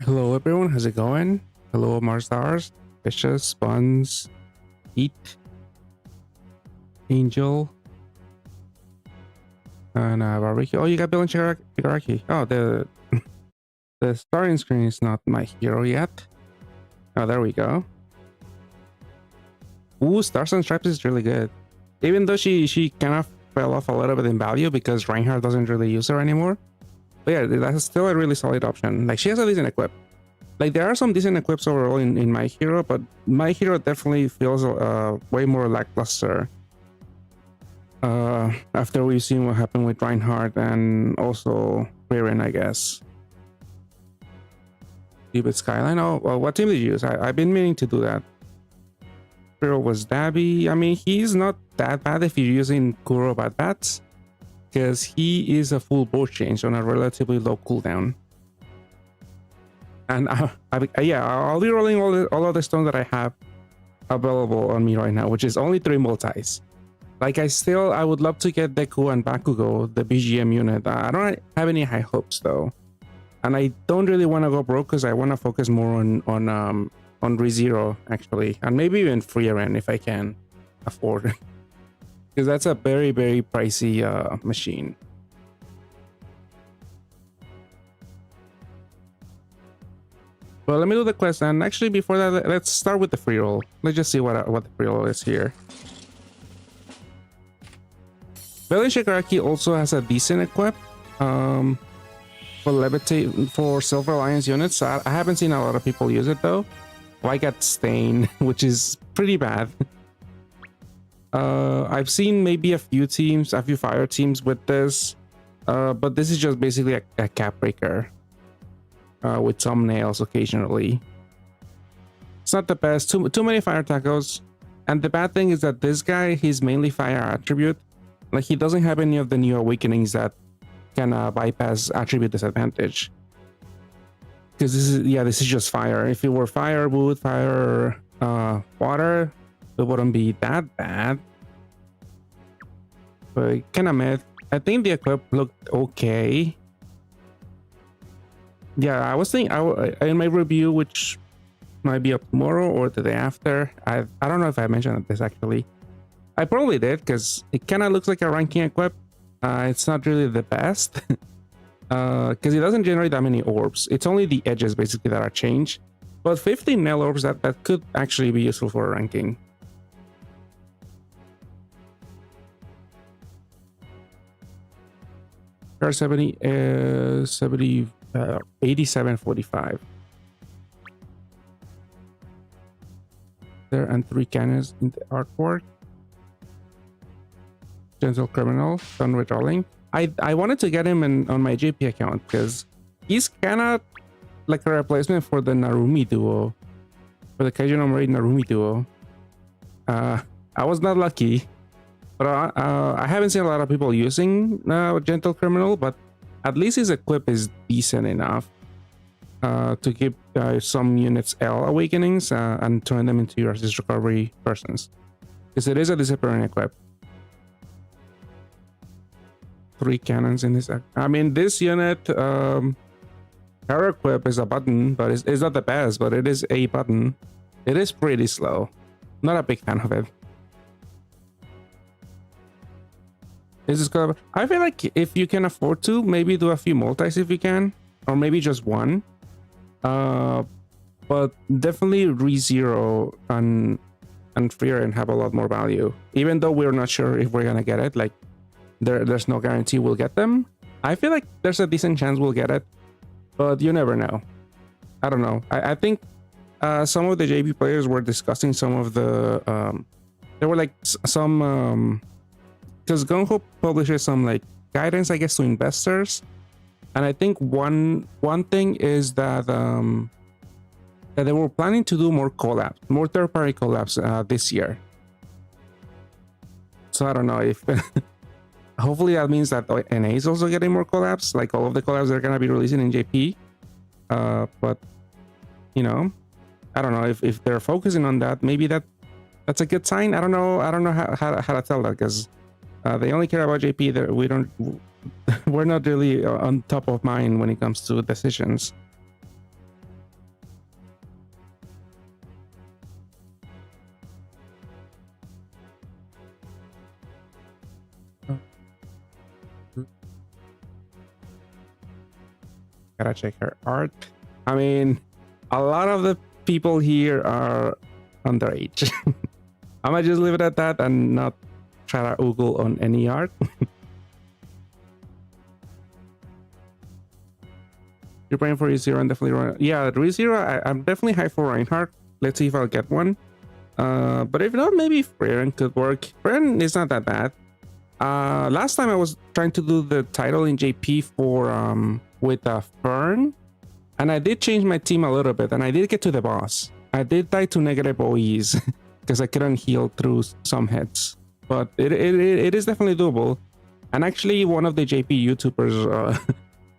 Hello everyone, how's it going? Hello Mars stars, Fishes, Buns, Eat, Angel, and Barbecue. Oh, you got Bill and Shigaraki. Oh, the starting screen is not my hero yet. Oh, there we go. Ooh, Stars and Stripes is really good. Even though she kind of fell off a little bit in value because Reinhardt doesn't really use her anymore. But yeah, that's still a really solid option. Like, she has a decent equip. Like, there are some decent equips overall in My Hero, but My Hero definitely feels way more lackluster. After we've seen what happened with Reinhardt and also Ririn, I guess. Stupid Skyline. Oh, well, what team did you use? I've been meaning to do that. Hero was Dabby. I mean, he's not that bad if you're using Kuro Bad Bats, because he is a full board change on a relatively low cooldown. And yeah, I'll be rolling all of the stones that I have available on me right now, which is only 3 multis. Like, I would love to get Deku and Bakugo, the BGM unit. I don't have any high hopes though, and I don't really want to go broke because I want to focus more on ReZero actually, and maybe even Freeren if I can afford, because that's a very pricey machine. Well, let me do the quest, and actually before that, let's start with the free roll. Let's just see what the free roll is here. Belly Shigaraki also has a decent equip for levitate for Silver Alliance units. I haven't seen a lot of people use it though. I got Stain, which is pretty bad. I've seen maybe a few fire teams with this, but this is just basically a cap breaker. With some nails occasionally. It's not the best. Too many fire tacos. And the bad thing is that this guy, he's mainly fire attribute. Like, he doesn't have any of the new awakenings that can bypass attribute disadvantage. Because this is just fire. If it were fire, wood, fire, water, it wouldn't be that bad. But kind of mid. I think the equip looked okay. Yeah, I was thinking in my review, which might be up tomorrow or the day after. I don't know if I mentioned this actually. I probably did, because it kind of looks like a ranking equip. It's not really the best because it doesn't generate that many orbs. It's only the edges basically that are changed. But 15 nail orbs, that could actually be useful for a ranking. R70 8745 there, and 3 cannons in the artwork. Gentle Criminal, done withdrawing. I wanted to get him on my JP account because he's kind of like a replacement for the Narumi duo, for the Kaiju no Mori Narumi duo. I was not lucky, but I haven't seen a lot of people using Gentle Criminal, but at least his equip is decent enough to give some units L awakenings and turn them into your assist recovery persons, because it is a disappearing equip. 3 cannons in this. I mean, this unit, her equip is a button, but it's not the best, but it is a button. It is pretty slow. Not a big fan of it. This is good. I feel like if you can afford to, maybe do a few multis if you can, or maybe just one. But definitely ReZero and Freeren have a lot more value, even though we're not sure if we're gonna get it. Like, there's no guarantee we'll get them. I feel like there's a decent chance we'll get it, but you never know. I don't know. I think some of the JP players were discussing some of the there were like some because Gung-Ho publishes some like guidance, I guess, to investors, and I think one thing is that that they were planning to do more collabs, more third-party collabs this year. So I don't know if hopefully that means that NA is also getting more collabs, like all of the collabs they're gonna be releasing in JP. But you know, I don't know if they're focusing on that. Maybe that's a good sign. I don't know how to tell that, because they only care about JP. That we're not really on top of mind when it comes to decisions. Gotta check her art. I mean, a lot of the people here are underage. I might just leave it at that and not try to oogle on any art. You're praying for ReZero and definitely run. Yeah, ReZero, I'm definitely high for Reinhardt. Let's see if I'll get one. But if not, maybe Freyren could work. Freyren is not that bad. Last time I was trying to do the title in JP for with Fern, and I did change my team a little bit, and I did get to the boss. I did die to negative OEs because I couldn't heal through some hits, but it is definitely doable. And actually, one of the JP YouTubers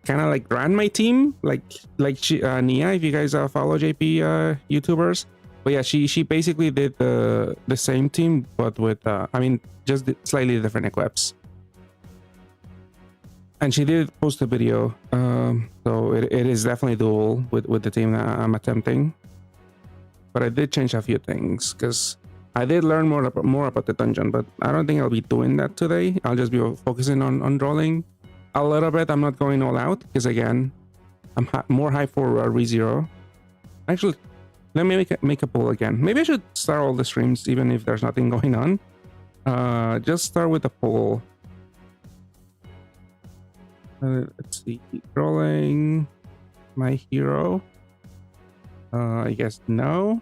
kind of like ran my team, like Nia, if you guys follow JP YouTubers. But yeah, she basically did the same team, but with I mean, just slightly different equips. And she did post a video, so it is definitely doable with the team that I'm attempting. But I did change a few things because I did learn more about the dungeon, but I don't think I'll be doing that today. I'll just be focusing on rolling a little bit. I'm not going all out because again, I'm more high for ReZero. Actually, let me make a poll again. Maybe I should start all the streams even if there's nothing going on. Just start with a poll. Let's see. Rolling my hero. I guess no.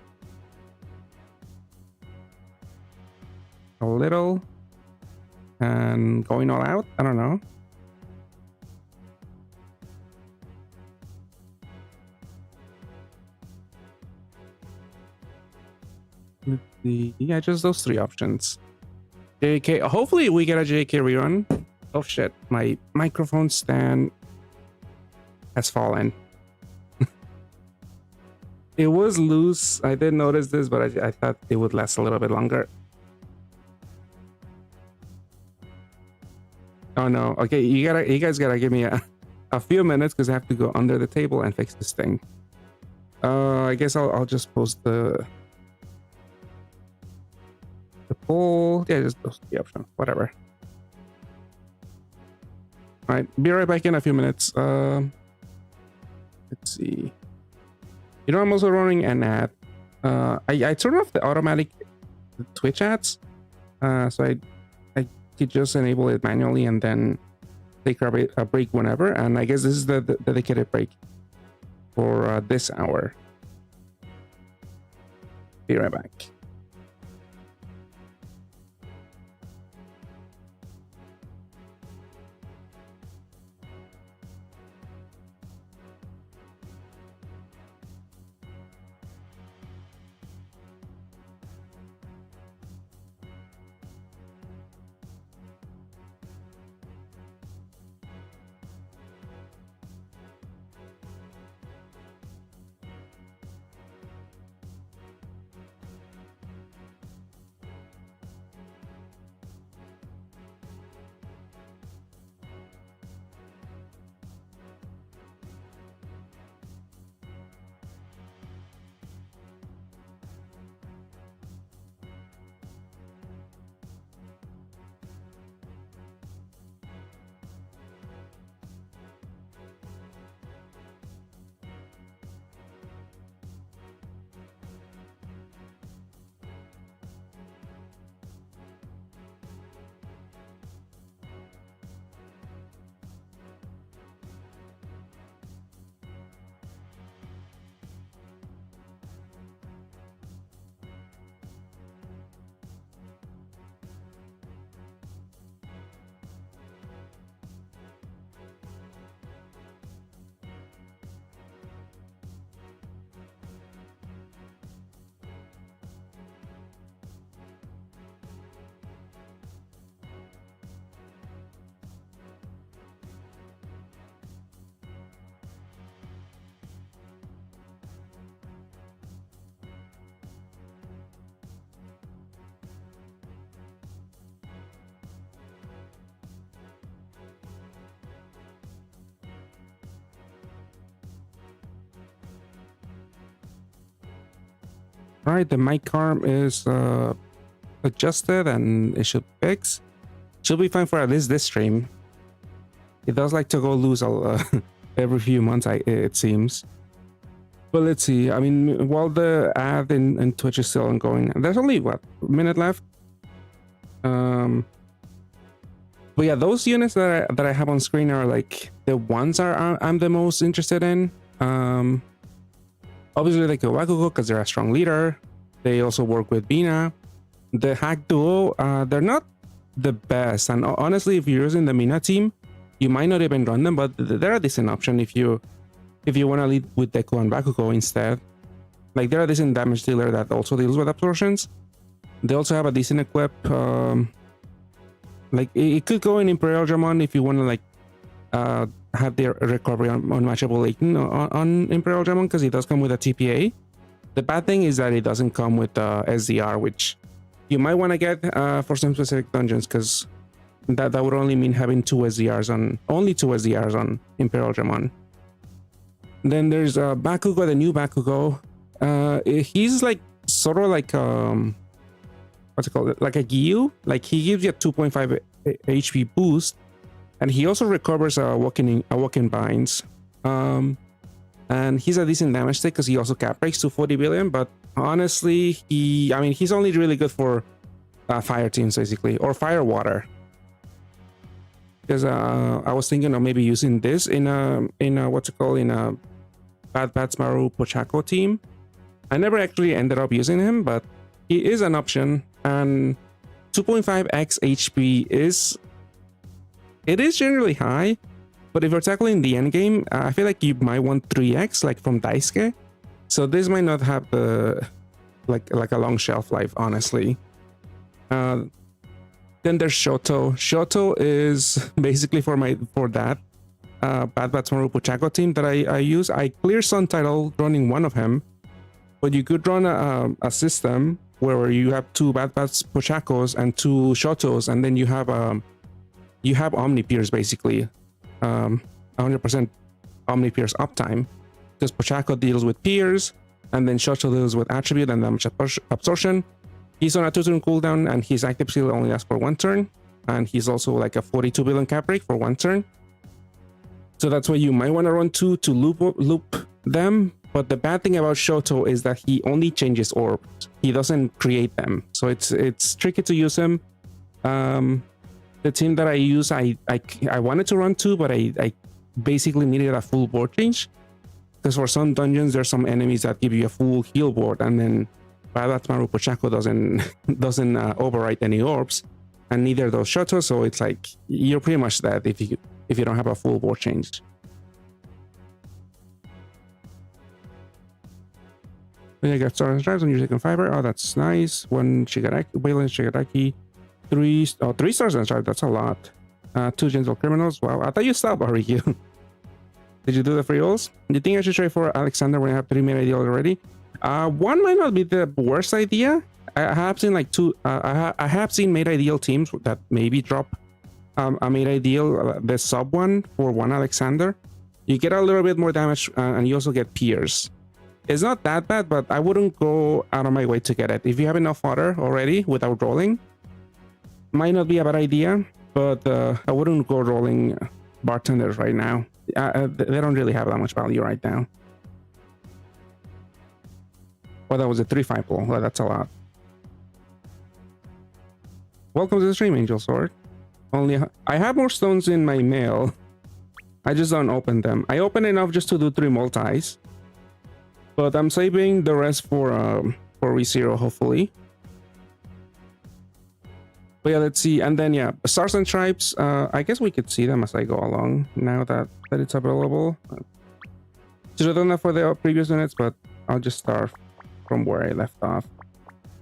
A little. And going all out? I don't know. Let's see. Yeah, just those three options. JK. Hopefully we get a JK rerun. Oh shit, my microphone stand has fallen. It was loose. I did notice this, but I thought it would last a little bit longer. Oh no. Okay, you guys gotta give me a few minutes because I have to go under the table and fix this thing. I guess I'll just post the poll. Yeah, just post the option. Whatever. All right, be right back in a few minutes. Let's see. You know, I'm also running an ad. I turn off the automatic Twitch ads, so I could just enable it manually and then take a break whenever. And I guess this is the dedicated break for this hour. Be right back. All right, the mic arm is adjusted and it should fix. Should be fine for at least this stream. It does like to go loose every few months, it seems. But let's see. I mean, while the ad in Twitch is still ongoing, there's only what, a minute left. But yeah, those units that I have on screen are like the ones I'm the most interested in. Obviously, like Bakugo, because they're a strong leader. They also work with Bina. The hack duo, they're not the best, and honestly, if you're using the Mina team, you might not even run them, but they're a decent option if you want to lead with Deku and Bakugo instead. Like, they're a decent damage dealer that also deals with absorptions. They also have a decent equip. Like, it could go in Imperial Dramon if you want to like have their recovery on unmatchable Layton on Imperial Dramon, because it does come with a TPA. The bad thing is that it doesn't come with SDR, which you might want to get for some specific dungeons, because that would only mean having only two SDRs on Imperial Dramon. Then there's Bakugo, the new Bakugo. He's like sort of like what's it called? Like a Gyu. Like, he gives you a 2.5 HP boost, and he also recovers Awoken Binds. And he's a decent damage stick because he also cap breaks to 40 billion. But honestly, he's only really good for fire teams basically, or fire water. Because I was thinking of maybe using this in a what's it called, in a Bad Bats Maru Pochako team. I never actually ended up using him, but he is an option. And 2.5x HP is generally high, but if you're tackling the end game, I feel like you might want 3x, like from Daisuke. So this might not have the like a long shelf life, honestly. Then there's Shoto. Shoto is basically for that Bad Bats Maru Pochako team that I use. I clear Sun title running one of him, but you could run a system where you have two Bad Bats Pochakos and two Shotos, and then you have Omni Pierce basically, 100% Omni Pierce uptime, because Pochako deals with Pierce, and then Shoto deals with Attribute and damage absorption. He's on a 2-turn cooldown, and his active skill only lasts for 1 turn, and he's also like a 42 billion cap break for 1 turn. So that's why you might want to run 2 to loop them. But the bad thing about Shoto is that he only changes orbs. He doesn't create them, so it's tricky to use him. The team that I use, I wanted to run 2, but I basically needed a full board change, because for some dungeons there's some enemies that give you a full heal board, and then Bad Bats Maru Pochako doesn't overwrite any orbs, and neither does Shoto. So it's like you're pretty much dead if you don't have a full board change. I got Stars and Stripes on your second fiber. Oh, that's nice. 1 Shigaraki, Wayland Shigaraki, 3 Stars and Stripes. That's a lot. 2 Gentle Criminals. Wow, I thought you stopped, Ariyu. Did you do the free rolls? Do you think I should try for Alexander when I have 3 made ideal already? 1 might not be the worst idea. I have seen like 2. I have seen made ideal teams that maybe drop a made ideal, the sub one for 1 Alexander. You get a little bit more damage, and you also get Pierce. It's not that bad, but I wouldn't go out of my way to get it. If you have enough fodder already without rolling, might not be a bad idea, but I wouldn't go rolling bartenders right now. They don't really have that much value right now. Well, that was a 3-5 pull. Well, that's a lot. Welcome to the stream, Angel Sword. I have more stones in my mail. I just don't open them. I open enough just to do 3 multis, but I'm saving the rest for ReZero, hopefully. But yeah, let's see. And then yeah, Stars and Stripes. I guess we could see them as I go along now that it's available. Should have done that for the previous units, but I'll just start from where I left off,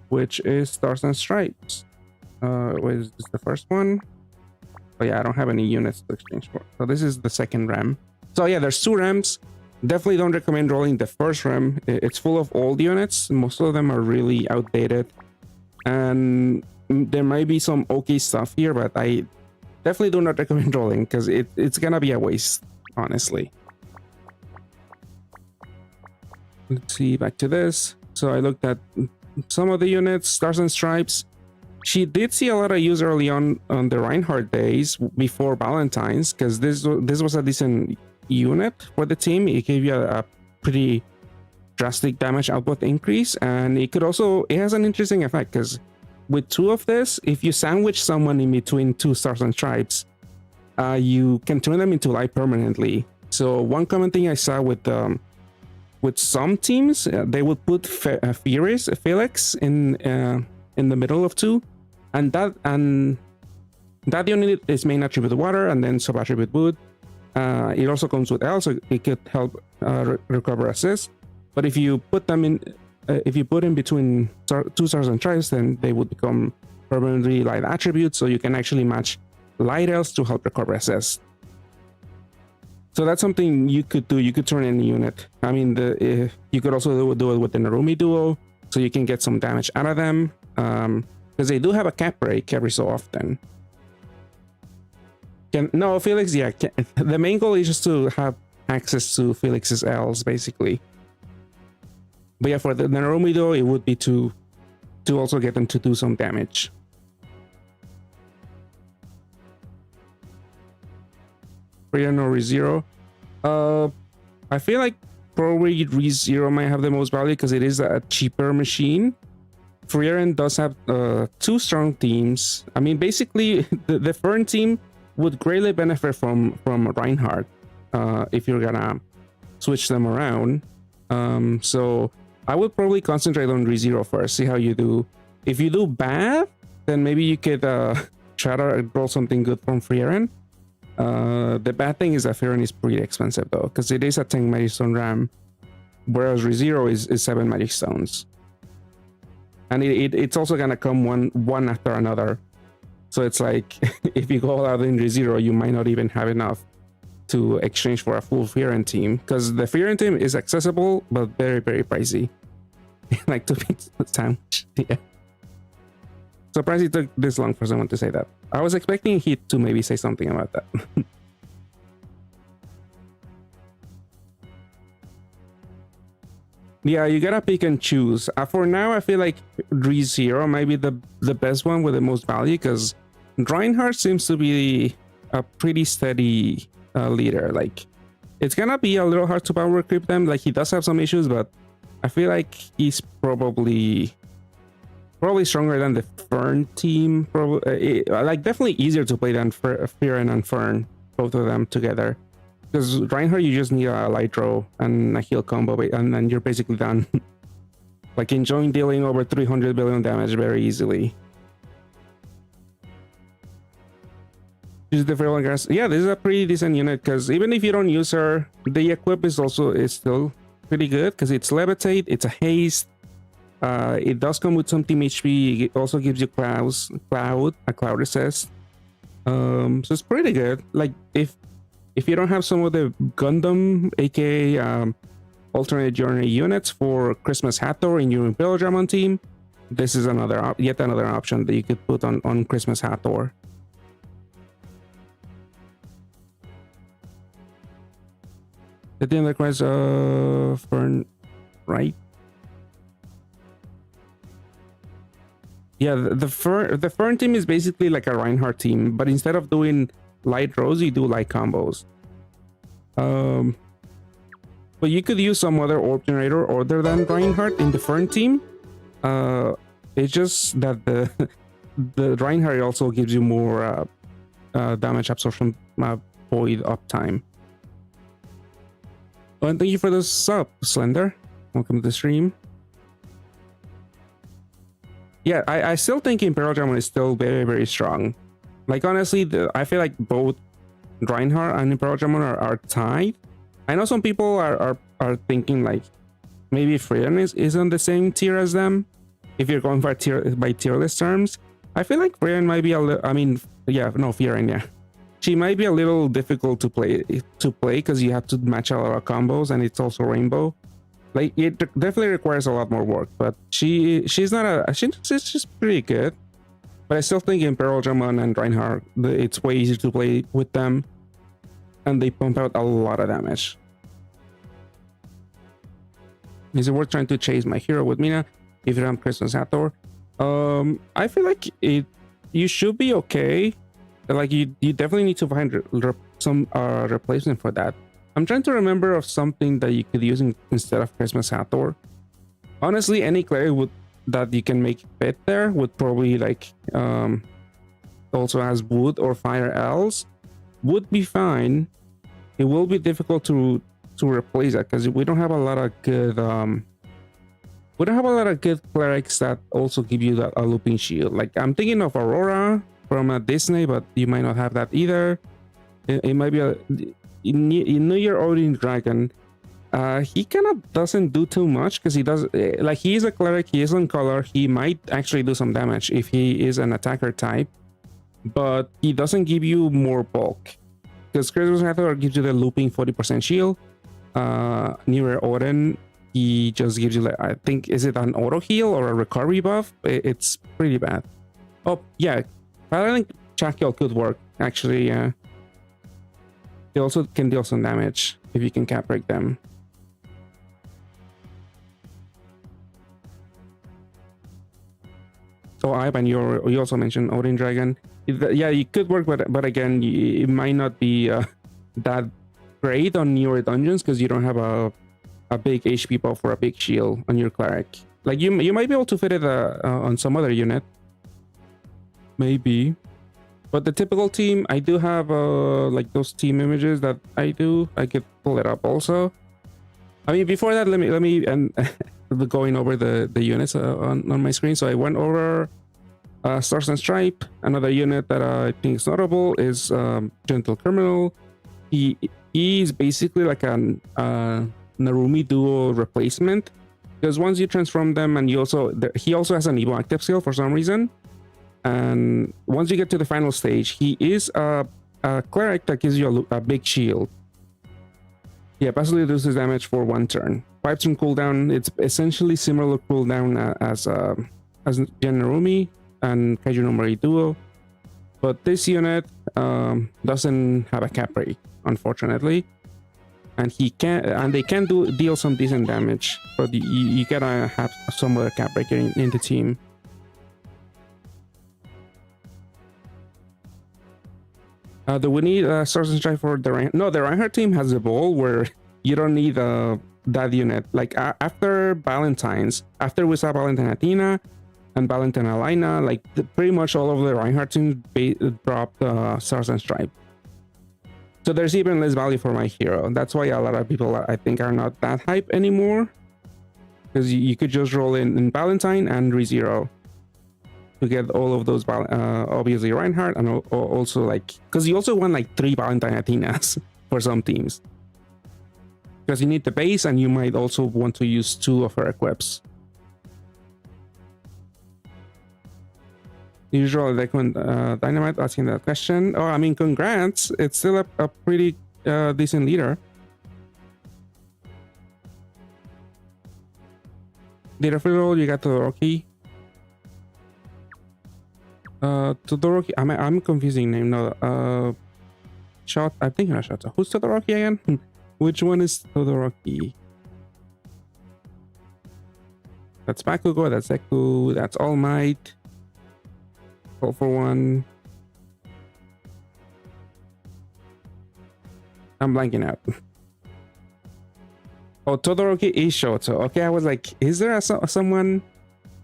which is Stars and Stripes. Is this the first one? Oh yeah, I don't have any units to exchange for. So this is the second rem. So yeah, there's 2 rems. Definitely don't recommend rolling the first rem. It's full of old units. Most of them are really outdated, and there might be some okay stuff here, but I definitely do not recommend rolling because it's gonna be a waste, honestly. Let's see, back to this. So I looked at some of the units. Stars and Stripes. She did see a lot of use early on the Reinhardt days before Valentine's, because this was a decent unit for the team. It gave you a pretty drastic damage output increase, and it has an interesting effect because with 2 of this, if you sandwich someone in between 2 stars and stripes, you can turn them into light permanently. So one common thing I saw with some teams, they would put Felix in the middle of 2, and that unit is main attribute water and then sub attribute wood. It also comes with L, so it could help recover assist. But if you put them in, between 2 stars and stripes, then they would become permanently light attributes, so you can actually match light Ls to help recover assist. So that's something you could do. You could turn in a unit. I mean, you could also do it with the Narumi duo, so you can get some damage out of them, because they do have a cap break every so often. Felix, yeah. The main goal is just to have access to Felix's Ls, basically. But yeah, for the Narumi duo, it would be to also get them to do some damage. Frieren or ReZero. I feel like probably ReZero might have the most value because it is a cheaper machine. Frieren does have 2 strong teams. I mean, basically, the Fern team would greatly benefit from Reinhardt if you're gonna switch them around. So I would probably concentrate on ReZero first, see how you do. If you do bad, then maybe you could try to roll something good from Frieren. The bad thing is that Frieren is pretty expensive though, because it is a 10 magic stone RAM, whereas ReZero is 7 magic stones. And it's also gonna come one after another. So it's like, if you go all out in ReZero, you might not even have enough to exchange for a full Frieren team, because the Frieren team is accessible, but very, very pricey. Like 2 bits a sandwich. Yeah. Surprised it took this long for someone to say that. I was expecting Heat to maybe say something about that. Yeah, you gotta pick and choose. For now, I feel like ReZero might be the best one with the most value, because Reinhardt seems to be a pretty steady leader. Like, it's gonna be a little hard to power creep them. Like, he does have some issues, but I feel like he's probably stronger than the Fern team. Like, definitely easier to play than Frieren and Fern, both of them together. Because Reinhardt, you just need a light row and a heal combo, and then you're basically done. Like, enjoying dealing over 300 billion damage very easily. Use the Feral Grass. Yeah, this is a pretty decent unit, because even if you don't use her, the equip is still pretty good, because it's Levitate, it's a haste. It does come with some team HP. It also gives you a cloud assist. So it's pretty good. Like, if you don't have some of the Gundam, aka alternate journey units for Christmas Hathor in your Imperial Dramon team, this is yet another option that you could put on Christmas Hathor. The team that requires Fern, right? Yeah, the Fern team is basically like a Reinhardt team, but instead of doing light rows, you do light combos. But you could use some other orb generator other than Reinhardt in the Fern team. It's just that the Reinhardt also gives you more damage absorption, void uptime. Oh, and thank you for the sub, Slender. Welcome to the stream. Yeah, I still think Imperial Dramon is still very, very strong. Like, honestly, I feel like both Reinhardt and Imperial Dramon are tied. I know some people are thinking like maybe Frieren is on the same tier as them. If you're going by tier list terms, I feel like Frieren might be Frieren, yeah. She might be a little difficult to play because you have to match a lot of combos, and it's also rainbow. Like, it definitely requires a lot more work, but she's just pretty good. But I still think Imperial Dramon and Reinhardt, it's way easier to play with them, and they pump out a lot of damage. Is it worth trying to chase my hero with Mina if you don't have Christmas Hathor? I feel like you should be okay. Like, you definitely need to find some replacement for that. I'm trying to remember of something that you could use instead of Christmas Hathor. Honestly, any cleric would that you can make fit there would probably like also has wood or fire elves would be fine. It will be difficult to replace that because we don't have a lot of good clerics that also give you a looping shield. Like I'm thinking of Aurora from Disney, but you might not have that either. It might be you know your Odin Dragon. He kind of doesn't do too much because he does like he is a cleric, he is on color, he might actually do some damage if he is an attacker type, but he doesn't give you more bulk because Christmas Hathor gives you the looping 40% shield. Near Odin, he just gives you like, I think, is it an auto heal or a recovery buff? It's pretty bad. Oh yeah, I think Shackle could work actually. Yeah, they also can deal some damage if you can cap break them. So Ivan, you also mentioned Odin Dragon. Yeah, it could work, but again, it might not be that great on your dungeons because you don't have a big HP buff or a big shield on your cleric. Like you might be able to fit it on some other unit, maybe. But the typical team, I do have like those team images that I could pull it up also. I mean, before that, let me and going over the units on my screen. So I went over Stars and Stripe. Another unit that I think is notable is Gentle Criminal. He's basically like a Narumi duo replacement because once you transform them, and he also has an Evo active skill for some reason. And once you get to the final stage, he is a cleric that gives you a big shield. Yeah, passively reduces damage for 1 turn. 5 turn cooldown. It's essentially similar cooldown as Gen Narumi and Kaiju no Mori Duo, but this unit doesn't have a cap rate, unfortunately, and they can deal some decent damage, but you gotta have some other cap breaker in the team. Do we need Stars and Stripe for the Reinhardt? No, the Reinhardt team has a ball where you don't need that unit. Like after Valentine's, after we saw Valentine Athena and Valentine Alina, like pretty much all of the Reinhardt teams dropped Stars and Stripe. So there's even less value for my hero. That's why a lot of people I think are not that hype anymore, because you could just roll in Valentine and ReZero to get all of those, obviously Reinhardt, and also like, because you also want like 3 Valentine Athenas for some teams, because you need the base and you might also want to use 2 of her equips. Usual Dynamite asking that question. Oh, I mean, congrats, it's still a pretty decent leader. Did a free roll, you got Todoroki. Todoroki, I'm confusing name. No, Shot, I think not Shot. Who's Todoroki again? Which one is Todoroki? That's Bakugo, that's Deku, that's All Might. All for One. I'm blanking out. Oh, Todoroki is Shoto. Okay, I was like, is there someone?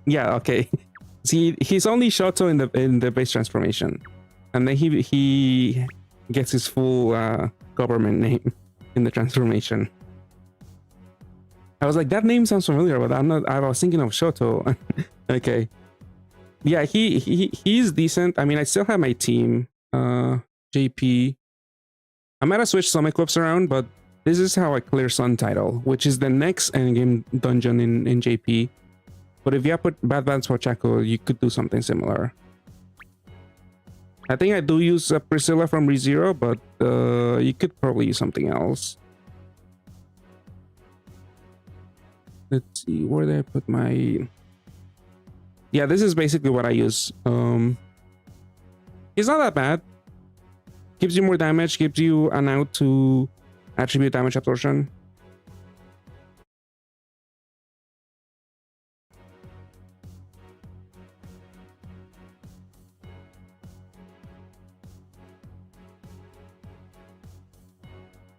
Yeah, okay. See, he's only Shoto in the base transformation, and then he gets his full government name in the transformation. I was like, that name sounds familiar, but I'm not. I was thinking of Shoto. Okay, yeah, he's decent. I mean, I still have my team. JP. I might have switched some equips around, but this is how I clear Sun title, which is the next endgame dungeon in JP. But if you put Bad Bands for Chaco, you could do something similar. I think I do use Priscilla from ReZero, but you could probably use something else. Let's see, where did I put my... Yeah, this is basically what I use. It's not that bad. Gives you more damage, gives you an out to attribute damage absorption.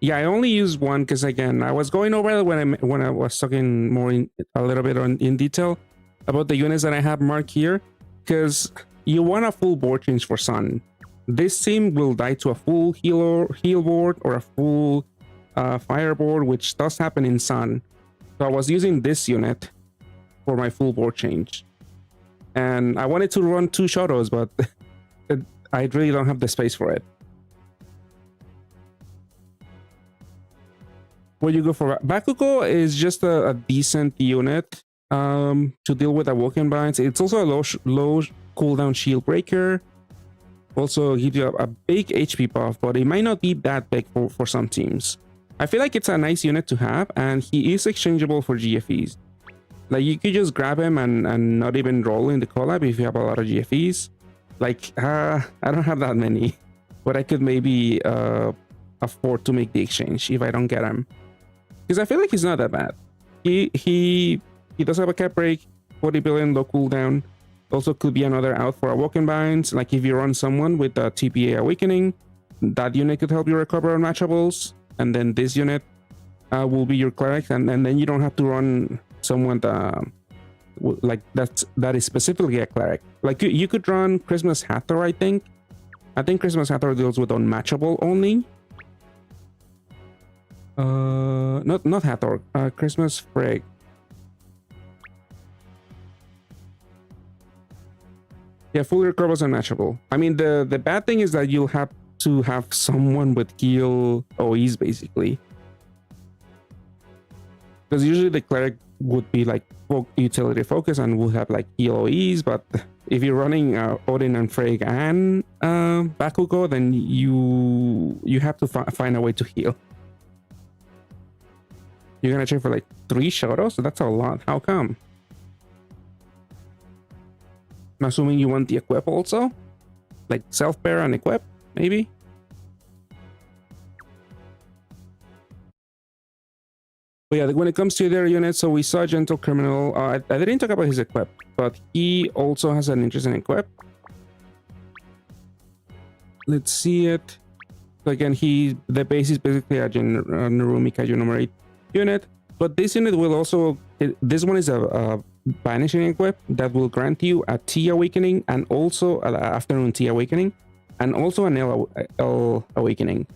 Yeah, I only used one because again, I was going over it when I was talking more a little bit in detail about the units that I have marked here, because you want a full board change for Sun. This team will die to a full heal board or a full fire board, which does happen in Sun. So I was using this unit for my full board change, and I wanted to run 2 shadows, but I really don't have the space for it. What you go for? Bakugo is just a decent unit to deal with awoken binds. It's also a low cooldown shield breaker. Also gives you a big HP buff, but it might not be that big for some teams. I feel like it's a nice unit to have, and he is exchangeable for GFEs. Like, you could just grab him and not even roll in the collab if you have a lot of GFEs. Like, I don't have that many, but I could maybe afford to make the exchange if I don't get him. Because I feel like he's not that bad. He does have a cap break, 40 billion low cooldown. Also could be another out for awoken binds. Like, if you run someone with a TPA awakening, that unit could help you recover unmatchables. And then this unit will be your cleric, and then you don't have to run someone like that is specifically a cleric. Like, you could run Christmas Hathor. I think Christmas Hathor deals with unmatchable only. Not Hathor. Christmas Frig. Yeah, fully recovers unmatchable. I mean, the bad thing is that you'll have to have someone with heal OEs basically, because usually the cleric would be like utility focus and will have like heal OEs, but if you're running Odin and Freyg and Bakugo, then you have to find a way to heal. You're gonna check for like 3 shadows, so that's a lot. How come? I'm assuming you want the equip also, like self-pair and equip, maybe. But yeah, when it comes to their units, so we saw Gentle Criminal. I didn't talk about his equip, but he also has an interesting equip. Let's see it. So again, the base is basically a Narumi Kaiju number 8 unit, but this unit will also, this one is a banishing equip that will grant you a T awakening and also an afternoon T awakening and also an L awakening.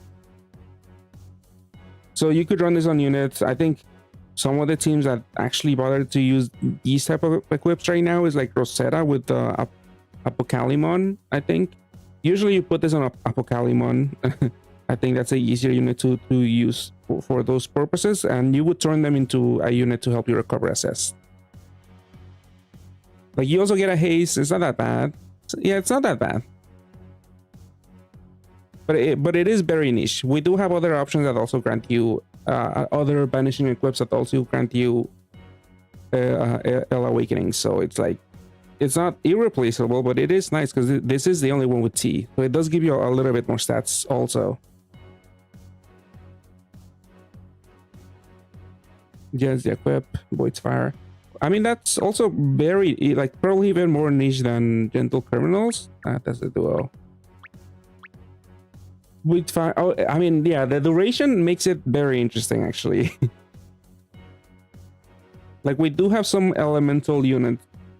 So you could run this on units. I think some of the teams that actually bothered to use these type of equips right now is like Rosetta with the Apocalypse. I think usually you put this on Apocalypse. I think that's a easier unit to use for those purposes, and you would turn them into a unit to help you recover assess. Like, you also get a haste. It's not that bad. Yeah, it's not that bad. But it is very niche. We do have other options that also grant you other banishing equips that also grant you L awakening. So it's like, it's not irreplaceable, but it is nice because this is the only one with T. So it does give you a little bit more stats also. Yes, the equip, Void's Fire. I mean, that's also very, like, probably even more niche than Gentle Criminals. That's a duo. With fire. Oh, I mean, yeah, the duration makes it very interesting, actually. Like, we do have some elemental unit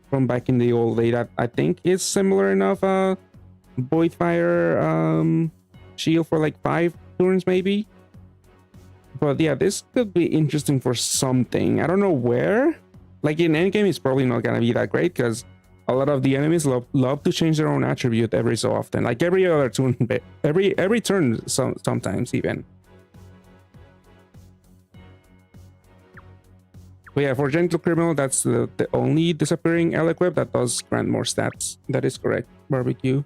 from back in the old day that I think is similar enough. Void Fire shield for like 5 turns, maybe. But yeah, this could be interesting for something. I don't know where. Like, in endgame, it's probably not gonna be that great because a lot of the enemies love to change their own attribute every so often, like every other turn, every turn, sometimes even. But yeah, for Gentle Criminal, that's the only disappearing L equip that does grant more stats. That is correct, Barbecue.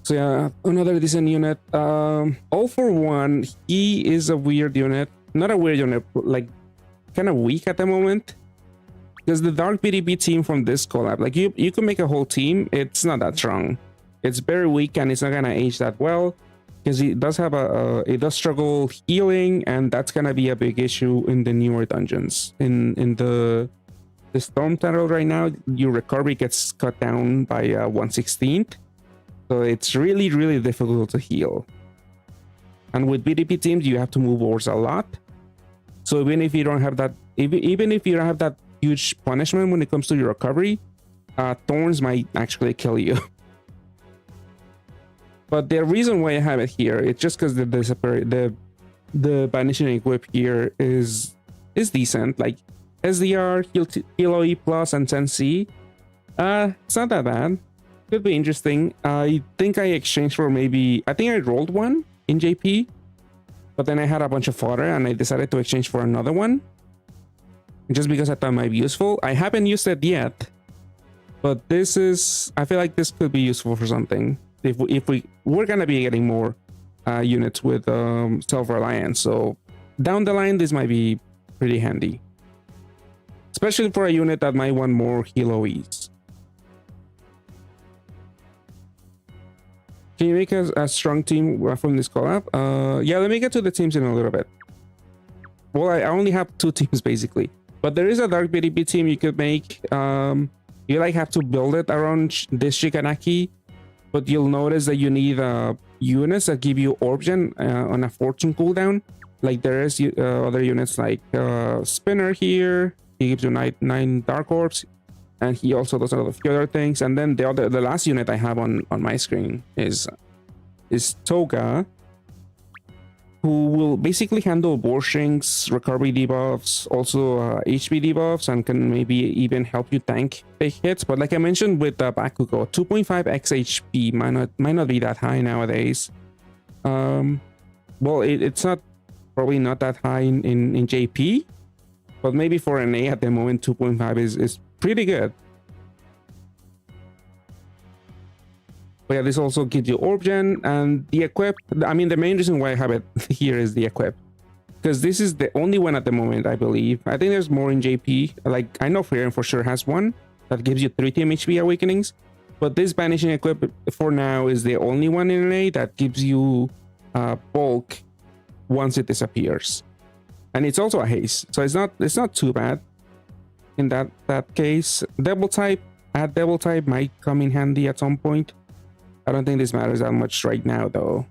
So yeah, another decent unit. All for One, he is a weird unit. Not a weird unit, like kind of weak at the moment. Because the Dark BDB team from this collab, like you can make a whole team. It's not that strong. It's very weak and it's not gonna age that well. Because it does have it does struggle healing, and that's gonna be a big issue in the newer dungeons. In the Storm Tunnel right now, your recovery gets cut down by 1/16. So it's really, really difficult to heal. And with BDP teams, you have to move boards a lot. So even if you don't have that, even if you don't have that huge punishment when it comes to your recovery, thorns might actually kill you. But the reason why I have it here, it's just because the banishing equip here is decent. Like SDR, heal OE plus, and 10C. It's not that bad. Could be interesting. I think I exchanged for I think I rolled one in JP, but then I had a bunch of fodder and I decided to exchange for another one just because I thought it might be useful. I haven't used it yet, but I feel like this could be useful for something. If we're gonna be getting more units with self-reliance, so down the line this might be pretty handy, especially for a unit that might want more heal OEs. Can you make a strong team from this collab? Yeah, let me get to the teams in a little bit. Well, I only have 2 teams basically, but there is a dark BDP team you could make. You like have to build it around this Shikanaki, but you'll notice that you need units that give you orb gen on a fortune cooldown. Like there is other units like Spinner here. He gives you 9 dark orbs, and he also does a few other things. And then the last unit I have on my screen is Toga, who will basically handle board shrinks, recovery debuffs, also HP debuffs, and can maybe even help you tank big hits. But like I mentioned with Bakugo, 2.5x HP might not be that high nowadays. Well, it's probably not that high in JP, but maybe for an A at the moment, 2.5 is pretty good. But yeah, this also gives you orb gen and the equip. I mean, the main reason why I have it here is the equip, because this is the only one at the moment, I believe. I think there's more in JP. Like I know Freeran for sure has one that gives you 3 TM HP awakenings, but this banishing equip for now is the only one in A that gives you bulk once it disappears, and it's also a haste, so it's not too bad in that case. Double type might come in handy at some point. I don't think this matters that much right now, though.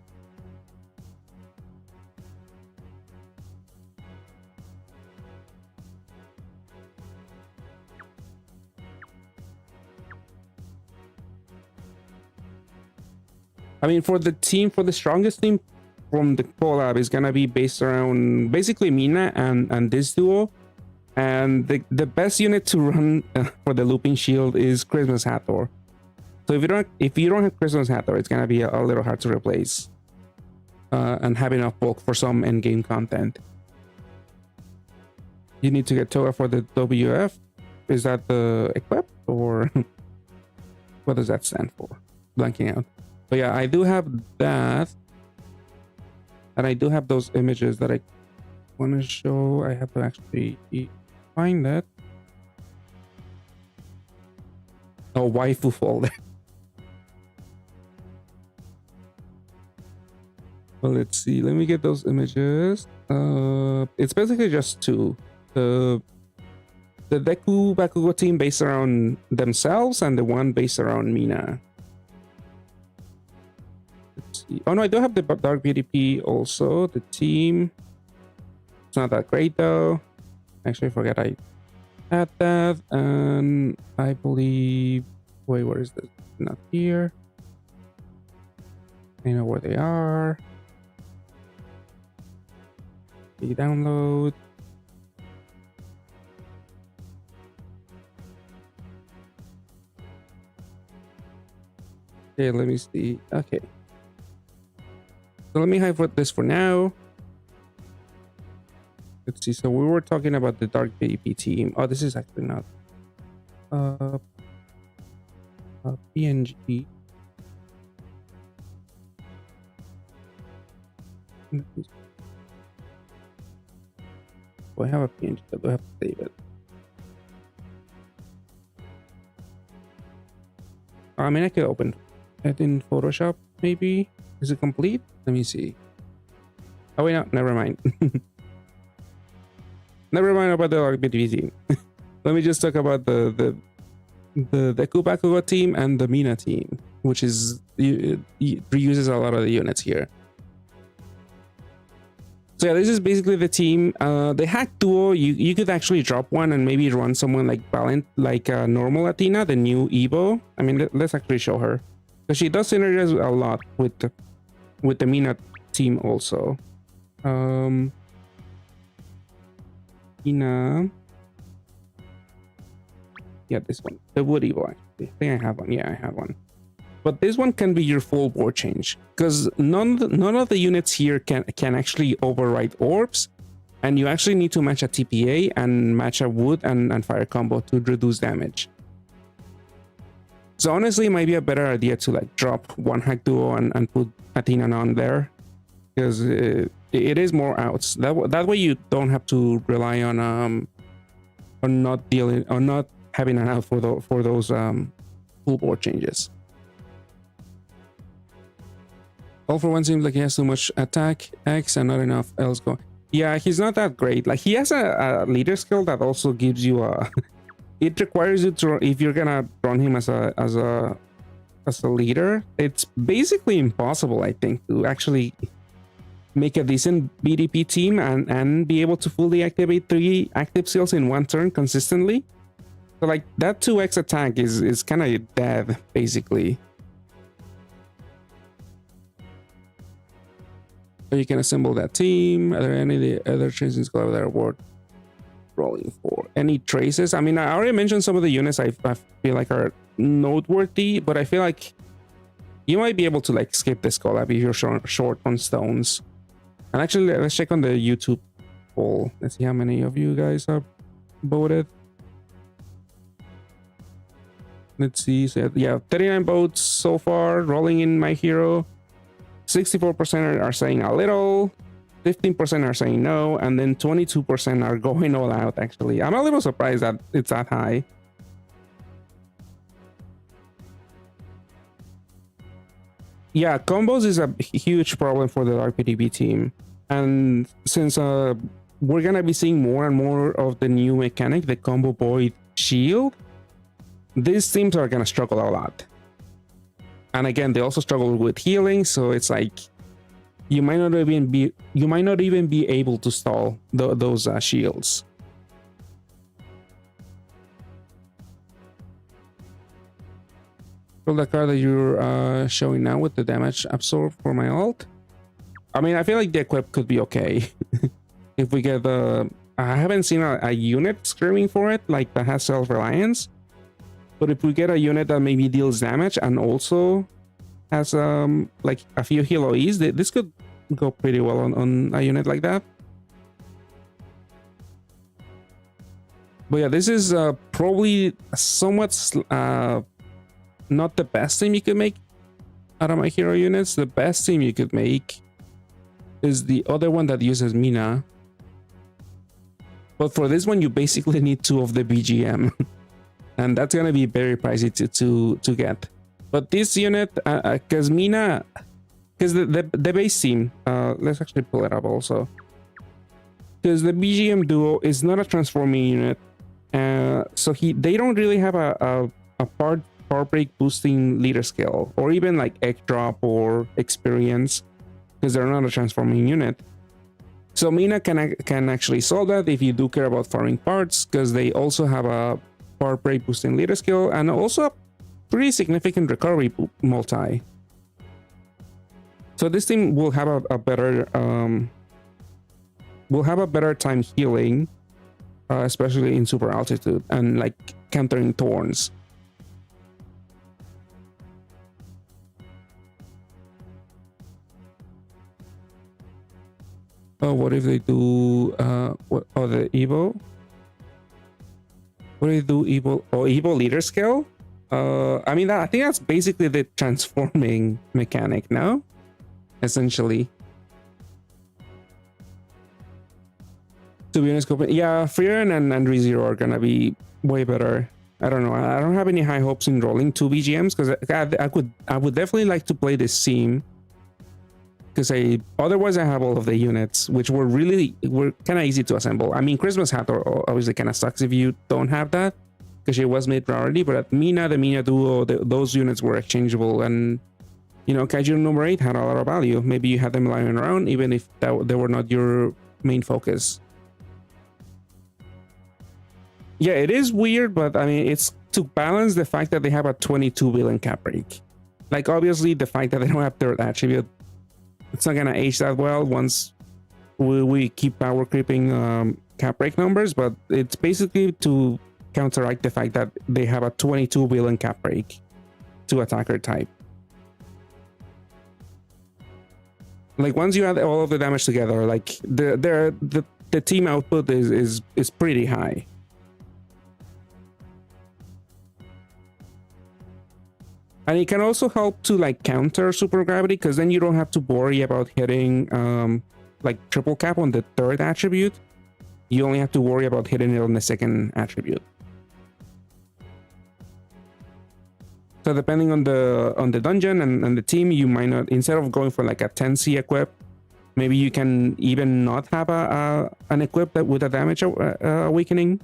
I mean, for the strongest team from the collab is gonna be based around basically Mina and this duo. And the best unit to run for the looping shield is Christmas Hathor. So if you don't have Christmas Hathor, it's gonna be a little hard to replace and have enough bulk for some end game content. You need to get Toga for the WF. Is that the equip, or what does that stand for? Blanking out. But yeah, I do have that, and I do have those images that I want to show. I have to actually find that. Oh, waifu folder. Well, let's see. Let me get those images. It's basically just 2. The Bakugo team based around themselves, and the one based around Mina. Let's see. Oh no, I do have the Dark BDP also. The team. It's not that great though. Actually, I forgot I had that, and I believe. Wait, where is this? Not here. I know where they are. Download. Okay, let me see. Okay, so let me hide this for now. Let's see. So we were talking about the Dark BDP team. Oh, this is actually not PNG. Do I have a PNG? Do I have to save it? I mean, I could open it in Photoshop, maybe. Is it complete? Let me see. Oh, wait, no, never mind. Never mind about the RPG team. Let me just talk about the Bakugo team and the Mina team, which is reuses a lot of the units here. So yeah, this is basically the team. The hack duo, you could actually drop one and maybe run someone like Valiant, like normal Athena, the new Evo. I mean, let's actually show her, because she does synergize a lot with the Mina team also. Mina, yeah, this one, the Wood Evo. Actually, I think I have one. Yeah, I have one. But this one can be your full board change, because none of the units here can actually override orbs, and you actually need to match a TPA and match a wood and fire combo to reduce damage. So honestly, it might be a better idea to like drop one hack duo and put Athena on there, because it is more outs. That way you don't have to rely on not having an out for those full board changes. All for One seems like he has too much attack X and not enough else going. Yeah, he's not that great. Like, he has a leader skill that also gives you a it requires you to, if you're gonna run him as a leader, it's basically impossible, I think, to actually make a decent BDP team and be able to fully activate 3 active skills in one turn consistently. So like that 2x attack is kind of dead basically. So you can assemble that team. Are there any other traces in Collab that are worth rolling for? Any traces? I mean, I already mentioned some of the units I feel like are noteworthy, but I feel like you might be able to like skip this collab if you're short on stones. And actually, let's check on the YouTube poll. Let's see how many of you guys have voted. Let's see. So yeah, 39 votes so far. Rolling in my hero. 64% are saying a little, 15% are saying no, and then 22% are going all out. Actually, I'm a little surprised that it's that high. Yeah, combos is a huge problem for the RPTB team, and since we're gonna be seeing more and more of the new mechanic, the combo void shield, these teams are gonna struggle a lot. And again, they also struggle with healing, so it's like you might not even be able to stall those shields. Roll the card that you're showing now with the damage absorb for my ult. I mean, I feel like the equip could be okay. If we get the, I haven't seen a unit screaming for it like that has self-reliance. But if we get a unit that maybe deals damage and also has like a few heal OEs, this could go pretty well on a unit like that. But yeah, this is probably somewhat not the best team you could make out of my hero units. The best team you could make is the other one that uses Mina. But for this one, you basically need 2 of the BGM. And that's gonna be very pricey to get. But this unit, because Mina, because the base team, let's actually pull it up also. Because the BGM duo is not a transforming unit, so they don't really have a power break boosting leader skill, or even like egg drop or experience, because they're not a transforming unit. So Mina can actually solve that if you do care about farming parts, because they also have a power break boosting leader skill and also a pretty significant recovery multi. So this team will have a better time healing, especially in super altitude and like countering thorns. Oh, what if they do the Evo? What do they do? Evo leader skill? I mean, I think that's basically the transforming mechanic now, essentially. To be honest, yeah, Freer and ReZero are gonna be way better. I don't know. I don't have any high hopes in rolling 2 BGMs, because I would definitely like to play this team, because otherwise I have all of the units, which were kind of easy to assemble. I mean, Christmas Hat obviously kind of sucks if you don't have that, because it was made priority. But at Mina, the Mina duo, those units were exchangeable, and you know, Kaiju number 8 had a lot of value. Maybe you had them lying around, even if they were not your main focus. Yeah, it is weird, but I mean, it's to balance the fact that they have a 22 billion cap break. Like, obviously, the fact that they don't have third attribute, it's not gonna age that well once we keep power creeping cap break numbers, but it's basically to counteract the fact that they have a 22 billion cap break to attacker type. Like, once you add all of the damage together, like the team output is pretty high. And it can also help to like counter super gravity, because then you don't have to worry about hitting like triple cap on the third attribute. You only have to worry about hitting it on the second attribute. So depending on the dungeon and the team, you might not, instead of going for like a 10C equip, maybe you can even not have an equip that with a damage awakening,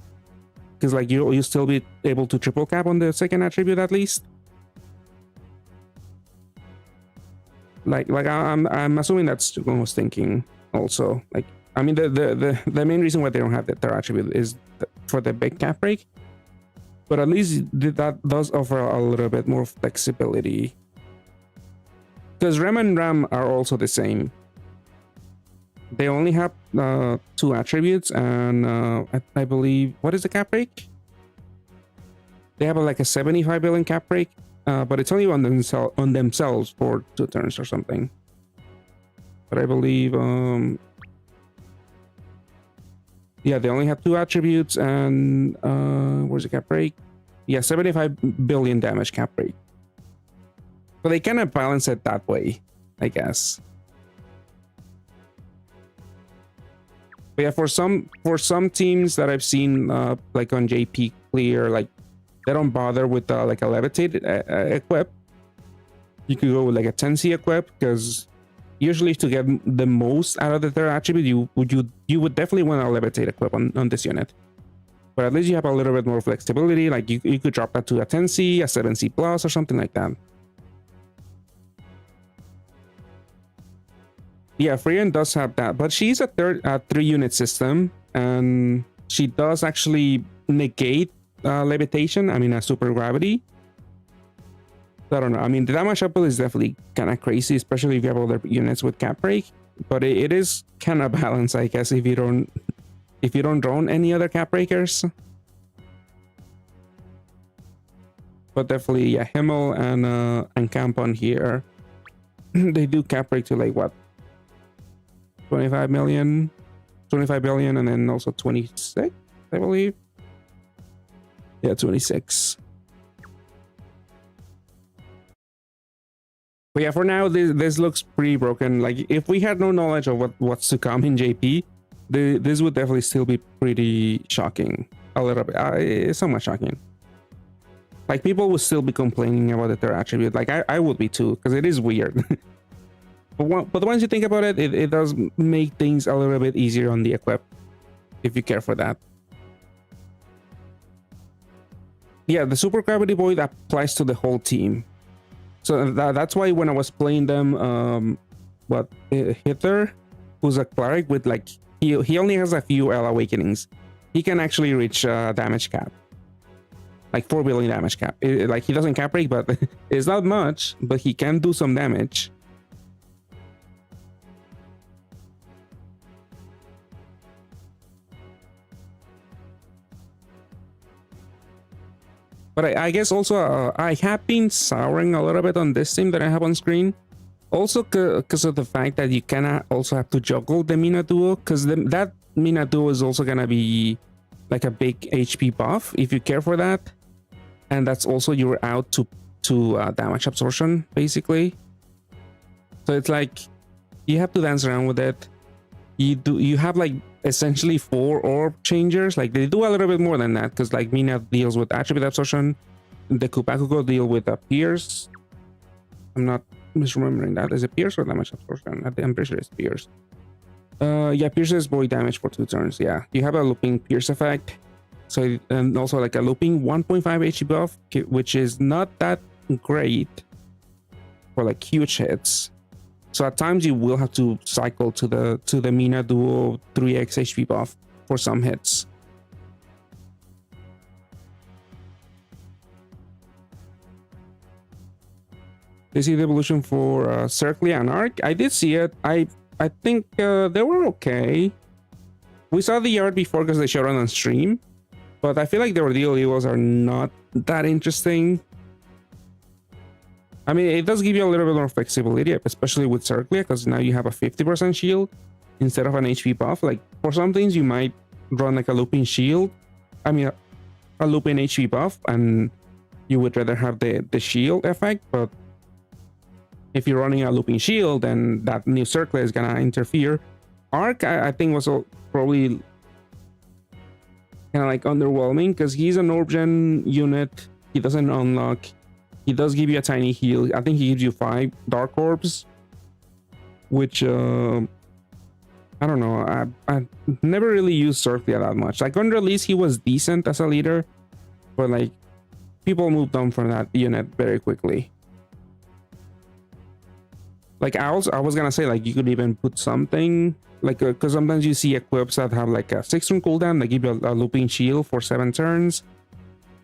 because like you still be able to triple cap on the second attribute at least. Like I'm assuming that's what I was thinking also. Like, I mean, the main reason why they don't have the third attribute is for the big cap break, but at least that does offer a little bit more flexibility, because Rem and Ram are also the same. They only have 2 attributes, and I believe, what is the cap break? They have like a 75 billion cap break, but it's only on themselves for 2 turns or something. But I believe, yeah, they only have 2 attributes, and where's the cap break? Yeah, 75 billion damage cap break. So they kind of balance it that way, I guess. But yeah, for some teams that I've seen, like on JP Clear, like they don't bother with like a levitated equip. You could go with like a 10C equip, because usually to get the most out of the third attribute, you would definitely want a levitate equip on this unit. But at least you have a little bit more flexibility. Like you could drop that to a 10C, a 7C plus, or something like that. Yeah, Freyan does have that, but she's a 3-unit system, and she does actually negate levitation. I mean, a super gravity. I don't know. I mean, the damage output is definitely kind of crazy, especially if you have other units with cap break. But it is kind of balanced, I guess, if you don't drone any other cap breakers. But definitely, yeah, Himmel and Kampon here, they do cap break to like what, 25 million, 25 billion, and then also 26, I believe. Yeah, 26. But yeah, for now, this looks pretty broken. Like, if we had no knowledge of what's to come in JP, this would definitely still be pretty shocking. A little bit. It's somewhat shocking. Like, people would still be complaining about the third attribute. Like, I would be too, because it is weird. But once you think about it, it does make things a little bit easier on the equip, if you care for that. Yeah, the Super Gravity Void applies to the whole team. So that's why when I was playing them, Hither, who's a cleric with like, he only has a few L awakenings. He can actually reach damage cap. Like 4 billion damage cap. Like, he doesn't cap break, but it's not much, but he can do some damage. But I guess also I have been souring a little bit on this team that I have on screen. Also because of the fact that you kind of also have to juggle the Mina duo, because that Mina duo is also going to be like a big HP buff if you care for that. And that's also your out to damage absorption, basically. So it's like you have to dance around with it. You have like essentially 4 orb changers. Like, they do a little bit more than that, because like Mina deals with attribute absorption, the Kupakugo deal with a pierce. I'm not misremembering that. Is it pierce or damage absorption? I'm pretty sure it's pierce. Yeah, pierce is void damage for 2 turns. Yeah, you have a looping pierce effect. So, and also like a looping 1.5 HP buff, which is not that great for like huge hits. So at times you will have to cycle to the Mina Duo 3x HP buff for some hits. They see the evolution for Circlia and Arc. I did see it. I think they were okay. We saw the art before because they showed it on stream, but I feel like the Ordeal Eagles are not that interesting. I mean, it does give you a little bit more flexibility, especially with Circlia, because now you have a 50% shield instead of an HP buff. Like, for some things, you might run like a looping shield. I mean, a looping HP buff, and you would rather have the shield effect, but if you're running a looping shield, then that new Circlia is gonna interfere. Arc, I think, was probably kind of like underwhelming, because he's an orb gen unit. He doesn't unlock. He does give you a tiny heal. I think he gives you 5 dark orbs, which I don't know. I never really used Circlia that much. Like on release, he was decent as a leader, but like people moved on from that unit very quickly. Like I was gonna say, like, you could even put something like, because sometimes you see equips that have like a 6-turn cooldown. They give you a looping shield for 7 turns,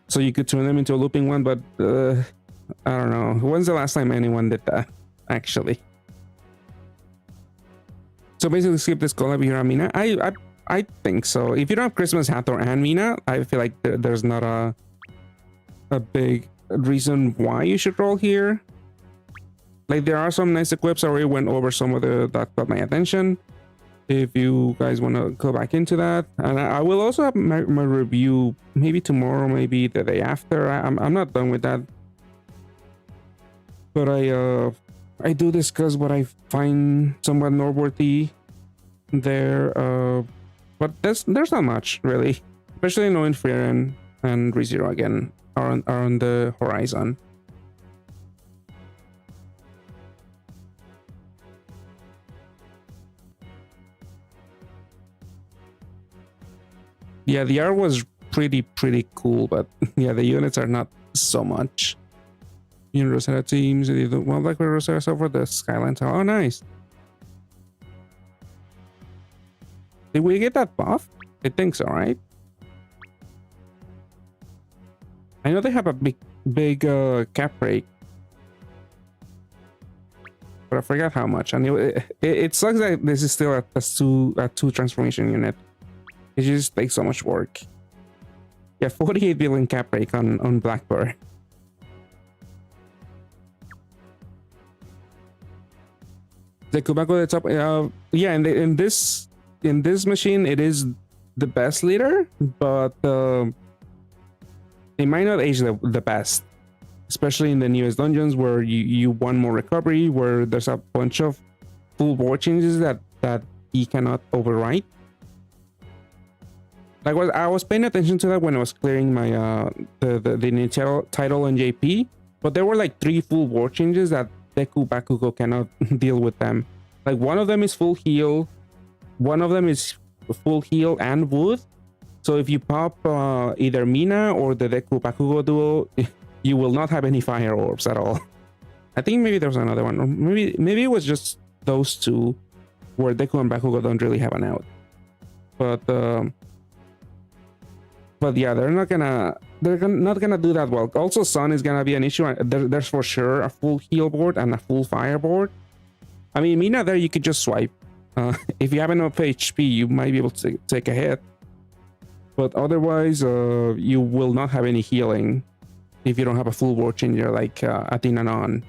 so you could turn them into a looping one. But I don't know. When's the last time anyone did that, actually? So basically, skip this collab here on Mina. I think so. If you don't have Christmas Hathor and Mina, I feel like there's not a big reason why you should roll here. Like, there are some nice equips. I already went over some of that caught my attention. If you guys want to go back into that, and I will also have my review maybe tomorrow, maybe the day after. I'm not done with that, but I do discuss what I find somewhat noteworthy there. But there's not much really, especially knowing Frieren and ReZero again are on the horizon. Yeah, the art was pretty cool, but yeah, the units are not so much. You know, Rosetta teams, they do well like with Rosetta so for the Skyline Tower. Oh, nice. Did we get that buff? I think so, right? I know they have a big cap break, but I forgot how much. And it sucks that this is still a two transformation unit. It just takes so much work. Yeah, 48 billion cap break on Blackbird. The Kubako at the top. Yeah, in this machine, it is the best leader, but it might not age the best, especially in the newest dungeons where you want more recovery, where there's a bunch of full board changes that he cannot overwrite. Like, I was paying attention to that when I was clearing my the new title and JP, but there were like 3 full war changes that Deku Bakugo cannot deal with them. Like, one of them is full heal, one of them is full heal and wood. So if you pop either Mina or the Deku Bakugo duo, you will not have any fire orbs at all. I think maybe there was another one, or maybe it was just those 2 where Deku and Bakugo don't really have an out. But yeah, they're not gonna do that well. Also, Sun is gonna be an issue. There's for sure a full heal board and a full fire board. I mean, Mina there, you could just swipe. If you have enough HP, you might be able to take a hit. But otherwise, you will not have any healing if you don't have a full board changer like Athena Non.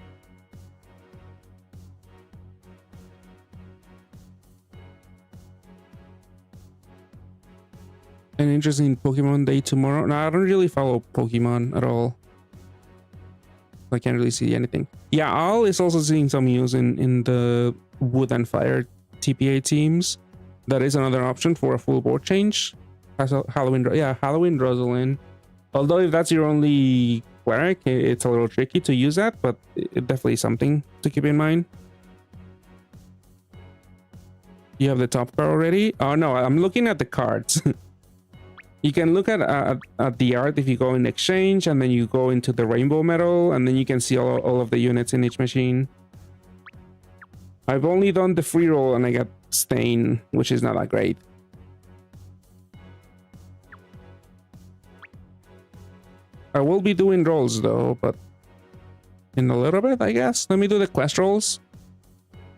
An interesting Pokemon day tomorrow. No, I don't really follow Pokemon at all. I can't really see anything. Yeah, Owl is also seeing some use in the Wood and Fire TPA teams. That is another option for a full board change. Halloween Rosalind. Although if that's your only cleric, it's a little tricky to use that, but it definitely is something to keep in mind. You have the top card already? Oh no, I'm looking at the cards. You can look at the art if you go in exchange, and then you go into the rainbow metal, and then you can see all of the units in each machine. I've only done the free roll and I got stain, which is not that great. I will be doing rolls though, but in a little bit, I guess. Let me do the quest rolls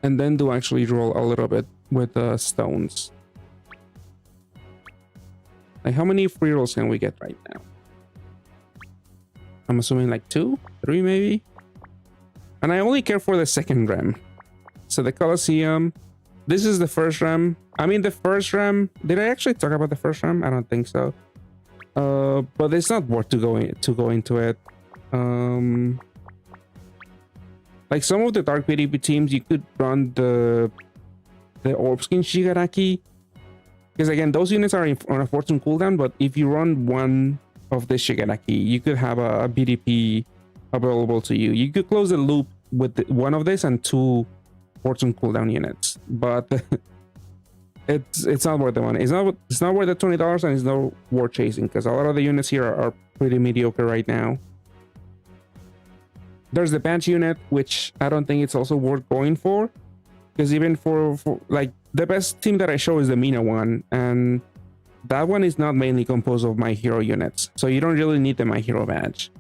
and then do actually roll a little bit with the stones. Like, how many free rolls can we get right now? I'm assuming like 2, 3 maybe. And I only care for the second rem. So the Colosseum, this is the first rem. I mean, the first rem, did I actually talk about the first rem? I don't think so. But it's not worth to go into it. Like some of the Dark PvP teams, you could run the Orb Skin Shigaraki. Because again, those units are on a fortune cooldown, but if you run one of the Shigaraki, you could have a BDP available to you. You could close the loop with one of this and 2 fortune cooldown units, but it's not worth the money. It's not worth the $20, and it's not worth chasing because a lot of the units here are pretty mediocre right now. There's the badge unit, which I don't think it's also worth going for, because even for like the best team that I show is the Mina one, and that one is not mainly composed of My Hero units, so you don't really need the My Hero badge.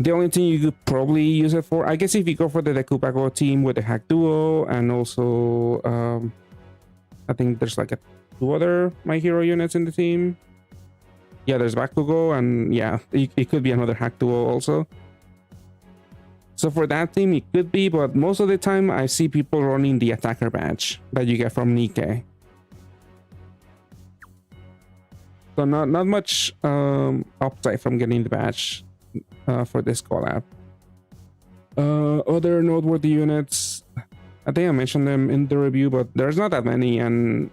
The only thing you could probably use it for, I guess, if you go for the Dekupago team with the Hack Duo, and also I think there's like 2 other My Hero units in the team. Yeah, there's Bakugo, and yeah, it could be another Hack Duo also. So for that team, it could be, but most of the time I see people running the attacker badge that you get from Nikke. So not much upside from getting the badge for this collab. Other noteworthy units, I think I mentioned them in the review, but there's not that many, and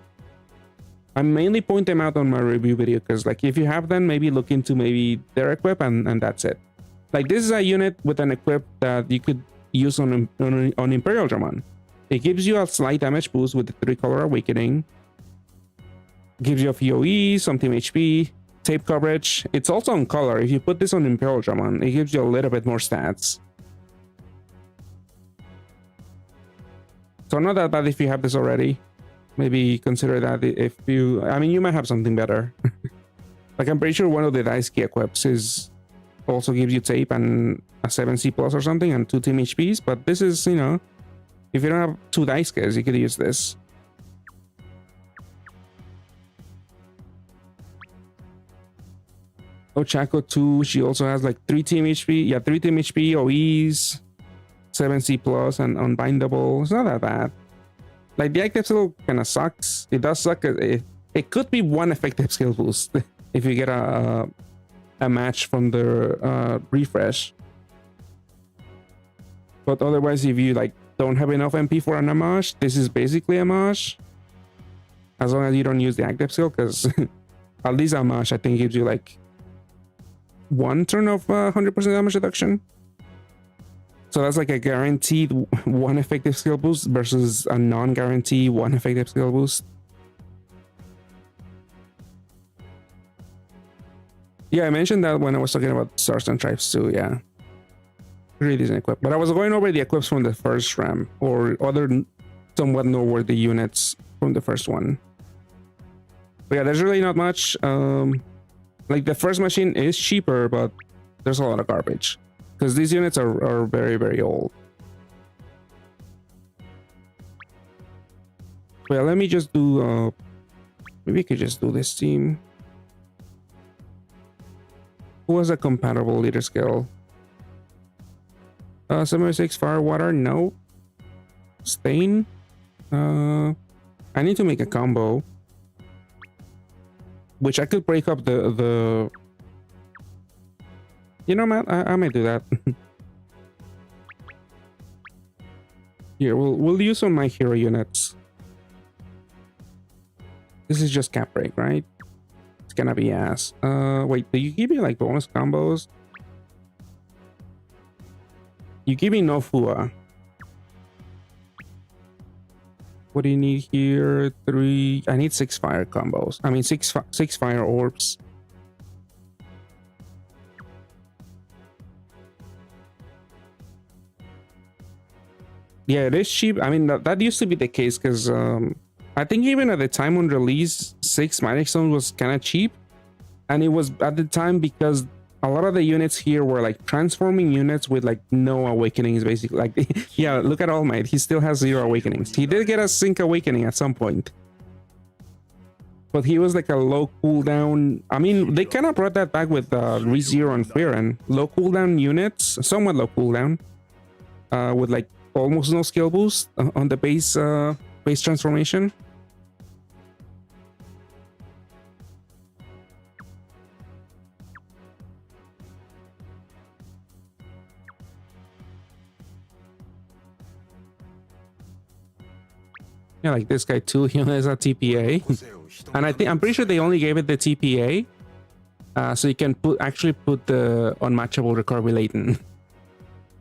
I mainly point them out on my review video because, like, if you have them, maybe look into maybe their equip, and that's it. Like, this is a unit with an equip that you could use on Imperial Dramon. It gives you a slight damage boost with the 3-color awakening. Gives you a FOE, some team HP, tape coverage. It's also on color. If you put this on Imperial Dramon, it gives you a little bit more stats. So not that bad if you have this already. Maybe consider that if you... I mean, you might have something better. Like, I'm pretty sure one of the dice key equips also gives you tape and a 7C plus or something and 2 team HPs, but this is, you know, if you don't have 2 dice keys, you could use this. Ochako 2, she also has like 3 team HP. Yeah, 3 team HP, OEs, 7C plus, and unbindable. It's not that bad. Like, the active skill kind of sucks. It does suck. It could be 1 effective skill boost if you get a match from the refresh. But otherwise, if you like don't have enough MP for an homage, this is basically a homage. As long as you don't use the active skill, because at least homage I think gives you like 1 turn of 100% damage reduction. So that's like a guaranteed 1 effective skill boost versus a non-guarantee 1 effective skill boost. Yeah, I mentioned that when I was talking about Stars and Tribes too, yeah. Really decent equip. But I was going over the equips from the first RAM, or other somewhat noteworthy units from the first one. But yeah, there's really not much. Like, the first machine is cheaper, but there's a lot of garbage. Because these units are very, very old. Well, let me just do... maybe we could just do this team. Who has a compatible leader skill? 706 Firewater, no. Stain. I need to make a combo. Which I could break up the... You know, Matt, I might do that. Here, we'll use some My Hero units. This is just cap break, right? It's gonna be ass. Wait, do you give me like bonus combos? You give me no Fua. What do you need here? 3. I need 6 fire combos. I mean, six fire orbs. Yeah, it is cheap. I mean, that used to be the case because I think even at the time when release, 6 magic stones was kind of cheap. And it was at the time because a lot of the units here were like transforming units with like no awakenings, basically. Like, yeah, look at All Might. He still has 0 awakenings. He did get a sync awakening at some point, but he was like a low cooldown. I mean, they kind of brought that back with ReZero and Fearon. Low cooldown units, somewhat low cooldown, with like almost no skill boost on the base transformation. Yeah, like this guy too. He only has a TPA, and I'm pretty sure they only gave it the TPA, so you can actually put the unmatchable recovery latent.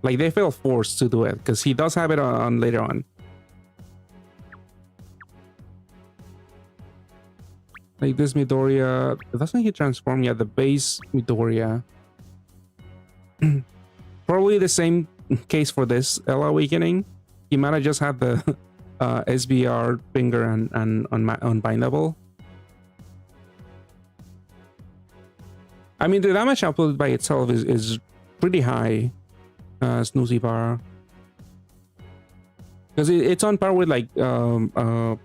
Like they feel forced to do it because he does have it on later on. Like this Midoriya, doesn't he transform? Yeah, the base Midoriya. Probably the same case for this Ella Awakening. He might have just had the SBR finger and unbindable. I mean, the damage output by itself is pretty high. Snoozy Bar, because it's on par with like Reinhardt,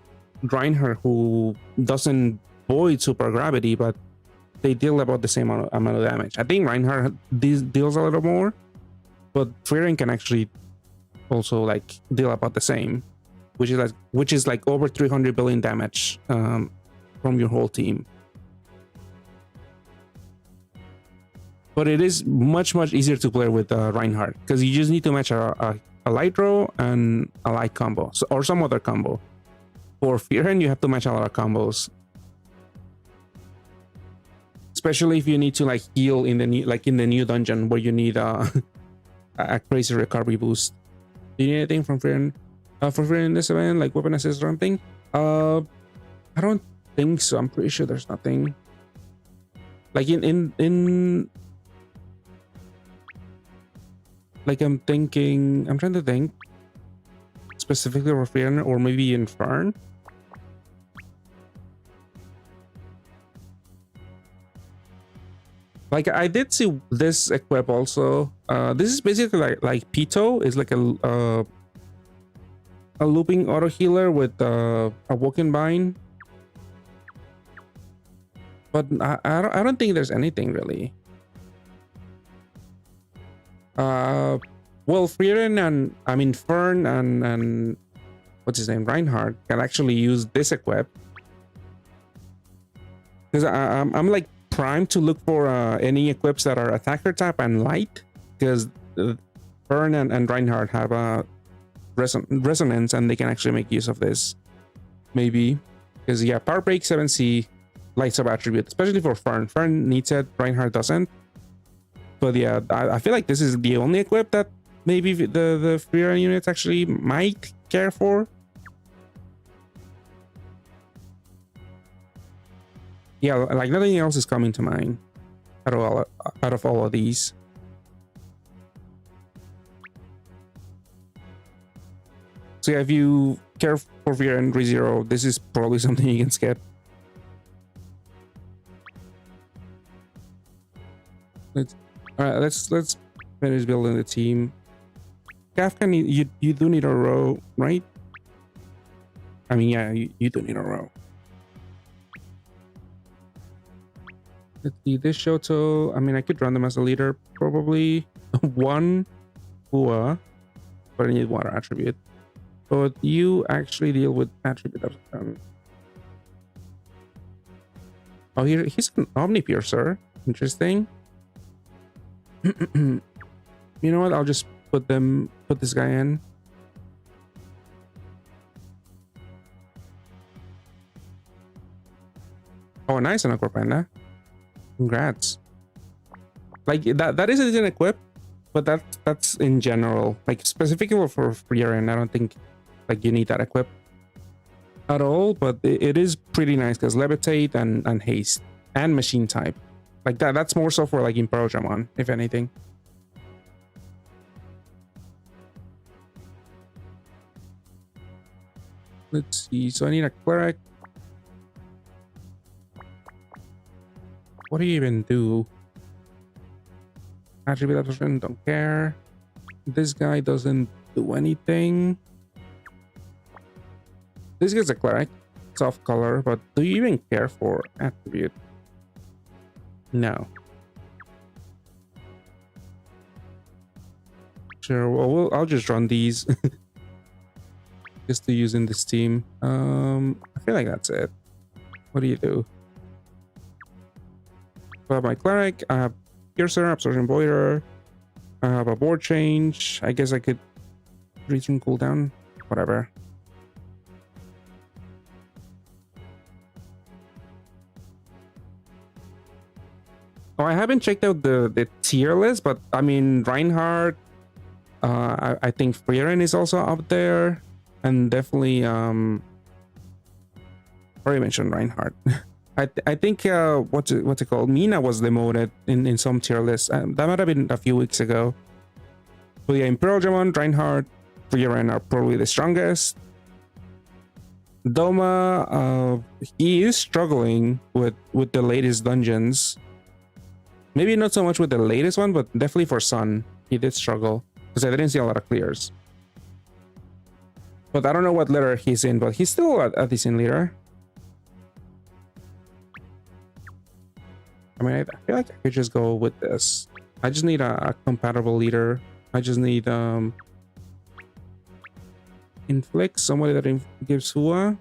who doesn't void super gravity, but they deal about the same amount of damage. I think Reinhardt deals a little more, but Fearon can actually also like deal about the same, which is like over 300 billion damage from your whole team. But it is much easier to play with Reinhardt because you just need to match a light row and a light combo, or some other combo. For Fearon, you have to match a lot of combos, especially if you need to like heal in the new dungeon where you need a crazy recovery boost. Do you need anything from Fearon? For Fearon in this event, like weapon assist or something? I don't think so. I'm pretty sure there's nothing. Like in like I'm trying to think specifically for Fearon, or maybe in Fern. Like I did see this equip also. This is basically like Pito is like a looping auto healer with a Woken Bind. But I don't think there's anything really. Well, Fearon and Fern and what's his name, Reinhardt, can actually use this equip, because I'm like primed to look for any equips that are attacker type and light, because Fern and Reinhardt have a resonance and they can actually make use of this. Maybe because yeah, Power Break 7C light sub attribute, especially for Fern. Fern needs it, Reinhardt doesn't. But yeah, I feel like this is the only equip that maybe the Fearon units actually might care for. Yeah, like nothing else is coming to mind out of all of these. So yeah, if you care for Fearon ReZero, this is probably something you can skip. Let's finish building the team. Kafka, you do need a row, right? I mean, yeah, you do need a row. Let's see, this Shoto, I mean, I could run them as a leader, probably. One Hua, but I need water attribute. But you actually deal with attribute of oh, he's an Omni Piercer. Interesting. You know what? I'll just put this guy in. Oh, nice, an Aqua Panda. Congrats. Like that is an equip, but that's in general. Like specifically for Fearon, I don't think like you need that equip. at all, but it is pretty nice because levitate and haste and machine type. Like that's more so for like Imperial Dramon, if anything. Let's see. So I need a cleric. What do you even do? Attribute absorption, don't care. This guy doesn't do anything. This guy's a cleric. It's off color, but do you even care for attribute? No. Sure, well, I'll just run these. Just to use in this team. I feel like that's it. What do you do? I have my cleric, I have Piercer, Absorption Voider, I have a board change. I guess I could return cooldown. Whatever. Oh, I haven't checked out the tier list, but I mean Reinhardt. I think Frieren is also up there, and definitely already mentioned Reinhardt. I think what's it called? Mina was demoted in some tier lists. That might have been a few weeks ago. But yeah, Imperial Dramon, Reinhardt, Frieren are probably the strongest. Doma, he is struggling with the latest dungeons. Maybe not so much with the latest one, but definitely for Sun, he did struggle because I didn't see a lot of clears. But I don't know what letter he's in, but he's still a decent leader. I mean, I feel like I could just go with this. I just need a compatible leader. I just need inflict, somebody that gives Hua.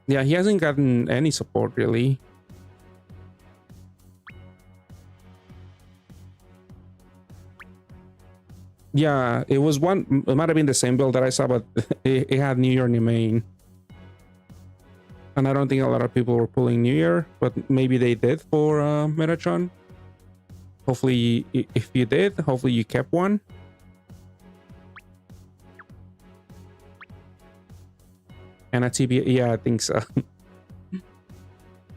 Yeah, he hasn't gotten any support really. Yeah, it was one. It might have been the same build that I saw, but it had New Year New Main. And I don't think a lot of people were pulling New Year, but maybe they did for Metatron. Hopefully, if you did, hopefully you kept one. And a TB, yeah, I think so.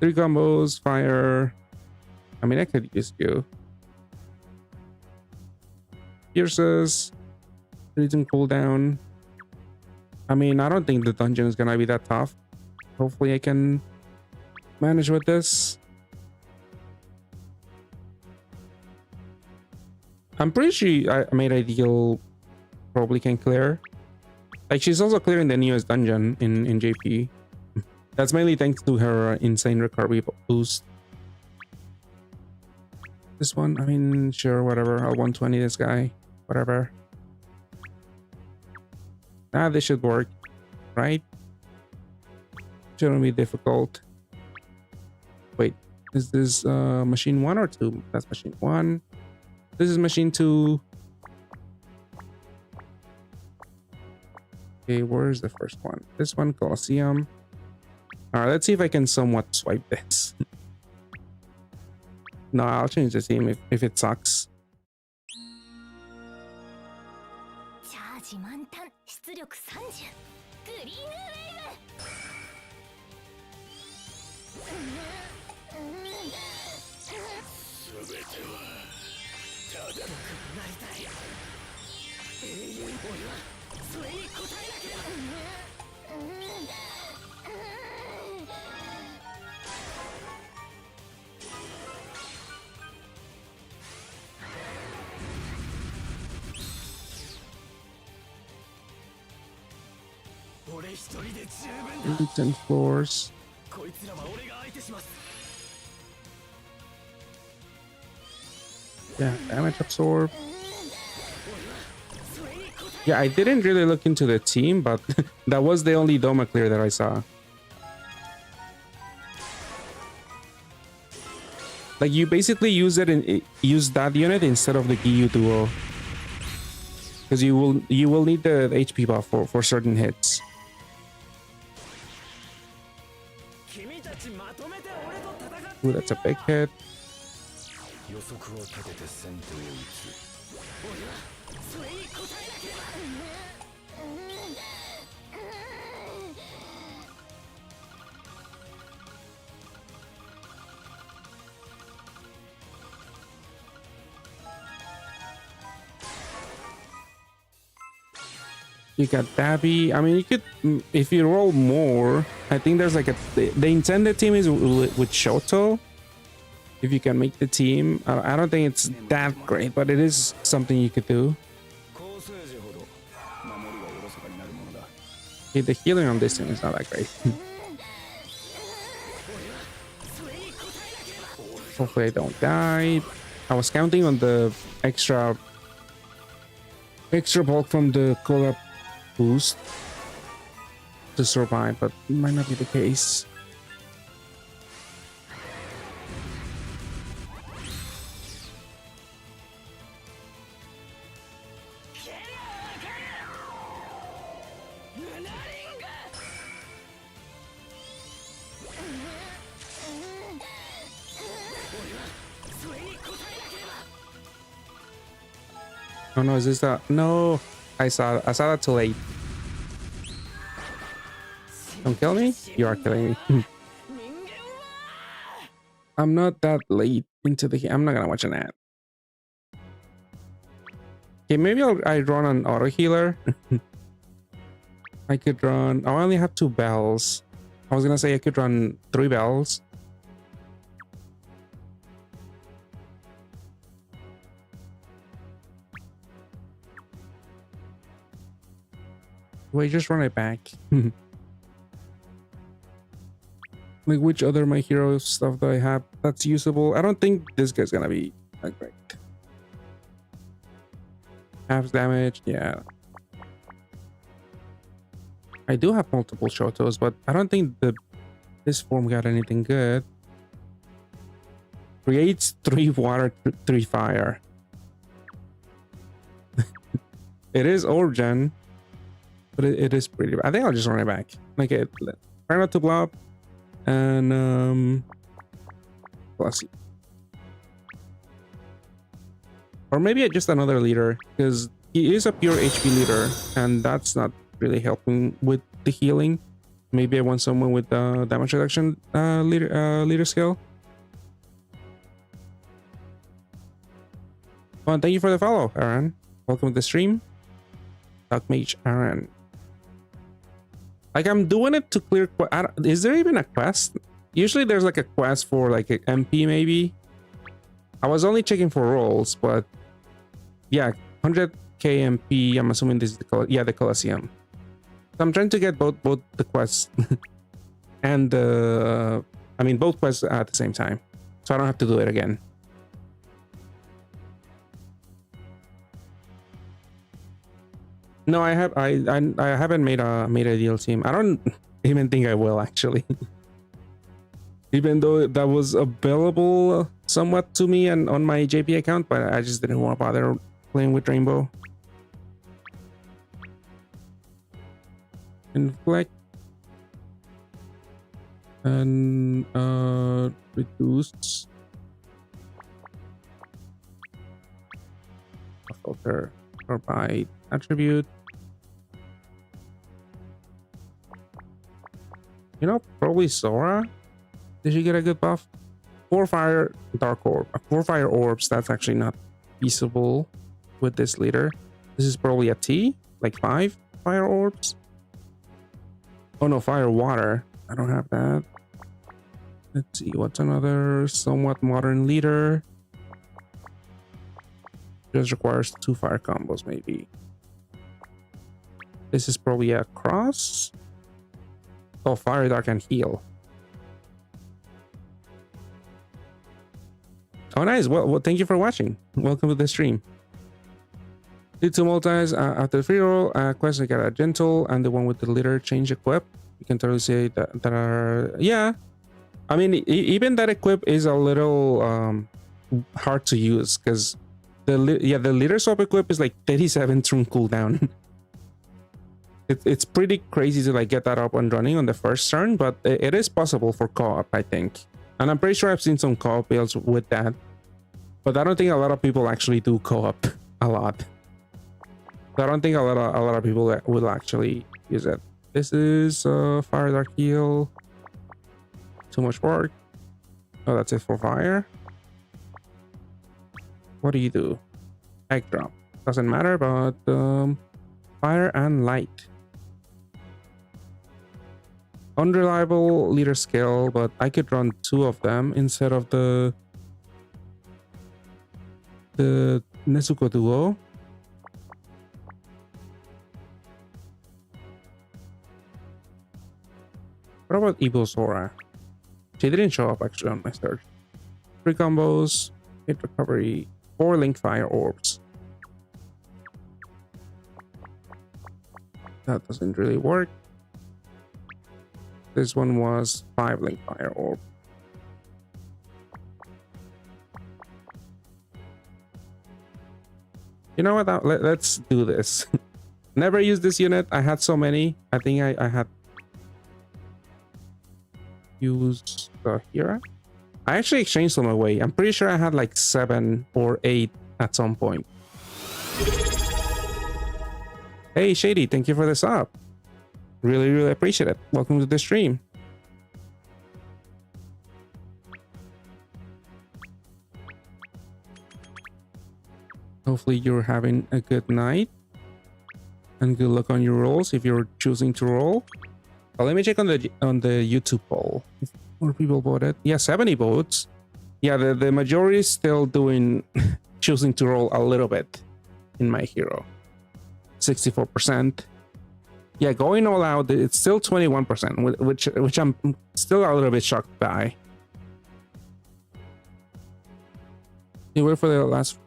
3 combos, fire. I mean, I could use you. Pierces, reason cooldown. I mean, I don't think the dungeon is gonna be that tough. Hopefully I can manage with this. I'm pretty sure I made Ideal probably can clear. Like, she's also clearing the newest dungeon in JP. That's mainly thanks to her insane recovery boost. This one, I mean, sure, whatever. I'll 120 this guy. Whatever. Ah, this should work, right? Shouldn't be difficult. Wait, is this machine 1 or 2? That's machine 1. This is machine 2. Okay, where's the first one? This one, Colosseum. Alright, let's see if I can somewhat swipe this. No, I'll change the team if it sucks. Eight and floors. Yeah, damage absorb. Yeah, I didn't really look into the team, but that was the only Doma clear that I saw. Like, you basically use that unit instead of the Giyu duo, because you will need the HP buff for certain hits. Ooh, that's a big hit. You got Dabby. I mean, you could, if you roll more, I think there's like the intended team is with Shoto. If you can make the team, I don't think it's that great, but it is something you could do. Okay, the healing on this team is not that great. Hopefully I don't die. I was counting on the extra bulk from the Collab boost to survive, but it might not be the case. Oh no, is this the... No! I saw that too late. Don't kill me? You are killing me. I'm not that late into the game. I'm not gonna watch an ad. Okay, maybe I run an auto healer. I could run... I only have 2 bells. I was gonna say I could run 3 bells. Wait, just run it back. Like, which other my hero stuff do I have that's usable? I don't think this guy's gonna be that great. Half damage, yeah. I do have multiple Shotos, but I don't think this form got anything good. Creates 3 water, 3 fire. It is Origin. But it is pretty bad. I think I'll just run it back. Like try not to blow up. And let's see. Or maybe just another leader, because he is a pure HP leader, and that's not really helping with the healing. Maybe I want someone with damage reduction leader skill. Well, thank you for the follow, Aaron. Welcome to the stream. Dark Mage Aaron. Like, I'm doing it to clear... Is there even a quest? Usually there's like a quest for like an MP maybe. I was only checking for rolls, but yeah, 100k MP. I'm assuming this is the Colosseum. So I'm trying to get both the quests and I mean both quests at the same time, so I don't have to do it again. No, I haven't made a deal team. I don't even think I will actually. Even though that was available somewhat to me and on my JP account, but I just didn't want to bother playing with Rainbow. Inflict and reduced filter or by attribute. You know, probably Sora. Did she get a good buff? 4 fire dark orb. 4 fire orbs. That's actually not feasible with this leader. This is probably a T, like 5 fire orbs. Oh no, fire water. I don't have that. Let's see, what's another somewhat modern leader? Just requires 2 fire combos, maybe. This is probably a cross. Oh, fire dark and heal. Oh, nice. Well, thank you for watching. Welcome to the stream. Did 2 multis after the free roll. Quest I got a gentle and the one with the leader change equip. You can totally say that are, yeah. I mean, even that equip is a little hard to use because the leader swap equip is like 37 turn cooldown. It's pretty crazy to like get that up and running on the first turn, but it is possible for co-op, I think. And I'm pretty sure I've seen some co-op builds with that, but I don't think a lot of people actually do co-op a lot. So I don't think a lot of people will actually use it. This is fire dark heal. Too much work. Oh, that's it for fire. What do you do? Egg drop. Doesn't matter, but fire and light. Unreliable leader skill, but I could run 2 of them instead of the Nezuko duo. What about Evil Sora? She didn't show up actually on my search. 3 combos, hit recovery, 4 link fire orbs. That doesn't really work. This one was 5 link fire orb. You know what? Let's do this. Never used this unit. I had so many. I think I had used Hira. I actually exchanged them away. I'm pretty sure I had like 7 or 8 at some point. Hey Shady, thank you for the sub. Really appreciate it. Welcome to the stream. Hopefully you're having a good night and good luck on your rolls if you're choosing to roll. Let me check on the YouTube poll. If more people voted. Yeah, 70 votes. Yeah, the majority is still doing choosing to roll a little bit in my hero. 64%. Yeah, going all out, it's still 21%, which I'm still a little bit shocked by. You wait for the last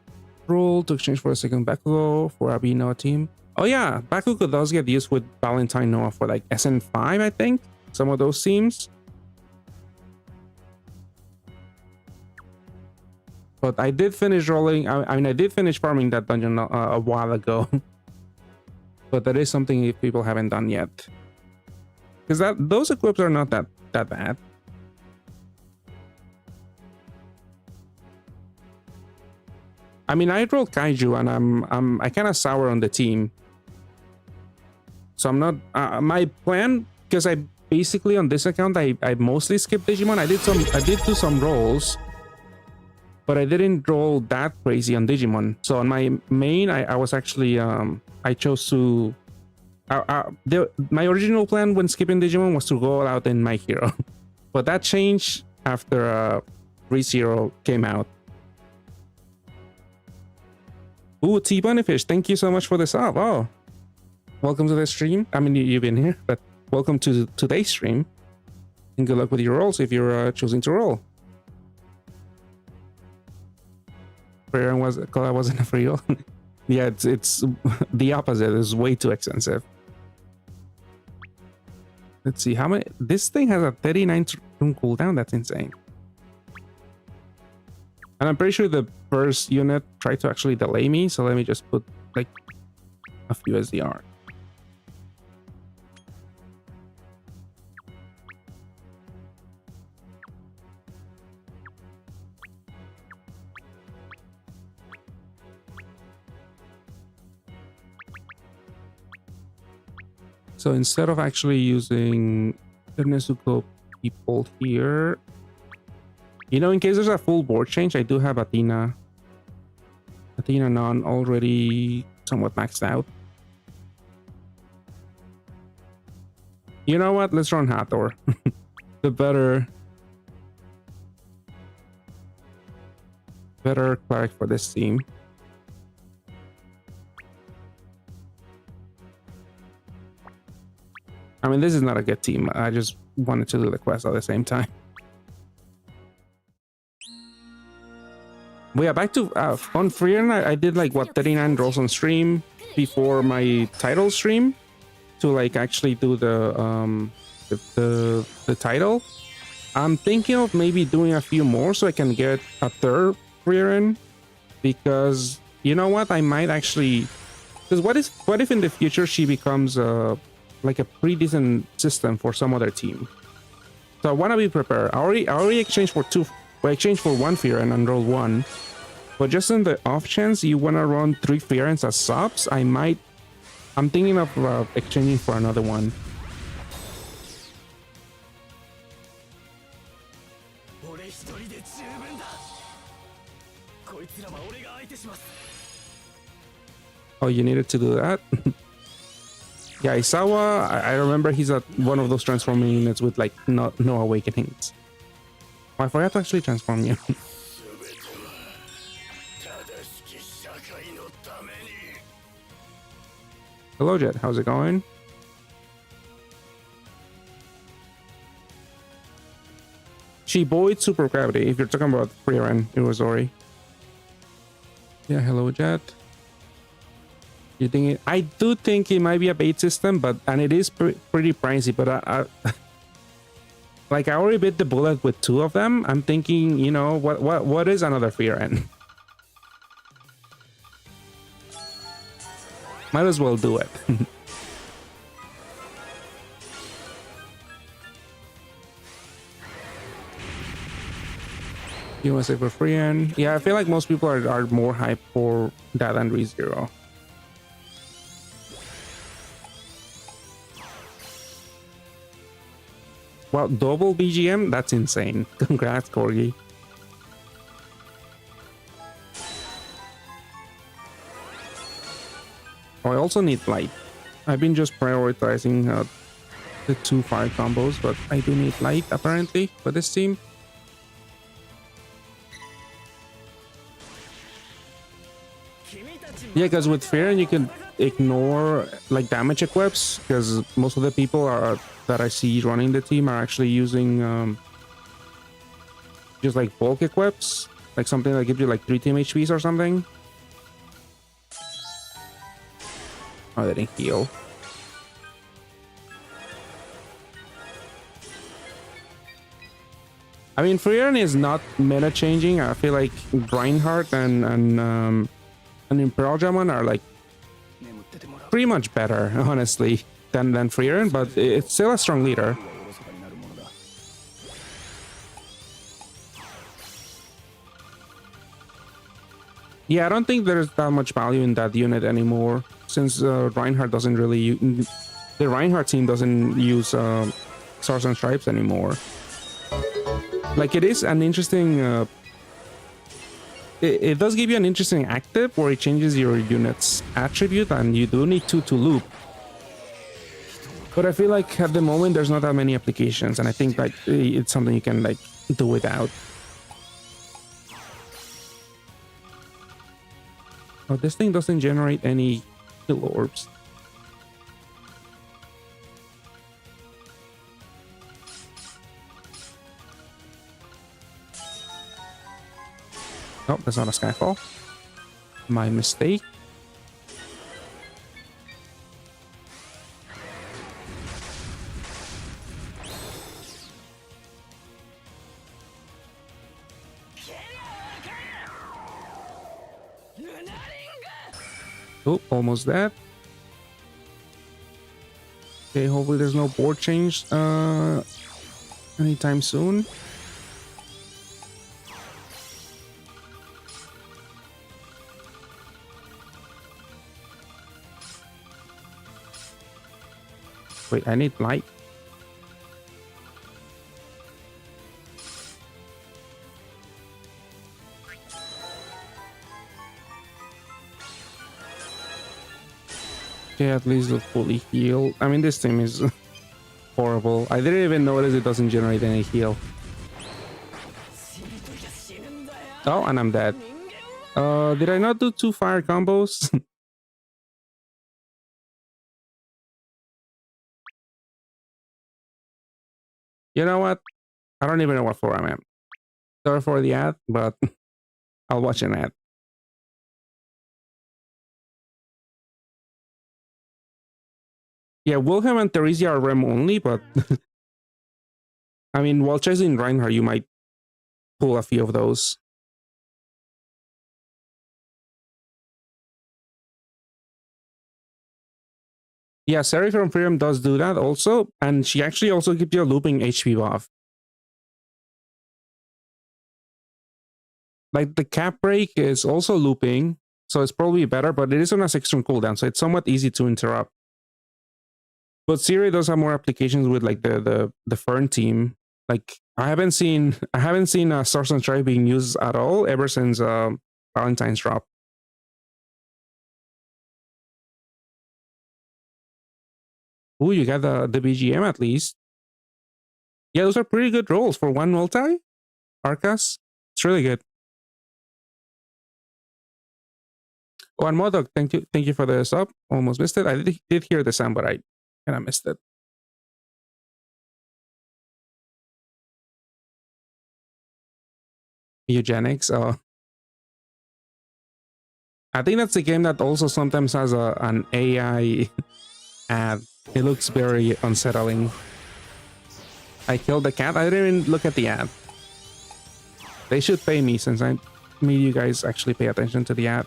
roll to exchange for a second Bakugo for a Noah team. Oh yeah, Bakugo does get used with Valentine Noah for like SN5, I think. Some of those teams. But I did finish rolling. I mean, I did finish farming that dungeon a while ago. But that is something if people haven't done yet. Because those equips are not that bad. I mean, I rolled Kaiju and I kind of sour on the team. So I'm not my plan, because I basically on this account I mostly skipped Digimon. I did do some rolls, but I didn't roll that crazy on Digimon. So on my main, I was actually I chose to my original plan when skipping Digimon was to go out in my hero, but that changed after ReZero came out. Ooh, T Bunnyfish, thank you so much for the sub. Oh, welcome to the stream. I mean, you've been here, but welcome to today's stream. And good luck with your rolls if you're choosing to roll. Collab wasn't a free roll. Yeah, it's the opposite. It's way too expensive. Let's see how many. This thing has a 39 room cooldown. That's insane. And I'm pretty sure the first unit tried to actually delay me, so let me just put like a few SDR. So instead of actually using the Nezuko people here, you know, in case there's a full board change, I do have Athena Non already somewhat maxed out. You know what? Let's run Hathor. The better cleric for this team. I mean, this is not a good team. I just wanted to do the quest at the same time. But yeah, back to on Freer, I did like what 39 rolls on stream before my title stream to like actually do the title. I'm thinking of maybe doing a few more so I can get a third Freer in, because you know what, I might actually, because what if in the future she becomes like a pretty decent system for some other team. So I want to be prepared. I already exchanged for two. I exchanged for 1 Freer and rolled 1. But just in the off chance you want to run 3 Freerens as subs, I'm thinking of exchanging for another one. Oh, you needed to do that? Yeah, Isawa, I remember he's one of those transforming units with like no awakenings. Oh, I forgot to actually transform you. Hello, Jet. How's it going? She buoyed super gravity. If you're talking about Frieren, Irozori. Yeah, hello, Jet. You think it? I do think it might be a bait system, and it is pretty pricey. But like I already bit the bullet with 2 of them. I'm thinking, you know, what is another Frieren? Might as well do it. You want to say for Frieren? Yeah, I feel like most people are more hyped for that than ReZero. Wow, double BGM? That's insane. Congrats, Corgi. Oh, I also need light. I've been just prioritizing the 2 fire combos, but I do need light apparently for this team. Yeah, because with Frieren you can ignore like damage equips, because most of the people that I see running the team are actually using just like bulk equips, like something that gives you like 3 team HPs or something. Oh, they didn't heal. I mean, Frieren is not meta changing. I feel like Reinhardt and Imperial Dragon are like pretty much better, honestly, than Frieren, but it's still a strong leader. Yeah, I don't think there's that much value in that unit anymore, since Reinhardt doesn't really the Reinhardt team doesn't use Stars and Stripes anymore. Like, it is an interesting it does give you an interesting active where it changes your unit's attribute, and you do need to loop. But I feel like at the moment there's not that many applications, and I think like it's something you can like do without. Oh, this thing doesn't generate any kill orbs. Oh, that's not a Skyfall. My mistake. Oh, almost dead. Okay, hopefully there's no board change anytime soon. Wait, I need light. Okay, at least it's fully healed. I mean, this team is horrible. I didn't even notice it doesn't generate any heal. Oh, and I'm dead. Did I not do 2 fire combos? You know what? I don't even know what floor I'm at. Sorry for the ad, but I'll watch an ad. Yeah, Wilhelm and Theresia are rem only, but I mean, while chasing Reinhardt, you might pull a few of those. Yeah, Seri from Freedom does do that also, and she actually also gives you a looping HP buff. Like, the cap break is also looping, so it's probably better, but it is on a 6-turn cooldown, so it's somewhat easy to interrupt. But Siri does have more applications with like the Fern team. Like, I haven't seen Stars and Stripe being used at all ever since Valentine's drop. Oh, you got the BGM at least. Yeah, those are pretty good rolls for one multi. Arcas, it's really good. Oh, and Modok, thank you for the sub. Almost missed it. I did hear the sound, but I kind of missed it. Eugenics. Oh, I think that's a game that also sometimes has an AI ad. It looks very unsettling. I killed the cat. I didn't even look at the ad. They should pay me since I made you guys actually pay attention to the ad.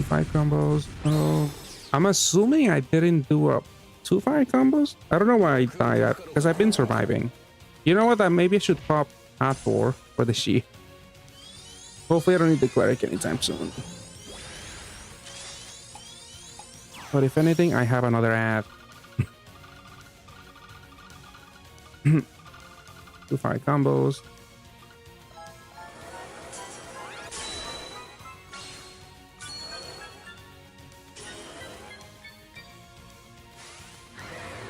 Five combos. Oh, I'm assuming I didn't do a 2-5 combos. I don't know why I died at because I've been surviving. You know what? Maybe I should pop Hathor for the She. Hopefully, I don't need the Cleric anytime soon. But if anything, I have another ad. 2-5 combos.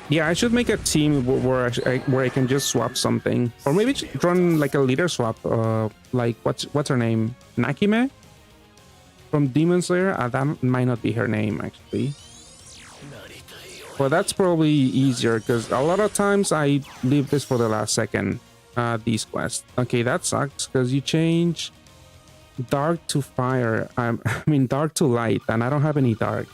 Yeah, I should make a team where I can just swap something, or maybe run like a leader swap. Like what's her name, Nakime from Demon Slayer. That might not be her name actually, but that's probably easier because a lot of times I leave this for the last second. These quests. Okay, that sucks because you change dark to fire. I mean dark to light, and I don't have any dark.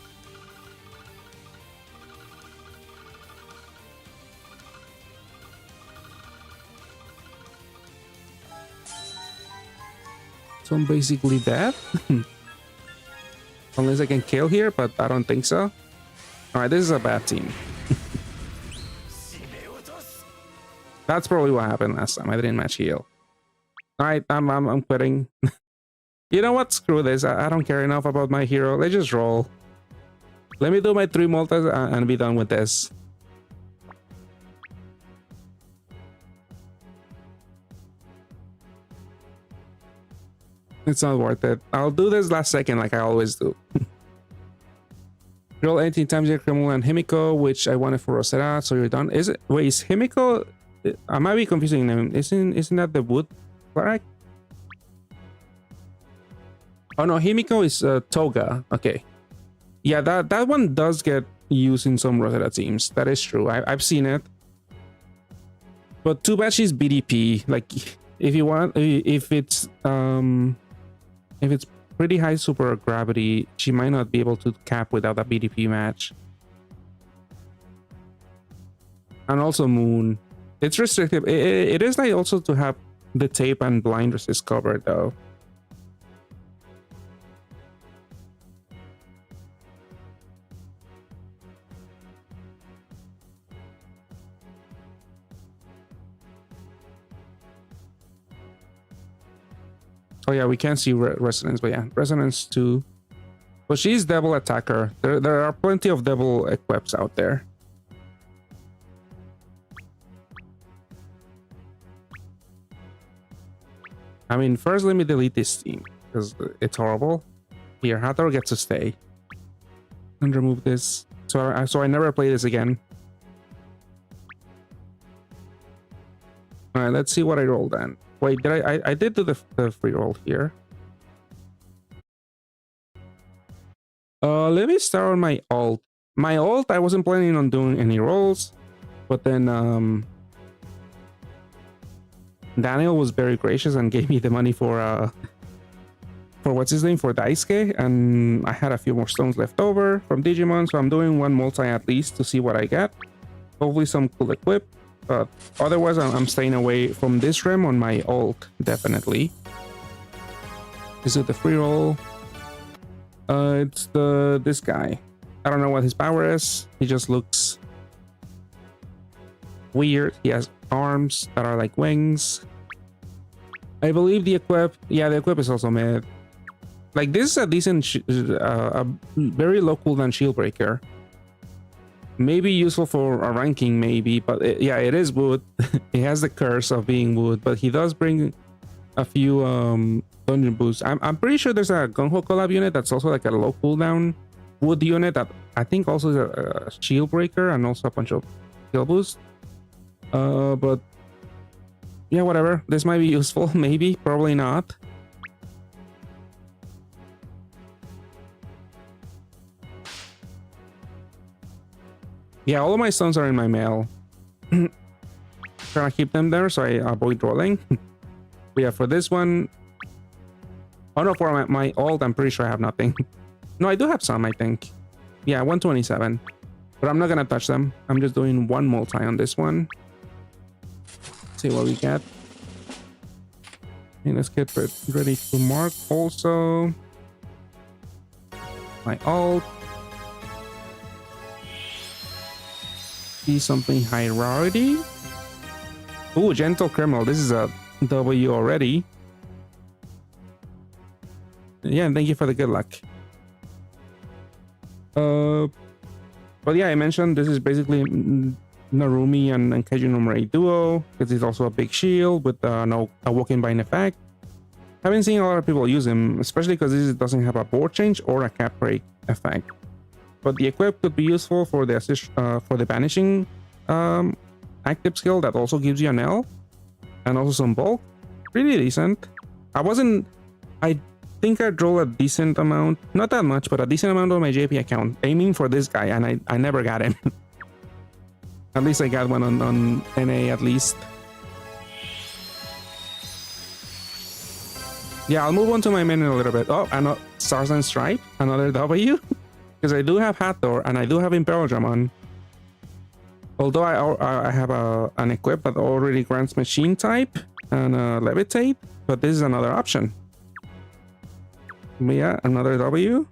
So I'm basically dead. Unless I can kill here, but I don't think so. Alright, this is a bad team. That's probably what happened last time. I didn't match heal. Alright, I'm quitting. You know what? Screw this. I don't care enough about my hero. Let's just roll. Let me do my 3 multis and be done with this. It's not worth it. I'll do this last second like I always do. Roll 18 times your criminal and Himiko, which I wanted for Rosetta, so you're done. Is it? Wait, is Himiko? I might be confusing them. Isn't that the wood cleric? Oh no, Himiko is Toga. Okay. Yeah, that one does get used in some Rosetta teams. That is true. I've seen it. But too bad she's BDP. Like, if you want, if it's pretty high super gravity, she might not be able to cap without a BDP match. And also Moon. It's restrictive. It is nice also to have the tape and blind resist covered though. Oh yeah, we can't see Resonance, but yeah, Resonance 2. But she's Devil Attacker. There are plenty of Devil equips out there. I mean, first let me delete this team, because it's horrible. Here, Hathor gets to stay. And remove this. So I never play this again. Alright, let's see what I rolled then. Wait, did I did do the free roll here. Let me start on my ult. My ult, I wasn't planning on doing any rolls, but then Daniel was very gracious and gave me the money for what's his name, for Daisuke, and I had a few more stones left over from Digimon, so I'm doing one multi at least to see what I get. Hopefully some cool equip. But otherwise, I'm staying away from this realm on my ult, definitely. Is it the free roll? It's this guy. I don't know what his power is. He just looks weird. He has arms that are like wings. I believe the equip. Yeah, the equip is also mid. Like this is a decent, a very low cooldown shield breaker. Maybe useful for a ranking, maybe, but yeah, it is wood. It has the curse of being wood, but he does bring a few dungeon boosts. I'm pretty sure there's a Gung Ho collab unit that's also like a low cooldown wood unit that I think also is a shield breaker and also a bunch of skill boosts. But yeah, whatever. This might be useful, maybe, probably not. Yeah, all of my stones are in my mail. Trying to keep them there so I avoid rolling. But yeah, for this one... Oh no, for my alt, I'm pretty sure I have nothing. No, I do have some, I think. Yeah, 127. But I'm not gonna touch them. I'm just doing one multi on this one. See what we get. And let's get ready to mark also. My alt. See something high rarity. Ooh, gentle criminal. This is a W already. Yeah, and thank you for the good luck. But yeah, I mentioned this is basically Narumi and Kaiju no Murray duo, because it's also a big shield with no a walk-in bind effect. Haven't seen a lot of people use him, especially because this doesn't have a board change or a cap break effect. But the equip could be useful for the assist, for the banishing active skill that also gives you an L and also some bulk. Pretty decent. I think I'd roll a decent amount, not that much, but a decent amount on my JP account, aiming for this guy, and I never got him. At least I got one on NA at least. Yeah, I'll move on to my main in a little bit. Oh, and Stars and Stripe, another W. Because I do have Hathor and I do have Imperial Dramon. Although I have an equip that already grants Machine type and Levitate, but this is another option. But yeah, another W.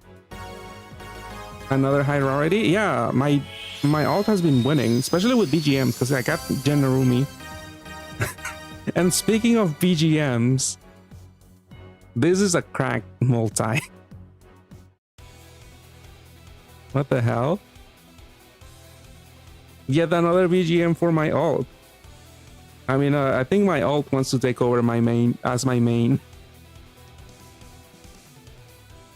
Another high rarity. Yeah, my alt has been winning, especially with BGMs, because I got Gen Narumi. And speaking of BGMs, this is a cracked multi. What the hell? Yet another BGM for my alt. I mean, I think my alt wants to take over my main as my main.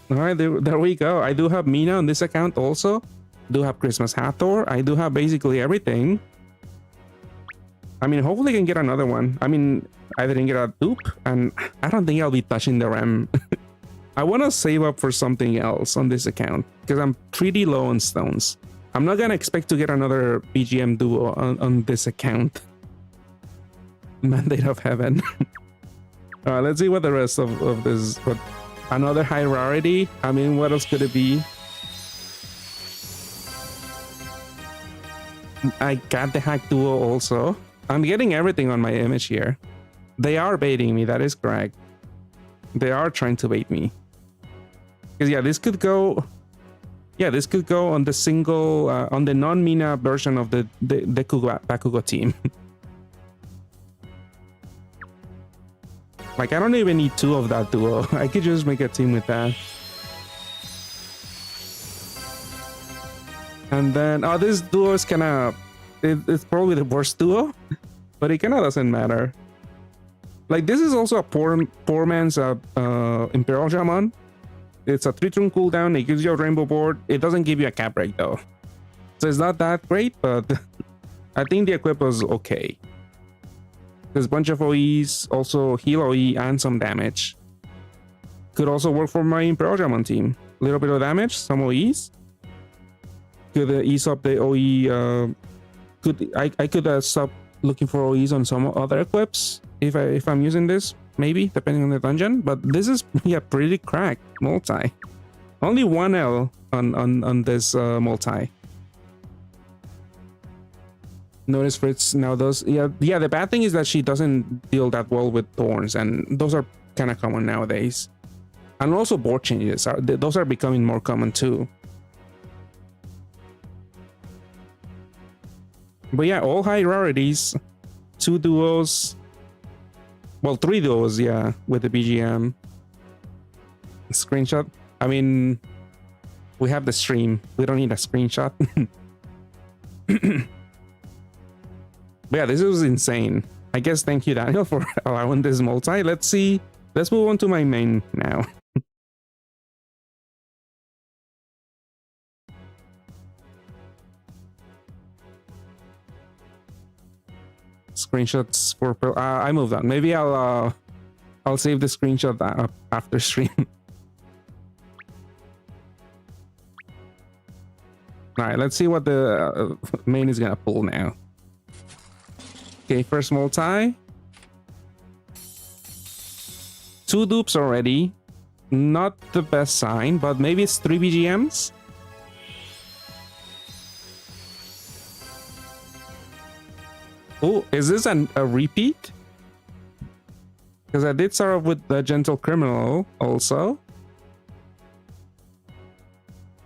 All right, there we go. I do have Mina on this account also. Do have Christmas Hathor. I do have basically everything. I mean, hopefully I can get another one. I mean, I didn't get a dupe, and I don't think I'll be touching the REM. I want to save up for something else on this account because I'm pretty low on stones. I'm not gonna expect to get another BGM duo on this account. Mandate of Heaven. Let's see what the rest of this. But another high rarity. I mean, what else could it be? I got the hack duo also. I'm getting everything on my image here. They are baiting me. That is correct. They are trying to bait me. Because yeah, this could go. Yeah, this could go on the single, on the non-Mina version of the Bakugo team. Like, I don't even need two of that duo. I could just make a team with that. And then, oh, this duo is kind of, it's probably the worst duo, but it kind of doesn't matter. Like, this is also a poor man's Imperial Dramon. It's a 3-turn cooldown. It gives you a rainbow board. It doesn't give you a cap break though, so it's not that great. But I think the equip was okay. There's a bunch of OEs, also heal OE and some damage. Could also work for my Imperial Dramon team. A little bit of damage, some OEs. Could ease up the OE. I could stop looking for OEs on some other equips if I'm using this. Maybe, depending on the dungeon, but this is yeah pretty cracked multi. Only one L on this multi. Notice Fritz now does yeah. The bad thing is that she doesn't deal that well with thorns, and those are kind of common nowadays. And also board changes those are becoming more common too. But yeah, all high rarities, 2 duos. Well, 3 duos, yeah, with the BGM. Screenshot. I mean, we have the stream. We don't need a screenshot. But yeah, this was insane. I guess thank you, Daniel, for allowing this multi. Let's see. Let's move on to my main now. Screenshots for I moved on. Maybe I'll save the screenshot after stream. All right, let's see what the main is gonna pull now. Okay, first multi. 2 dupes already. Not the best sign, but maybe it's 3 BGMs. Oh, is this a repeat? Because I did start off with the Gentle Criminal also.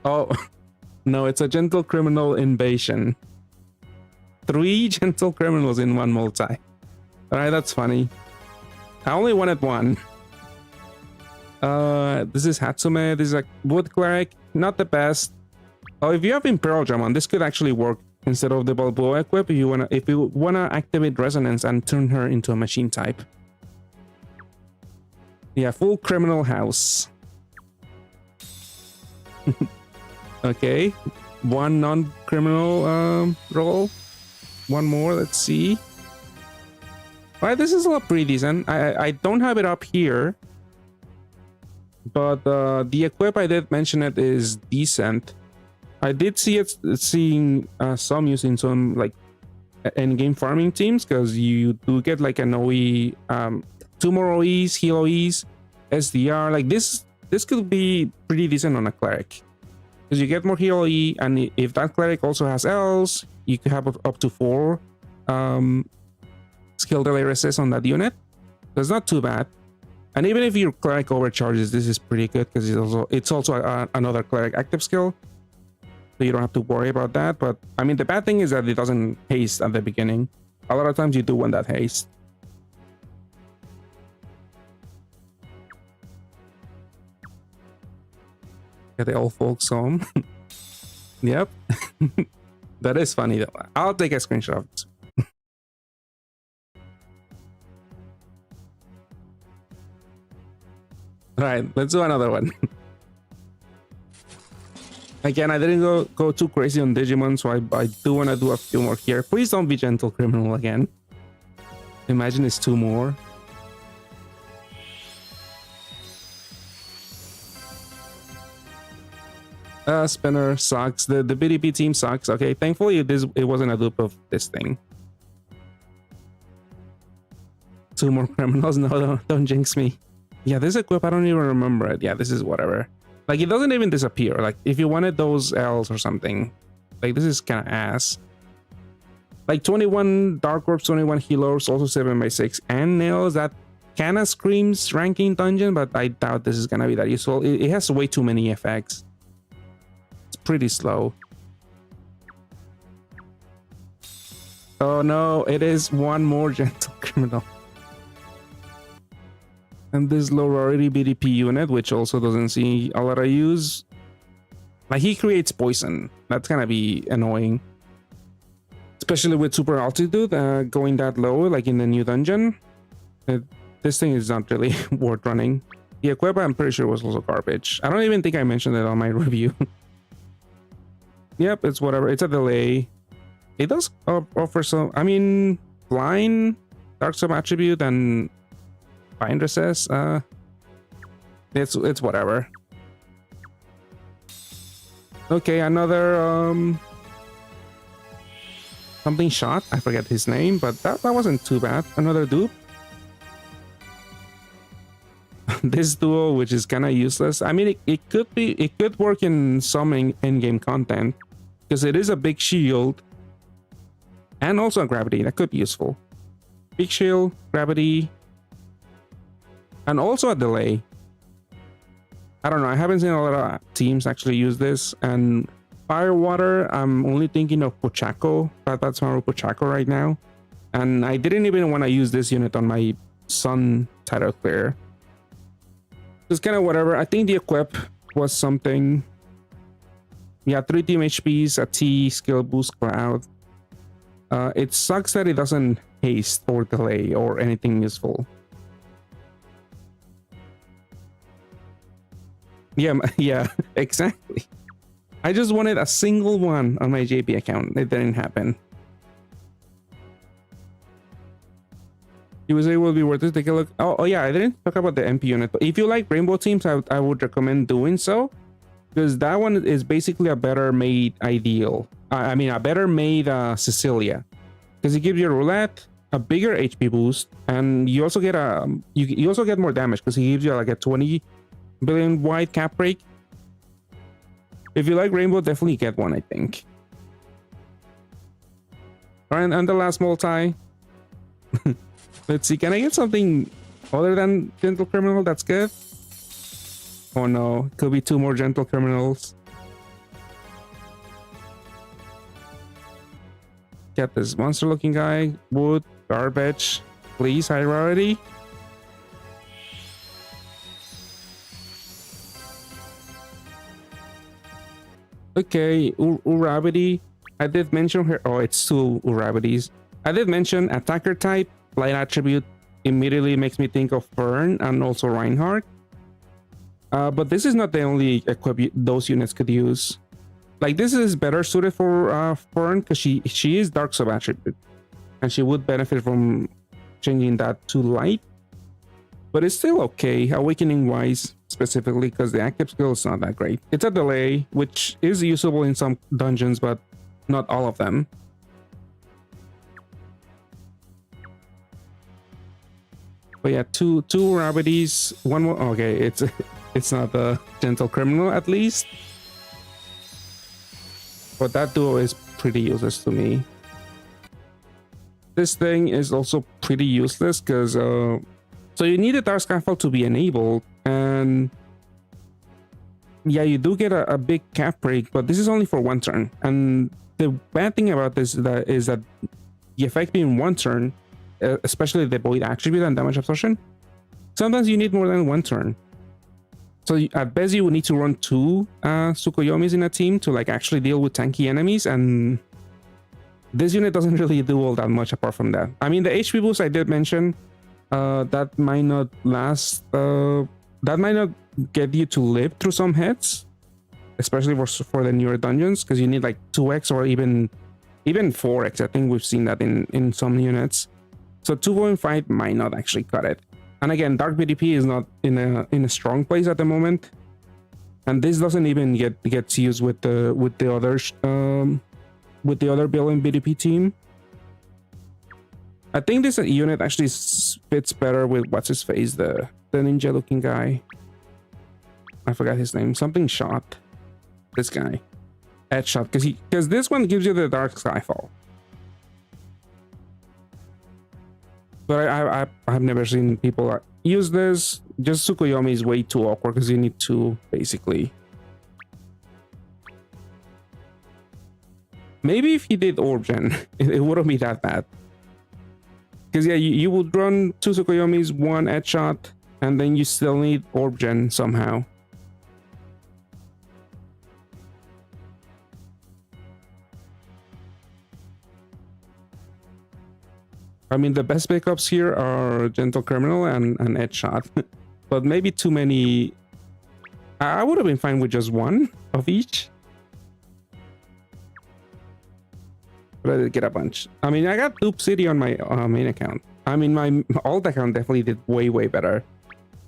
Oh, no, it's a Gentle Criminal Invasion. 3 Gentle Criminals in one multi. Alright, that's funny. I only wanted 1. This is Hatsume. This is a Wood Cleric. Not the best. Oh, if you have Imperial Dramon, this could actually work instead of the Balboa equip if you wanna activate Resonance and turn her into a machine type. Yeah, full criminal house. Okay, 1 non-criminal roll. 1 more, let's see. Alright, this is a pretty decent. I don't have it up here, but the equip, I did mention it, is decent. I did see it seeing some use in some like in-game farming teams, because you do get like an OE, 2 more OEs, heal OEs, SDR. Like this could be pretty decent on a cleric, because you get more heal OE, and if that cleric also has Ls, you could have up to 4 skill delay resist on that unit. So it's not too bad. And even if your cleric overcharges, this is pretty good, because it's also another cleric active skill. So you don't have to worry about that. But I mean, the bad thing is that it doesn't haste at the beginning. A lot of times you do want that haste. Get the old folks home. Yep. That is funny though. I'll take a screenshot of it. All right, let's do another one. Again, I didn't go too crazy on Digimon, so I do want to do a few more here. Please don't be Gentle Criminal again. Imagine it's 2 more. Spinner sucks. The BDP team sucks. Okay, thankfully it wasn't a dupe of this thing. 2 more criminals. No, don't jinx me. Yeah, this equip, I don't even remember it. Yeah, this is whatever. Like, it doesn't even disappear. Like, if you wanted those L's or something, like, this is kind of ass. Like, 21 Dark Orbs, 21 Healers, also 7x6, and Nails. That kind of screams ranking dungeon, but I doubt this is gonna be that useful. It has way too many effects. It's pretty slow. Oh no, it is 1 more Gentle Criminal. And this low rarity BDP unit, which also doesn't see a lot of use. Like, he creates poison. That's gonna be annoying. Especially with super altitude, going that low, like in the new dungeon. This thing is not really worth running. The equip, I'm pretty sure, was also garbage. I don't even think I mentioned it on my review. Yep, it's whatever. It's a delay. It does offer some, I mean, blind, dark sub attribute, and Bind Recess, it's whatever. Okay, another something shot. I forget his name, but that wasn't too bad. Another dupe. This duo, which is kind of useless. I mean, it could work in some in-game content, because it is a big shield and also a gravity. That could be useful. Big shield, gravity. And also a delay. I don't know. I haven't seen a lot of teams actually use this. And Fire Water, I'm only thinking of Pochaco. That's my Pochaco right now. And I didn't even want to use this unit on my Sun title clear. Just kind of whatever. I think the equip was something. Yeah, 3 team HPs, a T, skill boost, cloud. It sucks that it doesn't haste or delay or anything useful. Yeah, yeah, exactly. I just wanted a single one on my JP account. It didn't happen. USA will be worth it. Take a look. Oh yeah, I didn't talk about the MP unit. But if you like rainbow teams, I would recommend doing so, because that one is basically a better made ideal. I mean, a better made Cecilia, because it gives you a roulette, a bigger HP boost, and you also get a you also get more damage because he gives you like a 20 billion wide cap break. If you like rainbow, definitely get one, I think. Alright, and the last multi. Let's see, can I get something other than gentle criminal? That's good. Oh no, could be 2 more gentle criminals. Get this monster looking guy. Wood, garbage. Please, high rarity. Okay, Urabity. I did mention her. Oh, it's 2 Urabities. I did mention attacker type. Light attribute immediately makes me think of Fern and also Reinhardt. But this is not the only equip those units could use. Like, this is better suited for Fern because she is dark sub attribute, and she would benefit from changing that to light. But it's still okay, awakening wise, specifically because the active skill is not that great. It's a delay, which is usable in some dungeons, but not all of them. But yeah, two Rabbities, one more. Okay, it's not the gentle criminal at least, but that duo is pretty useless to me. This thing is also pretty useless because so you need a dark scaffold to be enabled, and yeah, you do get a big cap break, but this is only for 1 turn. And the bad thing about this is that the effect being 1 turn, especially the void attribute and damage absorption, sometimes you need more than 1 turn. So at best you would need to run 2 Tsukuyomis in a team to like actually deal with tanky enemies, and this unit doesn't really do all that much apart from that. I mean, the HP boost I did mention, that might not last, that might not get you to live through some hits, especially for the newer dungeons, because you need like 2x or even 4x. I think we've seen that in some units. So 2.5 might not actually cut it. And again, Dark BDP is not in a strong place at the moment, and this doesn't even get used with the other building BDP team. I think this unit actually fits better with what's his face, the ninja looking guy. I forgot his name. Something shot. This guy, Edge shot, because this one gives you the dark skyfall. But I've never seen people use this. Just Tsukuyomi is way too awkward because you need 2 basically. Maybe if he did Orb Gen, it wouldn't be that bad. Because yeah, you would run 2 Tsukuyomis, 1 Edge shot, and then you still need Orb Gen somehow. I mean, the best pickups here are Gentle Criminal and Edge Shot, but maybe too many. I would have been fine with just 1 of each. But I did get a bunch. I mean, I got Loop City on my main account. I mean, my alt account definitely did way better.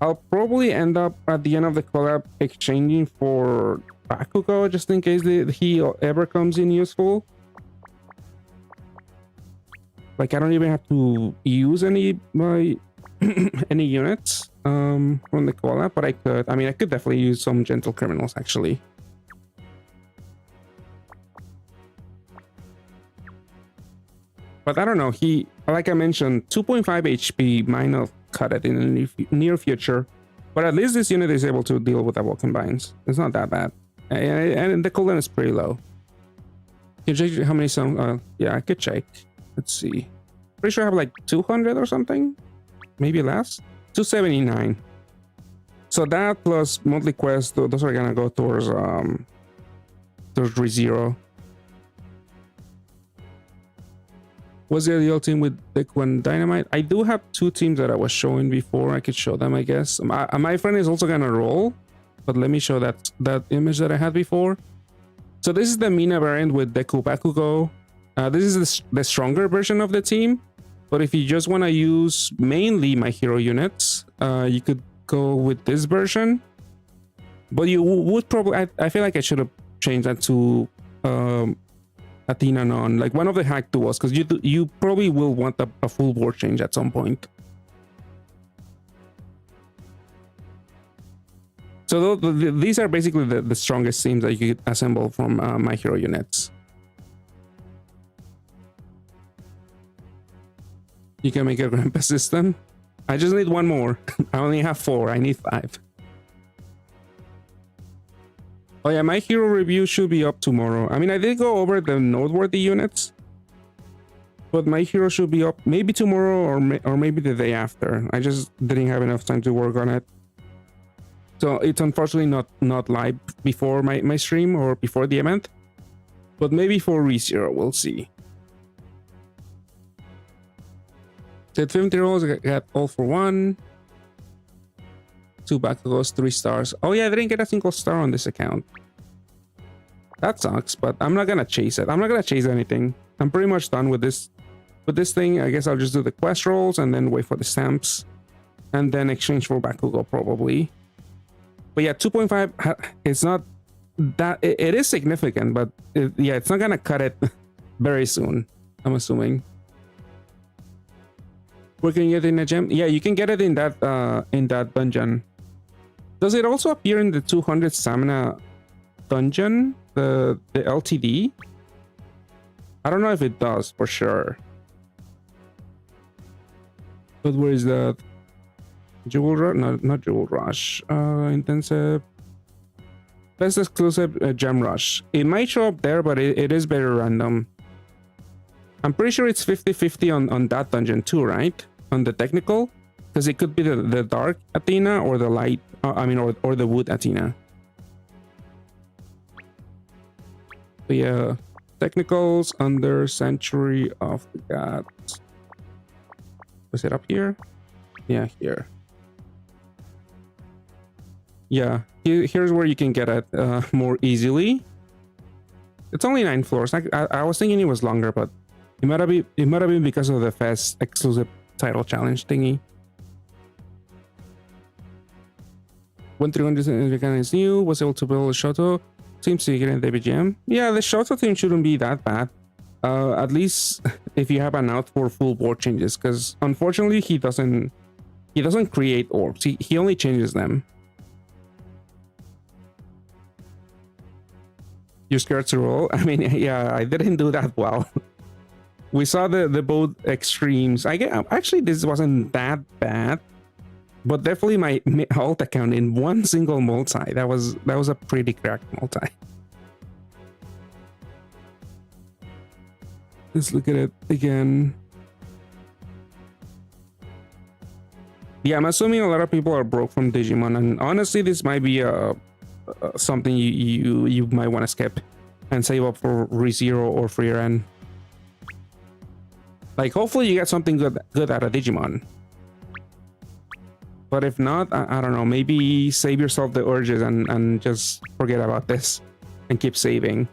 I'll probably end up at the end of the collab exchanging for Bakugo just in case he ever comes in useful. Like, I don't even have to use any any units from the collab, but I could. I mean, I could definitely use some gentle criminals actually. But I don't know. He, like I mentioned, 2.5 HP might not cut it in the near future. But at least this unit is able to deal with the walking binds. It's not that bad, and the cooldown is pretty low. Can you check how many some? Yeah, I could check. Let's see. Pretty sure I have like 200 or something. Maybe less. 279. So that plus monthly quest, those are gonna go towards ReZero. Was the ideal team with Deku and Dynamite? I do have two teams that I was showing before. I could show them, I guess. My friend is also gonna roll, but let me show that image that I had before. So this is the Mina variant with Deku Bakugo. This is the stronger version of the team. But if you just want to use mainly My Hero units, you could go with this version. But you would probably, I feel like I should have changed that to Athena non, like one of the hack duos, because you probably will want a full board change at some point. So these are basically the strongest teams that you could assemble from My Hero units. You can make a grandpa system. I just need one more. I only have 4. I need 5. Oh yeah, My Hero review should be up tomorrow. I mean, I did go over the noteworthy units, but My Hero should be up maybe tomorrow or maybe the day after. I just didn't have enough time to work on it. So it's unfortunately not live before my stream or before the event, but maybe for ReZero, we'll see. Said 50 rolls, got all for 1. 2 Bakugos, 3 stars. Oh yeah, I didn't get a single star on this account. That sucks, but I'm not gonna chase it. I'm not gonna chase anything. I'm pretty much done with this thing. I guess I'll just do the quest rolls and then wait for the stamps, and then exchange for Bakugo probably. But yeah, 2.5. It's not that. It is significant, but yeah, it's not gonna cut it very soon, I'm assuming. Where can you get in a gem? Yeah, you can get it in that dungeon. Does it also appear in the 200 stamina dungeon? The LTD? I don't know if it does for sure. But where is that? Jewel Rush? No, not Jewel Rush. Intensive. Best exclusive Gem Rush. It might show up there, but it is very random. I'm pretty sure it's 50-50 on that dungeon too, right? On the technical, because it could be the dark Athena or the light, or the wood Athena. But yeah, technicals under Century of the Gods. Was it up here? Yeah, here. Yeah, here's where you can get it more easily. It's only 9 floors. I was thinking it was longer, but it might have been because of the Fest exclusive title challenge thingy. 1300 is new. Was able to build a Shoto. Seems to get in the BGM. Yeah, the Shoto team shouldn't be that bad. At least if you have an out for full board changes, because unfortunately he doesn't create orbs. He only changes them. You're scared to roll? I mean, yeah, I didn't do that well. We saw the both extremes. Actually, this wasn't that bad, but definitely my alt account in one single multi. That was a pretty cracked multi. Let's look at it again. Yeah, I'm assuming a lot of people are broke from Digimon, and honestly, this might be something you might want to skip and save up for ReZero or Free Ren. Like, hopefully you get something good out of Digimon. But if not, I don't know, maybe save yourself the urges and just forget about this and keep saving.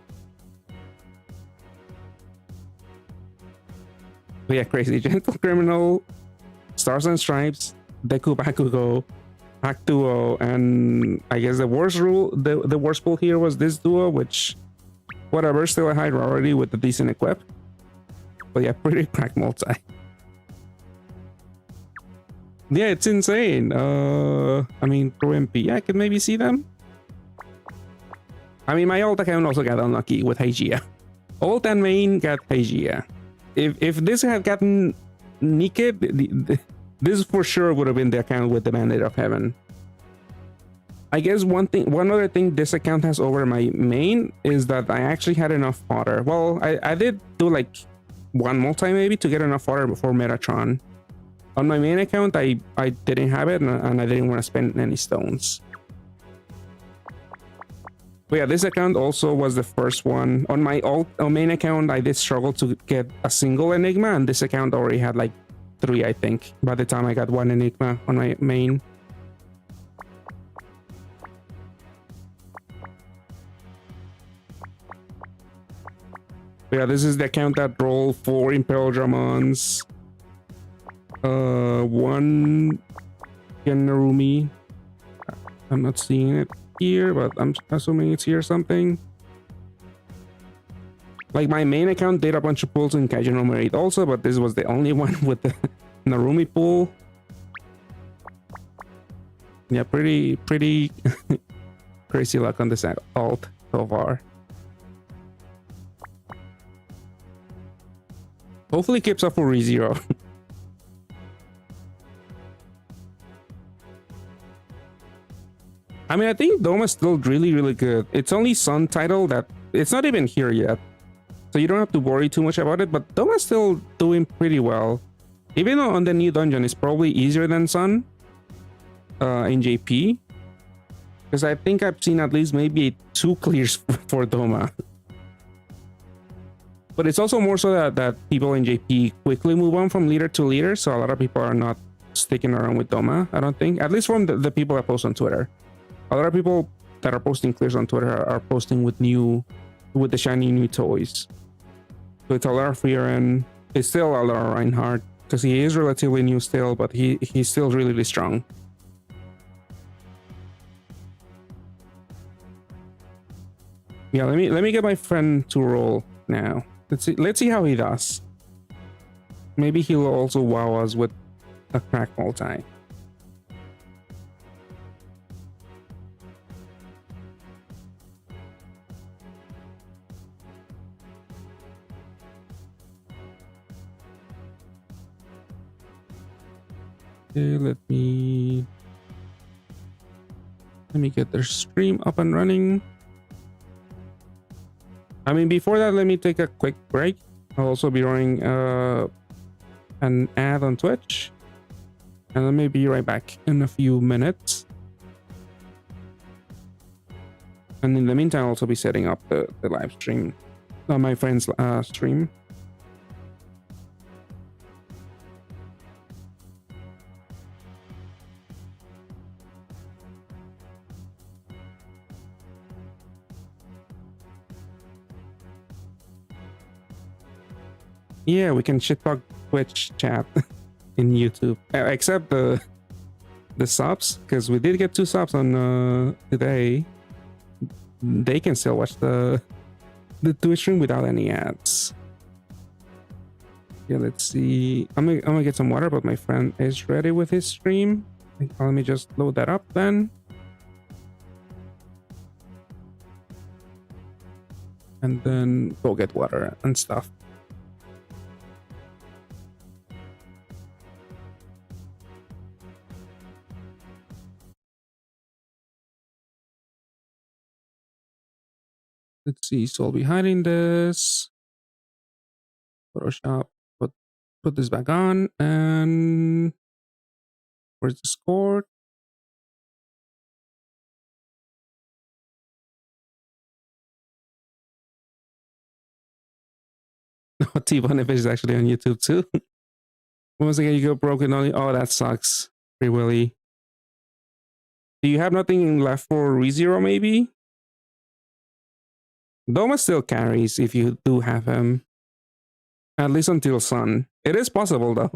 But yeah, Crazy Gentle Criminal, Stars and Stripes, Deku Bakugo, Hack Duo, and I guess the worst pull here was this duo, which, whatever, still a high rarity with a decent equip. But yeah, pretty cracked multi. Yeah, it's insane. I mean, pro MP, I could maybe see them. I mean, my alt account also got unlucky with Hygeia. Alt and main got Hygeia. If this had gotten Naked, this for sure would have been the account with the Mandate of Heaven. I guess one other thing this account has over my main is that I actually had enough fodder. Well, I did do like one multi maybe to get enough fodder before Metatron. On my main account, I didn't have it, and I didn't want to spend any stones. But yeah, this account also was the first one. On my main account, I did struggle to get a single Enigma, and this account already had like 3, I think, by the time I got 1 Enigma on my main. But yeah, this is the account that rolled 4 Imperial Dramons, 1 Genarumi. I'm not seeing it here, but I'm assuming it's here something. Like, my main account did a bunch of pulls in Kaijin Number 8 also, but this was the only one with the Narumi pull. Yeah, pretty crazy luck on this alt so far. Hopefully keeps up for ReZero. I mean, I think Doma's still really good. It's only Sun title that it's not even here yet, so you don't have to worry too much about it. But Doma's still doing pretty well, even though on the new dungeon it's probably easier than Sun in JP, because I think I've seen at least maybe 2 clears for Doma. But it's also more so that people in JP quickly move on from leader to leader, so a lot of people are not sticking around with Doma, I don't think. At least from the people that post on Twitter. A lot of people that are posting clears on Twitter are posting with the shiny new toys. So it's a lot of Frieren. It's still a lot of Reinhardt, because he is relatively new still, but he's still really strong. Yeah, let me get my friend to roll now. Let's see how he does. Maybe he'll also wow us with a crack multi. Okay, let me get their stream up and running. I mean, before that, let me take a quick break. I'll also be running an ad on Twitch, and let me be right back in a few minutes. And in the meantime, I'll also be setting up the live stream on my friend's stream. Yeah, we can shit talk Twitch chat in YouTube, except the subs, because we did get 2 subs on today. They can still watch the Twitch stream without any ads. Yeah, let's see. I'm gonna get some water, but my friend is ready with his stream. Let me just load that up then. And then go get water and stuff. Let's see, so I'll be hiding this. Photoshop, put this back on, and where's the score? T-Bone is actually on YouTube too. Once again, you go broken only. Oh, that sucks. Free Willy. Do you have nothing left for ReZero maybe? Doma still carries if you do have him. At least until Sun. It is possible though.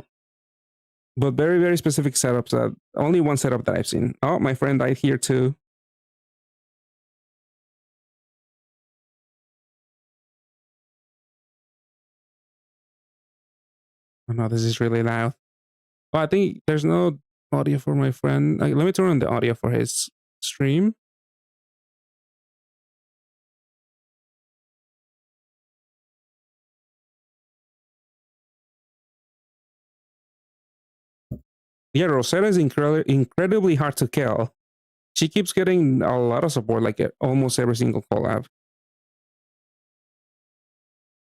But very specific setups. That only one setup that I've seen. Oh, my friend died here too. Oh no, this is really loud. Oh, I think there's no audio for my friend. Let me turn on the audio for his stream. Yeah, Rosetta is incredibly hard to kill. She keeps getting a lot of support, like almost every single collab.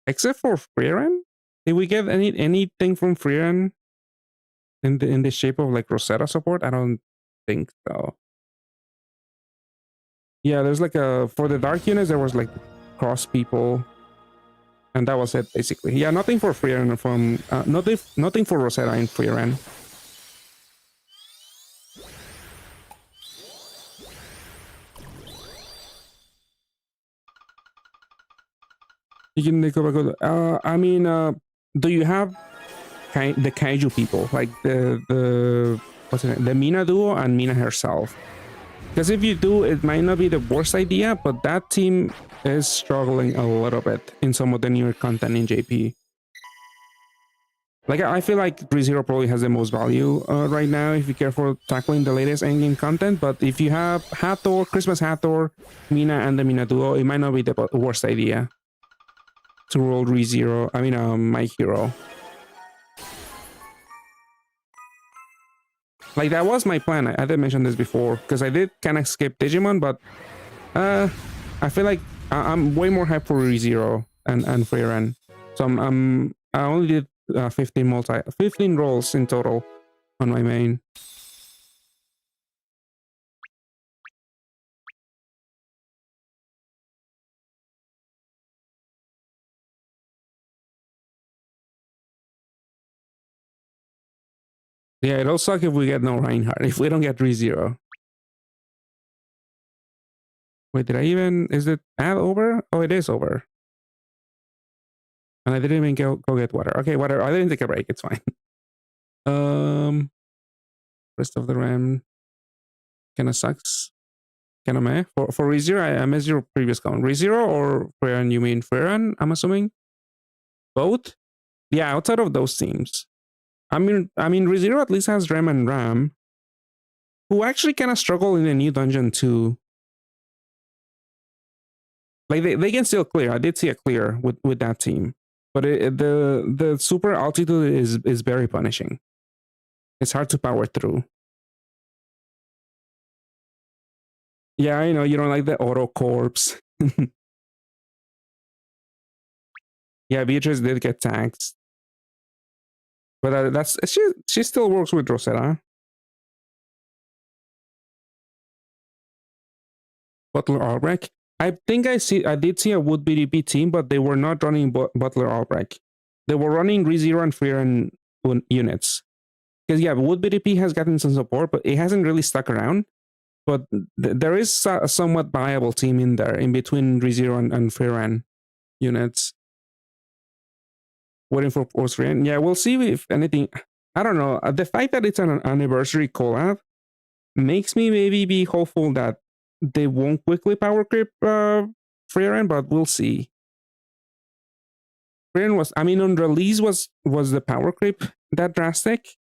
Except for Frieren? Did we get anything from Frieren in the shape of like Rosetta support? I don't think so. Yeah, there's like for the dark units there was like cross people, and that was it basically. Yeah, nothing for Freeran from nothing for Rosetta in Freeran. You can go back. I mean, do you have the kaiju people like the what's it, the Mina duo and Mina herself? Because if you do, it might not be the worst idea, but that team is struggling a little bit in some of the newer content in JP. Like, I feel like ReZero probably has the most value right now if you care for tackling the latest endgame content, but if you have Hathor, Christmas Hathor, Mina, and the Mina duo, it might not be the worst idea to roll ReZero, I mean, My Hero. Like, that was my plan. I did mention this before, because I did kind of skip Digimon, but I feel like I'm way more hyped for ReZero and Freeran. So I only did 15 rolls in total on my main. Yeah, it'll suck if we get no Reinhardt, if we don't get ReZero. Wait, did I even... Is it ad over? Oh, it is over. And I didn't even go get water. Okay, water. I didn't take a break. It's fine. Rest of the RAM kind of sucks. Kind of meh. For ReZero, I missed your previous count. ReZero or Freeran? You mean Freeran, I'm assuming? Both? Yeah, outside of those teams. I mean, ReZero at least has Rem and Ram, who actually kind of struggle in the new dungeon too. Like they can still clear. I did see a clear with that team, but the super altitude is very punishing. It's hard to power through. Yeah, I know you don't like the auto corpse. Yeah, Beatrice did get taxed, but that's she still works with Rosetta. Butler Albrecht. I think I did see a Wood BDP team, but they were not running Butler Albrecht. They were running ReZero and Freeran units. Because yeah, Wood BDP has gotten some support, but it hasn't really stuck around. But there is a somewhat viable team in there, in between ReZero and Freeran units. Waiting for post-Freeran. Yeah, we'll see if anything. I don't know. The fact that it's an anniversary collab makes me maybe be hopeful that they won't quickly power creep Freeran, but we'll see. Freeran was, I mean, on release was the power creep that drastic?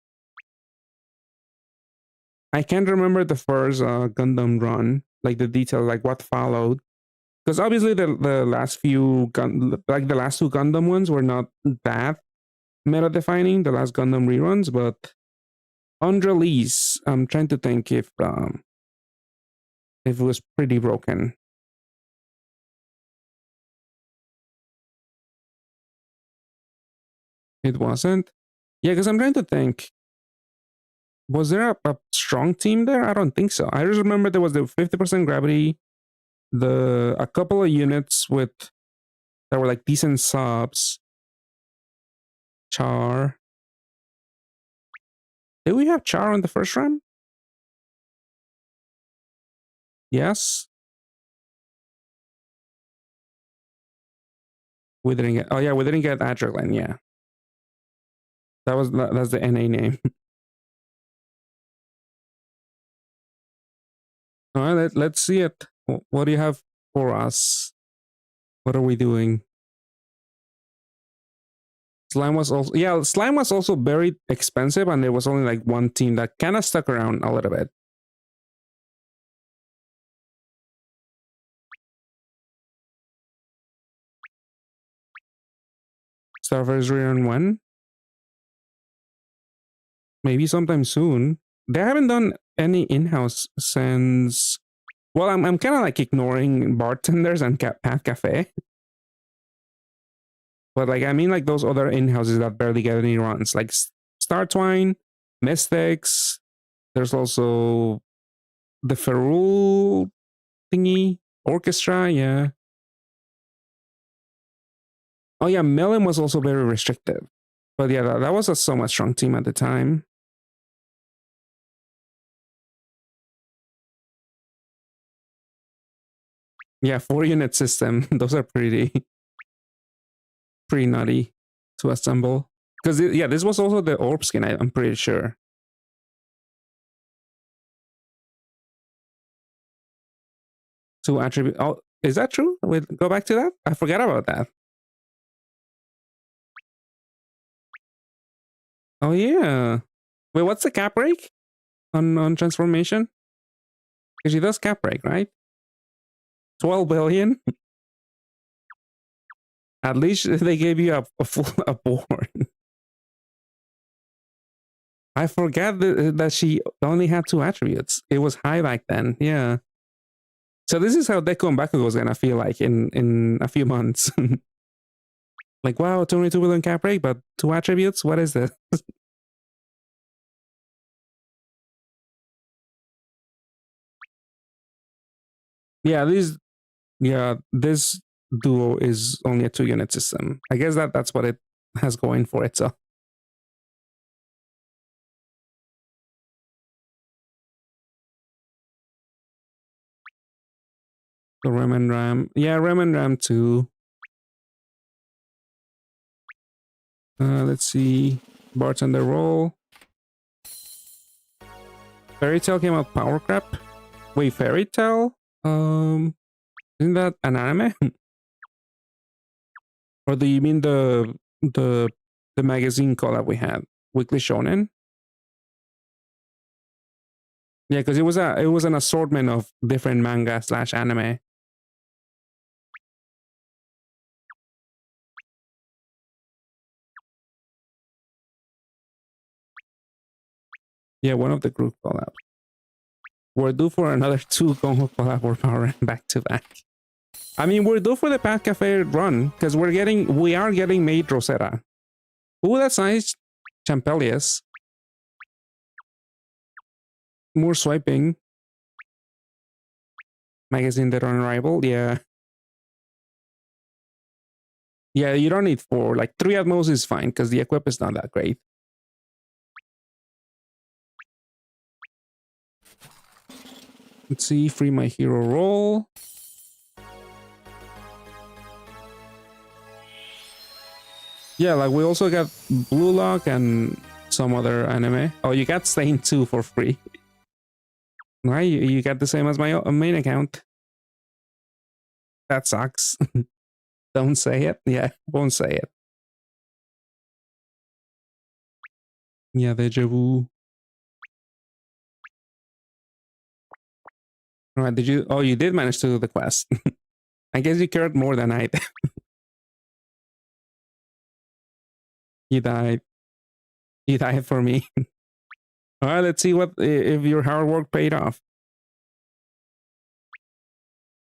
I can't remember the first Gundam run, like the details, like what followed. Because obviously the last few like the last two Gundam ones were not that meta defining, the last Gundam reruns, but on release, I'm trying to think if it was pretty broken. It wasn't? Yeah, because I'm trying to think. Was there a strong team there? I don't think so. I just remember there was the 50% gravity, a couple of units that were like decent subs. Char. Did we have Char on the first run? Yes. We didn't get. Oh yeah, we didn't get Adrenaline. Yeah, that's the NA name. All right, let's see it. What do you have for us? What are we doing? Slime was also very expensive, and there was only like one team that kind of stuck around a little bit. Starfire's rerun when? Maybe sometime soon. They haven't done any in-house since. Well, I'm kind of like ignoring bartenders and Path Cafe. But like, I mean, like those other in-houses that barely get any runs, like Star Twine, Mystics. There's also the Ferrule thingy. Orchestra, yeah. Oh yeah, Melon was also very restrictive. But yeah, that was a somewhat strong team at the time. Yeah, 4-unit system. Those are pretty nutty to assemble. Because yeah, this was also the orb skin, I'm pretty sure. To attribute. Oh, is that true? Wait, go back to that? I forgot about that. Oh yeah. Wait, what's the cap break on transformation? Because she does cap break, right? 12 billion. At least they gave you a full a board. I forgot that she only had 2 attributes. It was high back then. Yeah. So this is how Deku and Bakugo was gonna feel like in a few months. Like, wow, 22 billion cap break, but 2 attributes? What is this? Yeah, this duo is only a 2-unit system. I guess that's what it has going for it. So the Rem and Ram, yeah, Rem and Ram too. Let's see, bartender role. Fairy Tail came out power crap. Wait, Fairy Tail? Isn't that an anime? Or do you mean the magazine collab we had, Weekly Shonen? Yeah, because it was an assortment of different manga / anime. Yeah, one of the group collabs. We're due for another 2 Gongo collab or power back to back. I mean, we're due for the Path Cafe run because we are getting Maid Rosetta. Ooh, that's nice. Champelius. More swiping. Magazine Dead on Arrival, yeah. Yeah, you don't need 4. Like 3 at most is fine because the equip is not that great. Let's see, free my hero roll. Yeah, like we also got Blue Lock and some other anime. Oh, you got Stain 2 for free. Right, you got the same as my main account. That sucks. Don't say it. Yeah, won't say it. Yeah, deja vu. All right, did you? Oh, you did manage to do the quest. I guess you cared more than I did. You died. You died for me. All right, let's see what if your hard work paid off.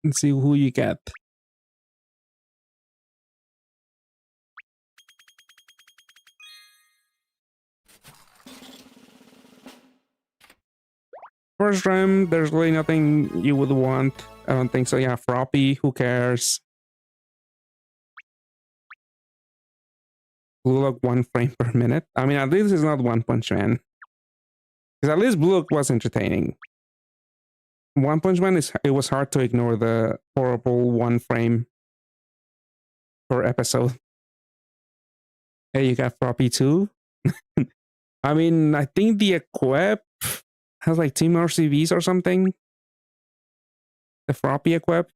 Let's see who you get. First round, there's really nothing you would want. I don't think so. Yeah, Froppy, who cares? Blue Lock 1 frame per minute. I mean, at least it's not One Punch Man. Because at least Blue Lock was entertaining. One Punch Man it was hard to ignore the horrible 1 frame per episode. Hey, you got Froppy too? I mean, I think the equip has like Team RCVs or something. The Froppy equip.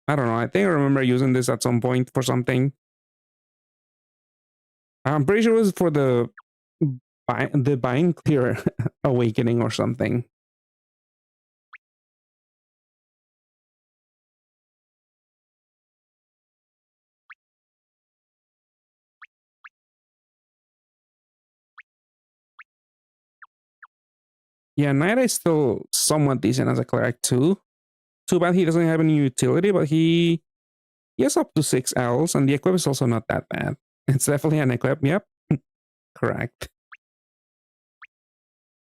I don't know. I think I remember using this at some point for something. I'm pretty sure it was for the Bind Clear Awakening or something. Yeah, Night is still somewhat decent as a cleric too. Too bad he doesn't have any utility, but he has up to 6 Ls, and the equip is also not that bad. It's definitely an equip. Yep, correct.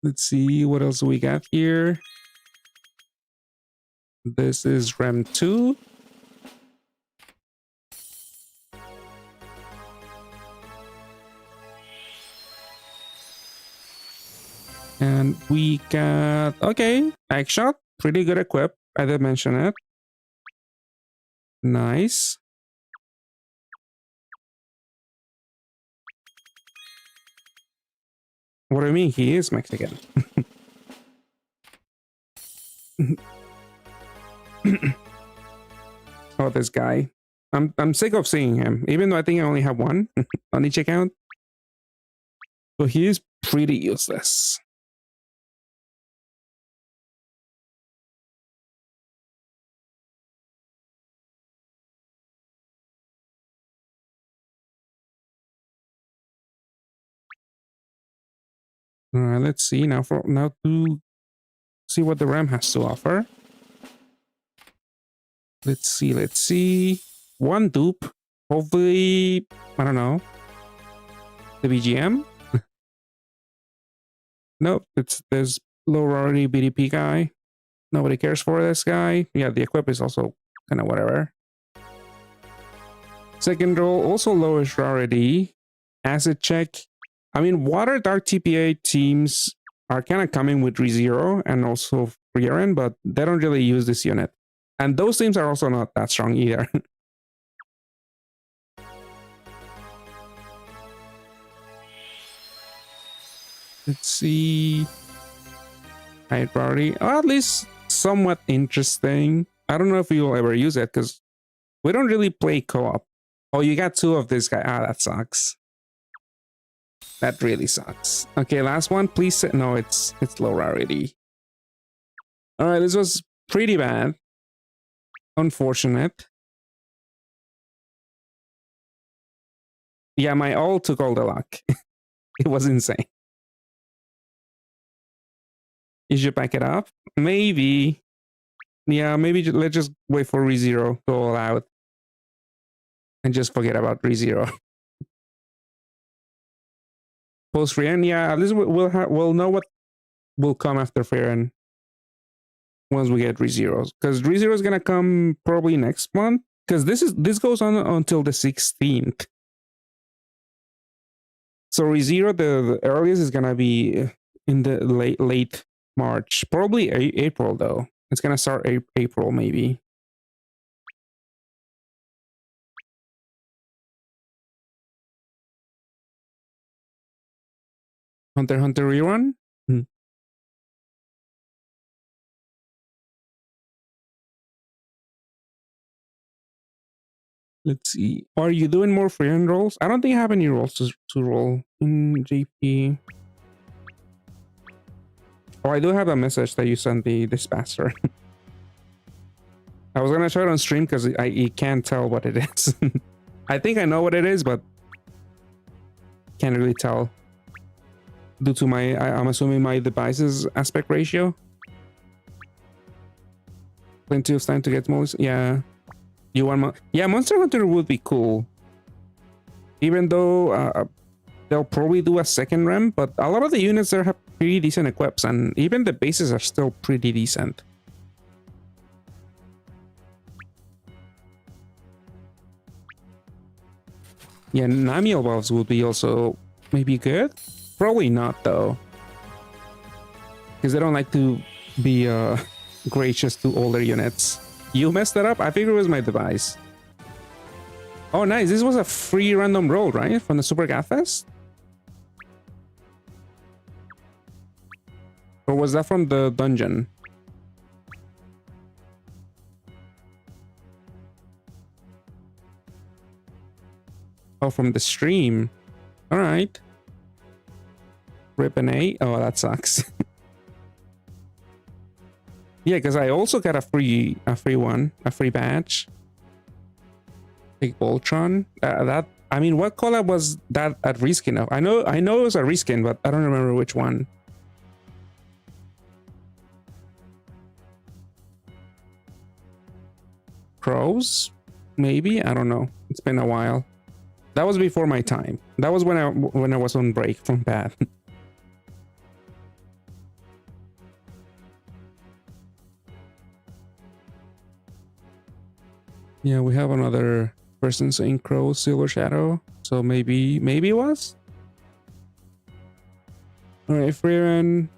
Let's see what else we got here. This is RAM 2. And we got, okay, Egg Shot. Pretty good equip. I did mention it. Nice. What do you mean? He is Mexican. Oh, this guy. I'm sick of seeing him, even though I think I only have one on each account. So he is pretty useless. All right, let's see now to see what the RAM has to offer. Let's see. One dupe. Hopefully, I don't know. The BGM? Nope, it's this low rarity BDP guy. Nobody cares for this guy. Yeah, the equip is also kind of whatever. Second roll, also lowest rarity. Acid check. I mean, Water Dark TPA teams are kind of coming with ReZero and also Freerin, but they don't really use this unit. And those teams are also not that strong either. Let's see. High priority. Oh, at least somewhat interesting. I don't know if we will ever use it because we don't really play co-op. Oh, you got two of this guy. Ah, that sucks. That really sucks. Okay, last one. Please say no, it's low rarity. Alright, this was pretty bad. Unfortunate. Yeah, my ult took all the luck. It was insane. You should back it up. Maybe. Yeah, maybe let's just wait for ReZero to all out. And just forget about ReZero. Post Freerin, yeah, at least we'll know what will come after Freerin once we get ReZeros. Because ReZero is gonna come probably next month. Because this goes on until the 16th. So ReZero, the earliest is gonna be in the late March, probably April though. It's gonna start April maybe. Hunter x Hunter rerun. Let's see. Are you doing more freehand rolls? I don't think I have any rolls to roll in JP. Oh, I do have a message that you sent the dispatcher. I was gonna try it on stream because I can't tell what it is. I think I know what it is, but can't really tell due to my I'm assuming my device's aspect ratio. Plenty of time to get most. Yeah, you want yeah, Monster Hunter would be cool. Even though they'll probably do a second RAM, but a lot of the units there have pretty decent equips, and even the bases are still pretty decent. Yeah, Namiel buffs would be also maybe good. Probably not though, because they don't like to be gracious to older units. You messed that up? I figured it was my device. Oh, nice. This was a free random roll, right? From the Super Gatfest? Or was that from the dungeon? Oh, from the stream. All right. Rip an A. Oh, that sucks. Yeah, because I also got a free badge. Big Voltron. That I mean, what collab was that at reskin of? I know it was a reskin, but I don't remember which one. Crows? Maybe? I don't know. It's been a while. That was before my time. That was when I was on break from Path. Yeah, we have another person saying Crow, Silver Shadow. So maybe it was. All right, Freeran.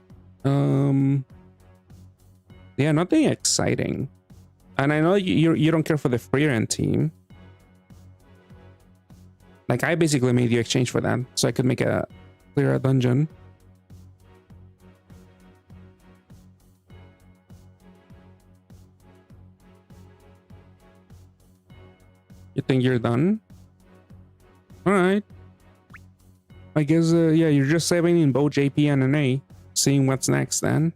Yeah, nothing exciting. And I know you don't care for the Freeran team. Like I basically made you exchange for that, so I could make a clear a dungeon. You think you're done? All right. I guess yeah, you're just saving in both JP and NA, seeing what's next then.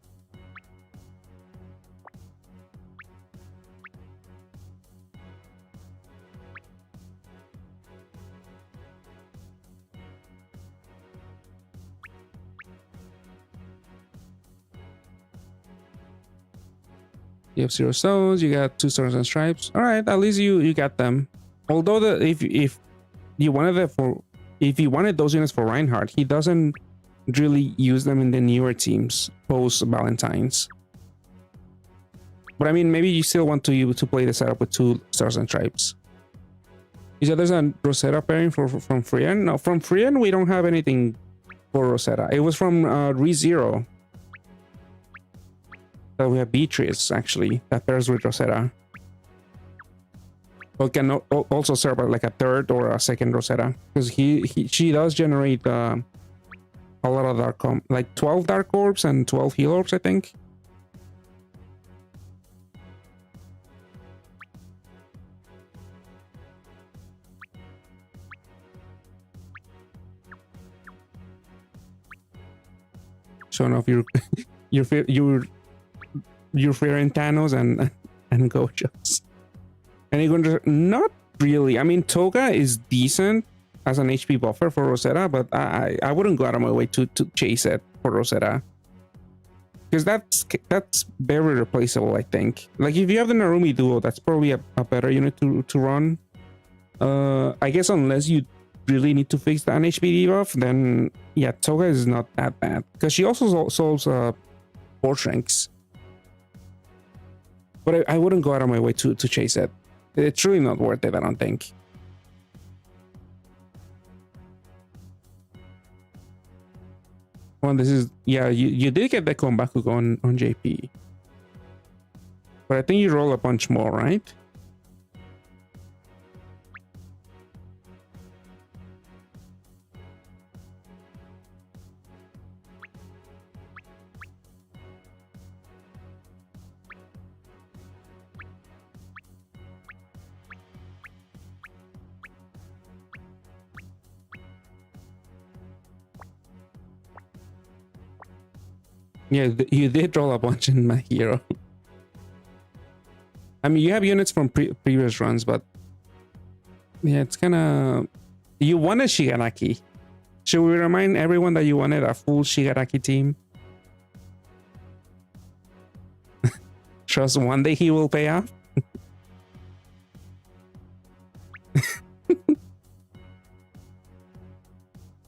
You have 0 stones. You got 2 stars and stripes. All right, at least you got them. Although if you wanted it for, if you wanted those units for Reinhardt, he doesn't really use them in the newer teams post Valentine's. But I mean, maybe you still want to play the setup with 2 stars and stripes. You said there's a Rosetta pairing from Freeran. No, from Freeran we don't have anything for Rosetta. It was from ReZero. So we have Beatrice actually that pairs with Rosetta. But can also serve like a third or a second Rosetta, because she does generate a lot of dark like 12 dark orbs and 12 heal orbs, I think. Showing off your Freeran Thanos and Gojos. And you're going to not really. I mean, Toga is decent as an HP buffer for Rosetta, but I wouldn't go out of my way to chase it for Rosetta, because that's very replaceable, I think. Like if you have the Narumi duo, that's probably a better unit to run. I guess unless you really need to fix the HP debuff, then yeah, Toga is not that bad, because she also solves Force Ranks. But I wouldn't go out of my way to chase it. It's really not worth it, I don't think. Well, this is, yeah, you did get the Kombaku on JP. But I think you roll a bunch more, right? Yeah, you did roll a bunch in my hero. I mean, you have units from previous runs, but yeah, it's kind of... You wanted Shigaraki. Should we remind everyone that you wanted a full Shigaraki team? Trust one day he will pay off.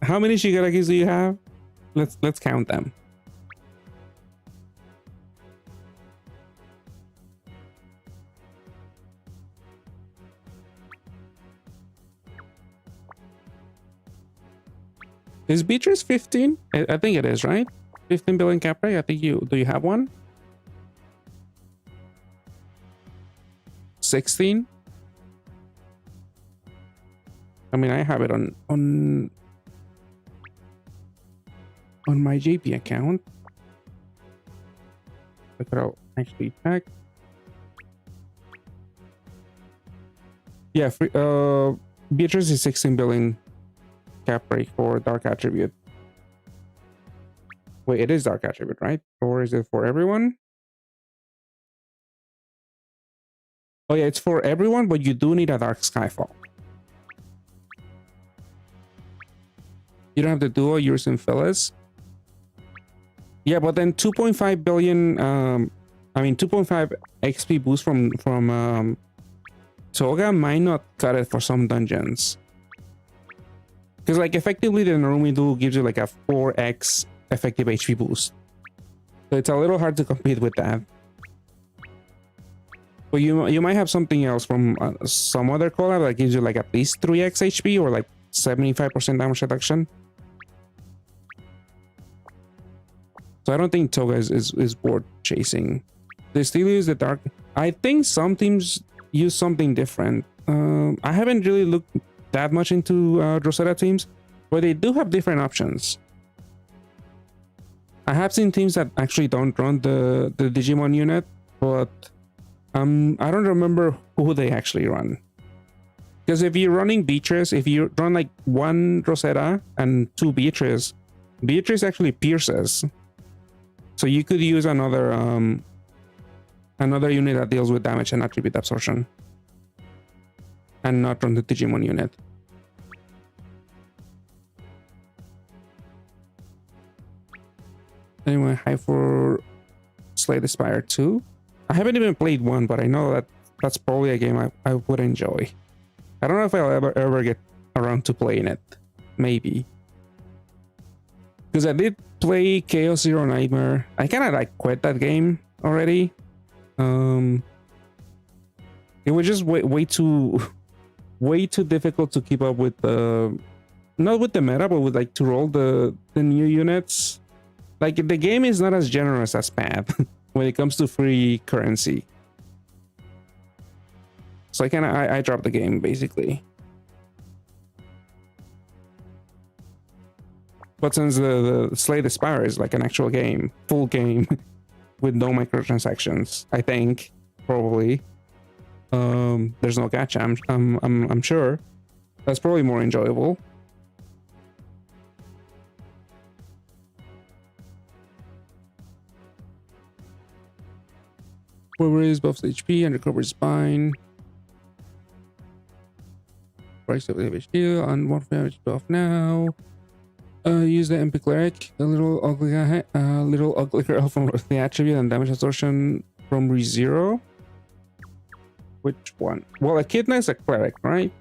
How many Shigarakis do you have? Let's count them. Is Beatrice 15? I think it is, right? 15 billion cap rate. I think do you have one? 16? I mean, I have it on my JP account. Look at how actually check. Yeah, Beatrice is 16 billion cap rate for dark attribute. Wait, it is dark attribute, right? Or is it for everyone? Oh yeah, it's for everyone, but you do need a dark skyfall. You don't have the duo, yours and Phyllis. Yeah, but then 2.5 billion I mean 2.5 XP boost from Toga might not cut it for some dungeons. Because like effectively the Narumi duo gives you like a 4x effective HP boost. So it's a little hard to compete with that. But you might have something else from some other collab that gives you like at least 3x HP or like 75% damage reduction. So I don't think Toga is worth chasing. They still use the dark. I think some teams use something different. I haven't really looked that much into Rosetta teams, but they do have different options. I have seen teams that actually don't run the Digimon unit, but I don't remember who they actually run. Because if you're running Beatrice, if you run like one Rosetta and two Beatrice, Beatrice actually pierces. So you could use another unit that deals with damage and attribute absorption, and not run the Digimon unit. Anyway, hi for Slay the Spire 2. I haven't even played one, but I know that that's probably a game I would enjoy. I don't know if I'll ever get around to playing it. Maybe. Because I did play Chaos Zero Nightmare. I kind of like quit that game already. It was just way too difficult to keep up with the, not with the meta, but with like to roll the new units. Like the game is not as generous as Path when it comes to free currency. So I dropped the game basically. But since the Slay the Spire is like an actual game, full game with no microtransactions, I think probably there's no gacha. I'm sure that's probably more enjoyable. Worries buffs HP and recovers spine. Price of the shield and 1 damage buff now. Use the MP Cleric, the little ugly girl from the attribute and damage absorption from ReZero. Which one? Well, Echidna is a cleric, right?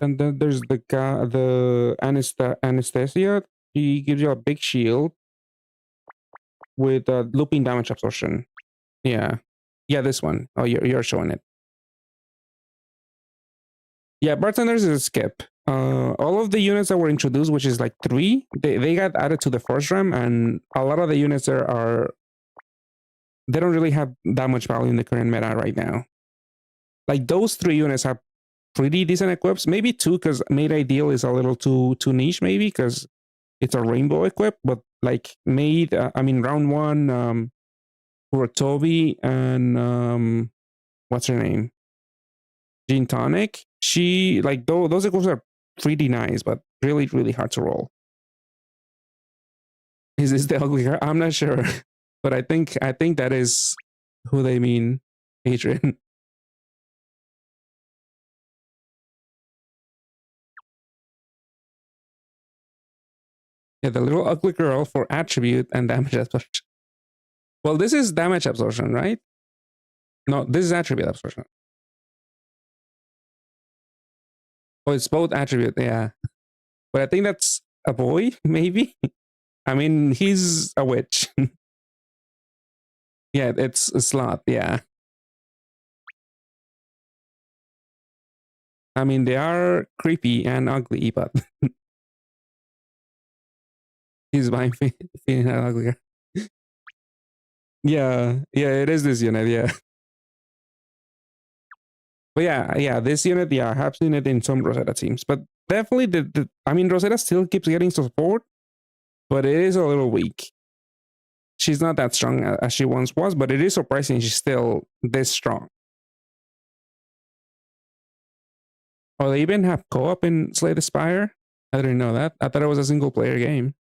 And then there's the Anesthesia. She gives you a big shield with looping damage absorption. Yeah, this one. Oh, you're showing it. Yeah, bartenders is a skip. All of the units that were introduced, which is like 3, they got added to the first RAM, and a lot of the units there they don't really have that much value in the current meta right now. Like those 3 units have pretty decent equips, maybe 2 because Made Ideal is a little too niche, maybe because it's a rainbow equip, but like Made, round 1, for Toby and what's her name? Gin Tonic. She like those equals are pretty nice, but really hard to roll. Is this the ugly girl? I'm not sure, but I think that is who they mean, Adrian. Yeah, the little ugly girl for attribute and damage absorption. Well, this is damage absorption, right? No, this is attribute absorption. Oh, it's both attribute, yeah. But I think that's a boy, maybe. I mean, he's a witch. Yeah, it's a slot, yeah. I mean, they are creepy and ugly, but he's my feeling uglier. Yeah, it is this unit, yeah. But yeah, this unit, yeah, I have seen it in some Rosetta teams, but definitely Rosetta still keeps getting support, but it is a little weak. She's not that strong as she once was, but it is surprising she's still this strong. Oh, they even have co-op in Slay the Spire? I didn't know that. I thought it was a single player game.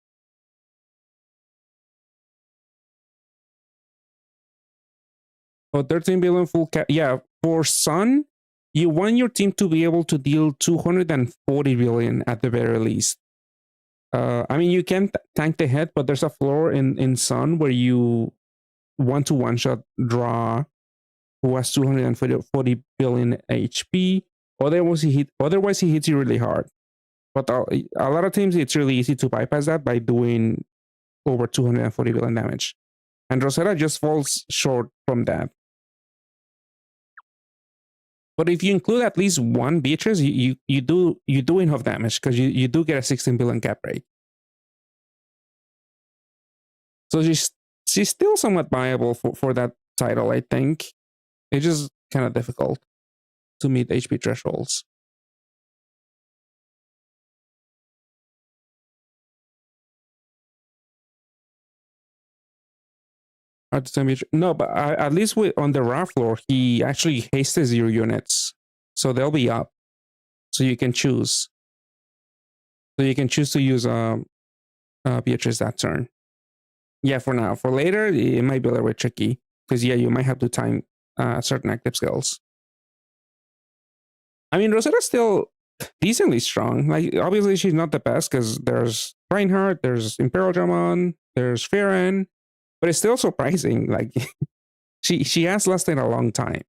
Oh, 13 billion full cap. Yeah, for Sun, you want your team to be able to deal 240 billion at the very least. You can tank the head, but there's a floor in Sun where you want to one-shot draw who has 240 billion HP. Otherwise, he hits you really hard. But a lot of times, it's really easy to bypass that by doing over 240 billion damage. And Rosetta just falls short from that. But if you include at least one Beatrice, you do enough damage, because you do get a 16 billion cap rate. So she's still somewhat viable for that title, I think. It's just kind of difficult to meet HP thresholds. No, but at least on the raw floor, he actually hastes your units, so they'll be up. So you can choose. So you can choose to use Beatrice that turn. Yeah, for now. For later, it might be a little bit tricky, because yeah, you might have to time certain active skills. I mean, Rosetta's still decently strong. Like, obviously, she's not the best, because there's Reinhardt, there's Imperial Dramon, there's Farron, but it's still surprising. Like, she has lasted a long time,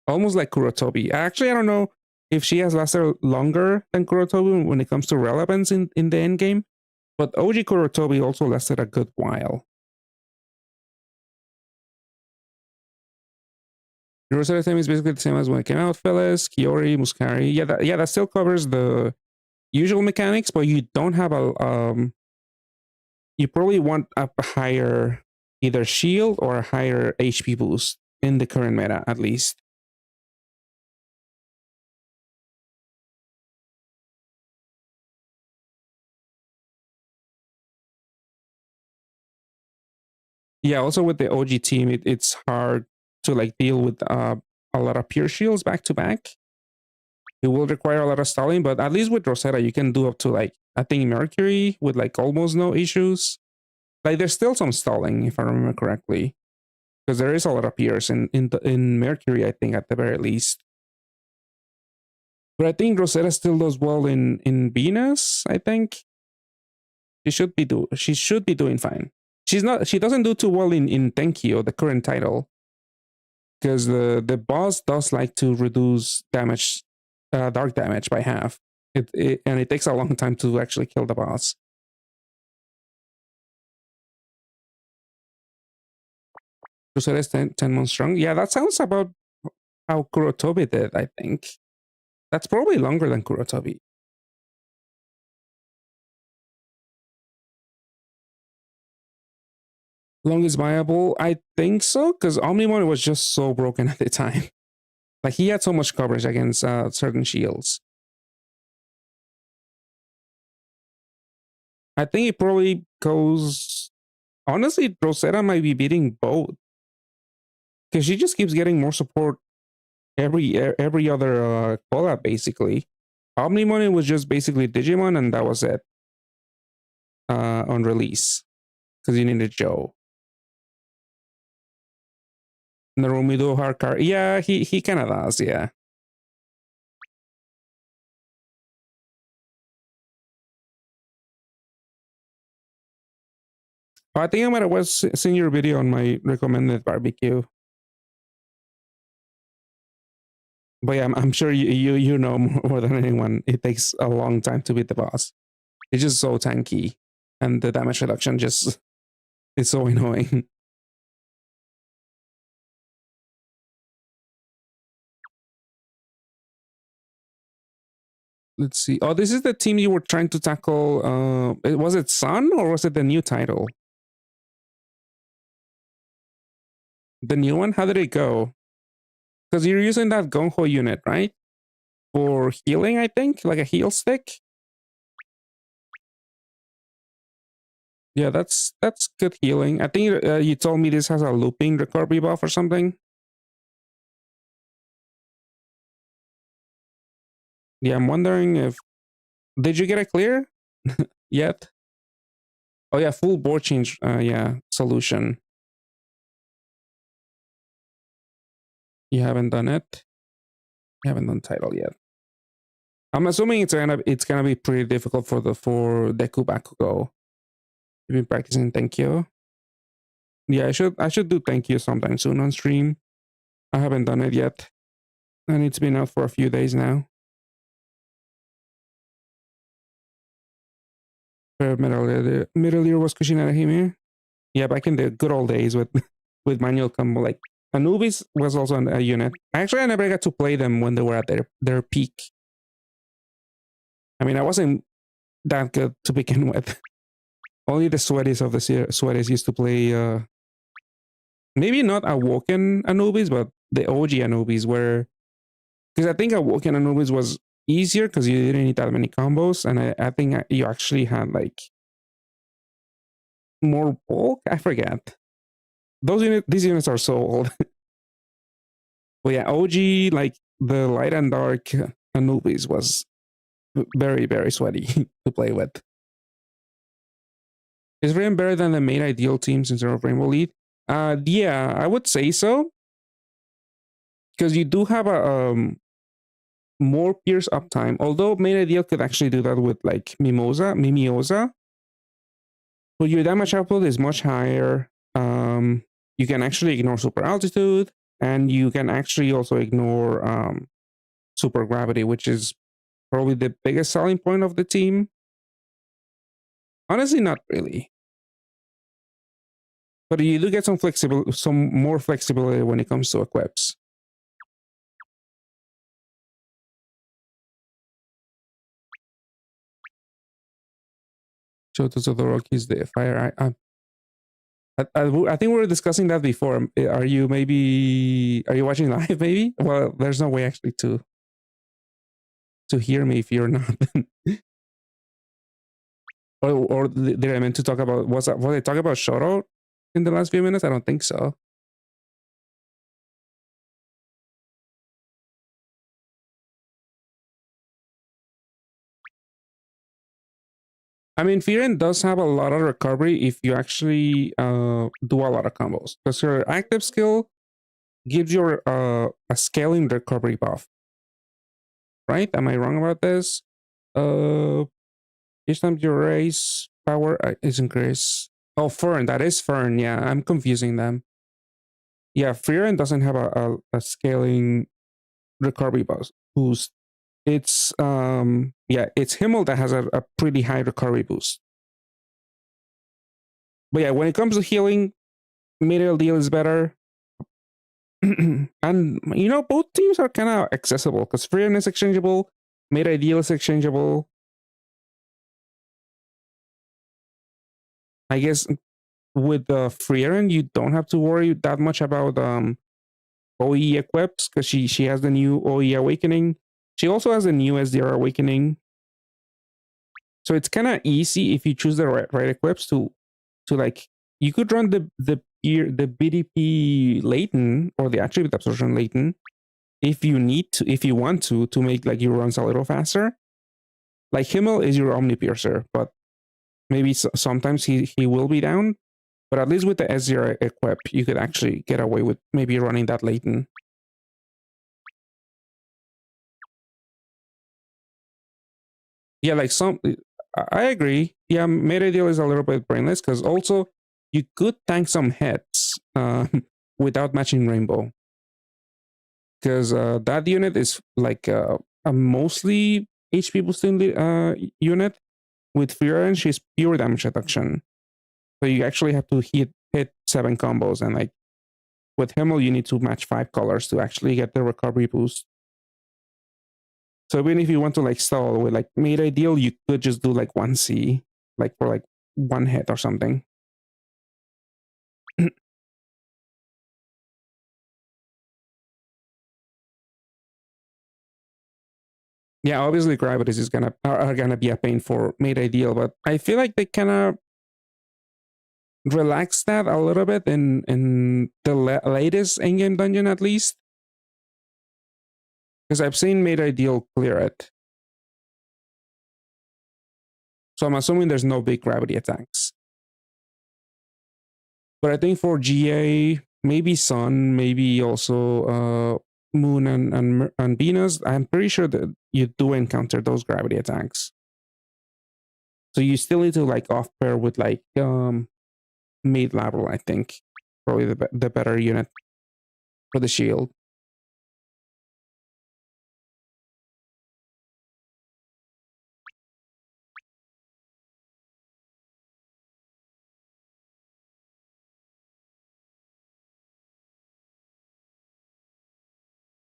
almost like Kurotobi. Actually, I don't know if she has lasted longer than Kurotobi when it comes to relevance in the end game, but OG Kurotobi also lasted a good while. The Rosetta theme is basically the same as when it came out. Phyllis, Kiori, Muscari. Yeah, that still covers the usual mechanics, but you don't have a you probably want a higher either shield or a higher HP boost in the current meta, at least. Yeah, also with the OG team, it's hard to like deal with a lot of pure shields back to back. It will require a lot of stalling, but at least with Rosetta, you can do up to like, I think Mercury with like almost no issues. Like, there's still some stalling, if I remember correctly, because there is a lot of pures in Mercury, I think, at the very least. But I think Rosetta still does well in Venus. I think she should be doing fine. She doesn't do too well in Tenkyo, the current title, because the boss does like to reduce damage, dark damage by half. And it takes a long time to actually kill the boss. Rosetta is 10 months strong. Yeah, that sounds about how Kurotobi did, I think. That's probably longer than Kurotobi. Longest viable? I think so, because Omnimon was just so broken at the time. Like, he had so much coverage against certain shields. I think it probably goes... Honestly, Rosetta might be beating both, because she just keeps getting more support every other collab, basically. Omnimon was just basically Digimon, and that was it on release, because you needed Joe. Narumido Harkar. Yeah, he kind of does, yeah. I think I might have seen your video on my recommended barbecue. But yeah, I'm sure you know more than anyone. It takes a long time to beat the boss. It's just so tanky, and the damage reduction just is so annoying. Let's see. Oh, this is the team you were trying to tackle. Was it Sun, or was it the new title? The new one? How did it go? Because you're using that Gonho unit, right? For healing, I think? Like a heal stick? Yeah, that's good healing. I think you told me this has a looping recovery buff or something. Yeah, I'm wondering if... Did you get a clear yet? Oh yeah, full board change. Yeah, solution. You haven't done it. You haven't done title yet. I'm assuming it's gonna be pretty difficult for Deku Bakugo. You've been practicing Tenkyo. Yeah, I should do Tenkyo sometime soon on stream. I haven't done it yet, and it's been out for a few days now. Middle Ear was Kushinara Hime. Yeah, back in the good old days with with manual combo, like Anubis was also a unit. Actually, I never got to play them when they were at their peak. I mean, I wasn't that good to begin with. Only the sweaties of the sweaties used to play. Maybe not Awoken Anubis, but the OG Anubis, where because I think Awoken Anubis was easier because you didn't need that many combos, and I think you actually had like more bulk. I forget. These units are so old. But yeah, OG like the light and dark Anubis was very very sweaty to play with. Is Rain better than the main ideal teams instead of Rainbow Lead? Yeah, I would say so because you do have a more pierce uptime. Although main ideal could actually do that with like Mimiosa, but your damage output is much higher. You can actually ignore super altitude, and you can actually also ignore super gravity, which is probably the biggest selling point of the team. Honestly, not really. But you do get some more flexibility when it comes to equips. So to the Rockies, the fire. I think we were discussing that before. Are you watching live? Maybe. Well, there's no way actually to hear me if you're not. or did I meant to talk about was I talking about Shoto in the last few minutes? I don't think so. I mean, Firen does have a lot of recovery if you actually do a lot of combos. Because your active skill gives you a scaling recovery buff. Right? Am I wrong about this? Each time you raise power is increased. Oh, Fern. That is Fern. Yeah, I'm confusing them. Yeah, Firen doesn't have a scaling recovery boost. It's it's Himmel that has a pretty high recovery boost. But yeah, when it comes to healing, Middle Deal is better. And you know, both teams are kind of accessible because Freon is exchangeable, Mid Ideal is exchangeable. I guess with the Freon, you don't have to worry that much about OE equips because she has the new OE Awakening. She also has the new SDR Awakening. So it's kind of easy if you choose the right equips to like you could run the BDP Leighton or the attribute absorption Leighton if you want to make like your runs a little faster. Like Himmel is your Omni Piercer, but maybe sometimes he will be down. But at least with the S0 equip, you could actually get away with maybe running that Leighton. Yeah, like I agree. Yeah, Meta Deal is a little bit brainless because also you could tank some hits without matching Rainbow. Because that unit is like a mostly HP boosting unit. With Fury, she's pure damage reduction. So you actually have to hit 7 combos, and like with Himmel, you need to match 5 colors to actually get the recovery boost. So even if you want to like stall with like made ideal, you could just do like 1C, like for like 1 hit or something. Yeah, obviously gravities are gonna be a pain for made ideal, but I feel like they kind of relax that a little bit in the latest in-game dungeon at least, because I've seen made ideal clear it. So I'm assuming there's no big gravity attacks. But I think for GA, maybe Sun, maybe also Moon and Venus, I'm pretty sure that you do encounter those gravity attacks. So you still need to like off pair with like mid level, I think. Probably the better unit for the shield.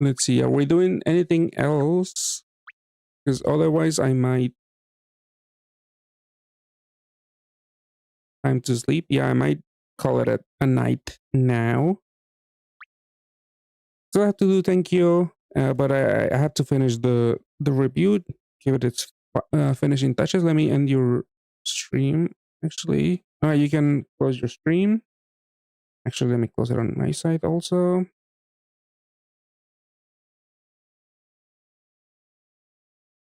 Let's see, are we doing anything else? Because otherwise I might... Time to sleep. Yeah, I might call it a night now. So I have to do thank you, but I have to finish the review, give it its finishing touches. Let me end your stream, actually. You can close your stream. Actually, let me close it on my side also.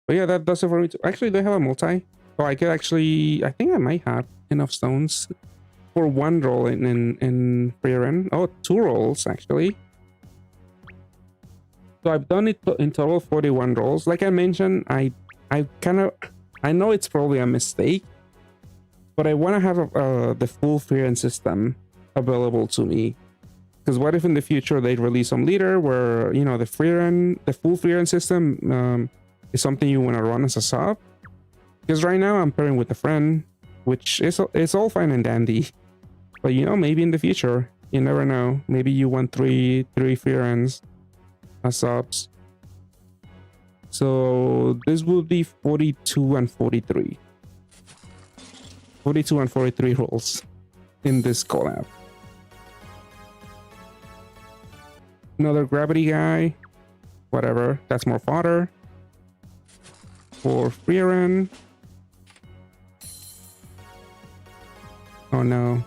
But yeah, that does it for me. Actually, do I have a multi? Oh, I could actually... I think I might have enough stones for one roll in free run. Oh, 2 rolls, actually. So I've done it in total 41 rolls. Like I mentioned, I know it's probably a mistake, but I want to have the full free run system available to me. Because what if in the future they release some leader where, you know, the full free run system is something you want to run as a sub? Because right now I'm pairing with a friend, which is it's all fine and dandy. But you know, maybe in the future, you never know. Maybe you want three free runs as subs. So this will be 42 and 43. 42 and 43 rolls in this collab. Another gravity guy. Whatever. That's more fodder. For free run. Oh no.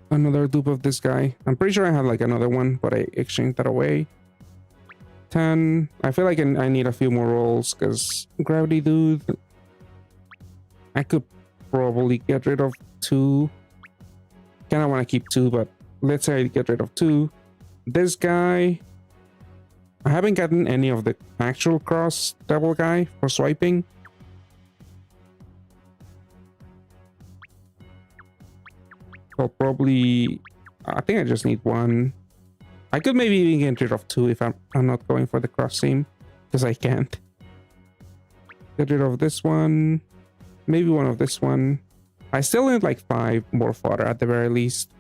Another dupe of this guy. I'm pretty sure I had like another one, but I exchanged that away. 10. I feel like I need a few more rolls because gravity dude. I could probably get rid of 2. Kind of want to keep 2, but let's say I get rid of 2. This guy. I haven't gotten any of the actual cross double guy for swiping. So probably, I think I just need 1. I could maybe even get rid of 2 if I'm not going for the cross seam, because I can't. Get rid of this one, maybe one of this one. I still need like 5 more fodder at the very least.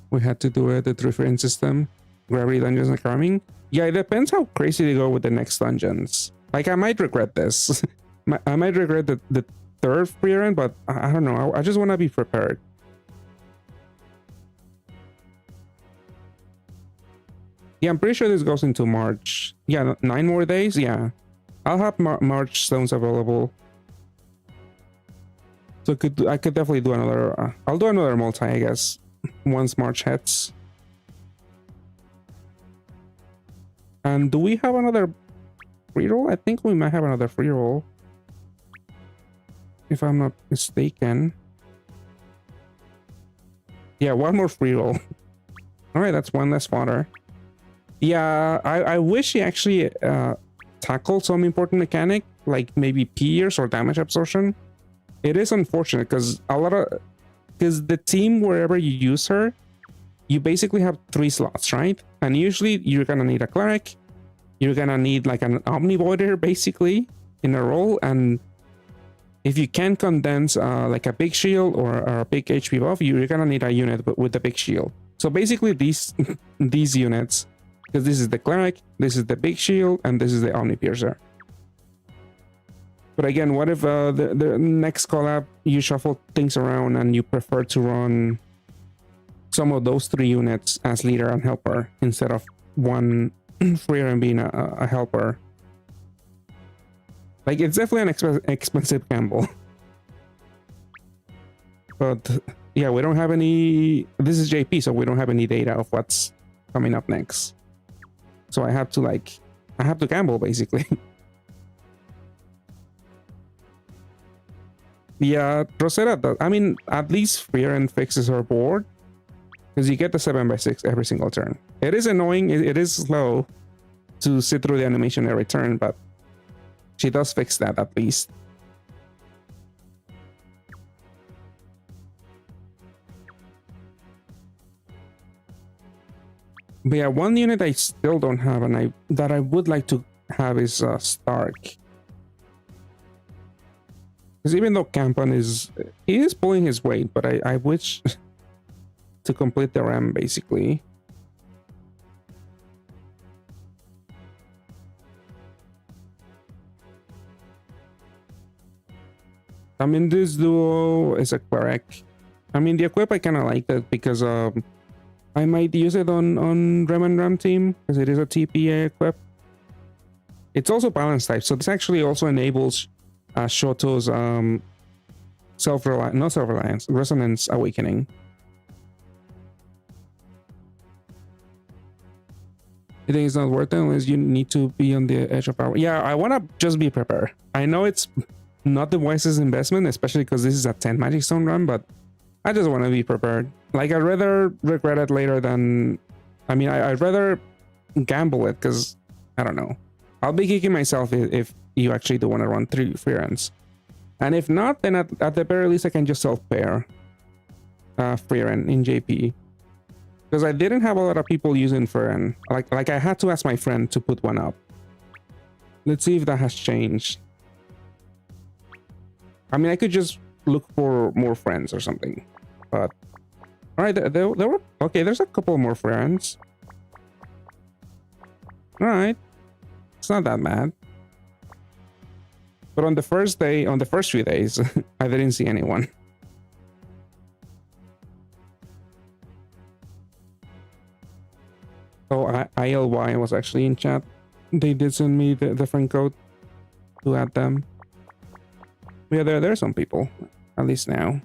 We had to do it, the 3 free run system. Gravity dungeons and farming. Yeah, it depends how crazy they go with the next dungeons. Like, I might regret this. I might regret the 3rd free run, but I don't know. I just want to be prepared. Yeah, I'm pretty sure this goes into March. Yeah, 9 more days. Yeah, I'll have March stones available. So I could definitely do another. I'll do another multi, I guess, once March hits. And do we have another free roll? I think we might have another free roll, if I'm not mistaken. Yeah, one more free roll. All right, that's 1 less fodder. Yeah, I wish he actually tackled some important mechanic, like maybe pierce or damage absorption. It is unfortunate because the team, wherever you use her, you basically have 3 slots, right? And usually you're gonna need a cleric, you're gonna need like an omnivoider basically in a role, and if you can condense like a big shield or a big HP buff, you're gonna need a unit with the big shield. So basically these these units, because this is the cleric, this is the big shield, and this is the omni piercer. But again, what if the next collab you shuffle things around and you prefer to run some of those 3 units as leader and helper instead of one free run being a helper? Like, it's definitely an expensive gamble. But yeah, we don't have any... This is JP, so we don't have any data of what's coming up next. So I have to gamble, basically. Yeah, Rosetta does. I mean, at least free run fixes her board, because you get the 7x6 every single turn. It is annoying, it is slow to sit through the animation every turn, but she does fix that at least. But yeah, one unit I still don't have and that I would like to have is Stark. Because even though Campan he is pulling his weight, but I wish to complete the RAM basically. I mean, this duo is a cleric. I mean, the equip I kind of like that because I might use it on Rem and Ram team because it is a TPA equip. It's also balance type, so this actually also enables Shoto's resonance awakening. You think it's not worth it unless you need to be on the edge of power? Yeah, I want to just be prepared. I know it's not the wisest investment, especially because this is a 10 Magic Stone run, but I just want to be prepared. Like, I'd rather regret it later than... I mean, I'd rather gamble it, because, I don't know. I'll be kicking myself if you actually do want to run 3 free runs. And if not, then at the very least, I can just self-pair free run in JP. Because I didn't have a lot of people using free run. Like, I had to ask my friend to put one up. Let's see if that has changed. I mean, I could just look for more friends or something. But... Alright, there were... Okay, there's a couple more friends. Alright. It's not that bad. But on the first few days, I didn't see anyone. Oh, ILY was actually in chat. They did send me the friend code to add them. Yeah, there are some people, at least now.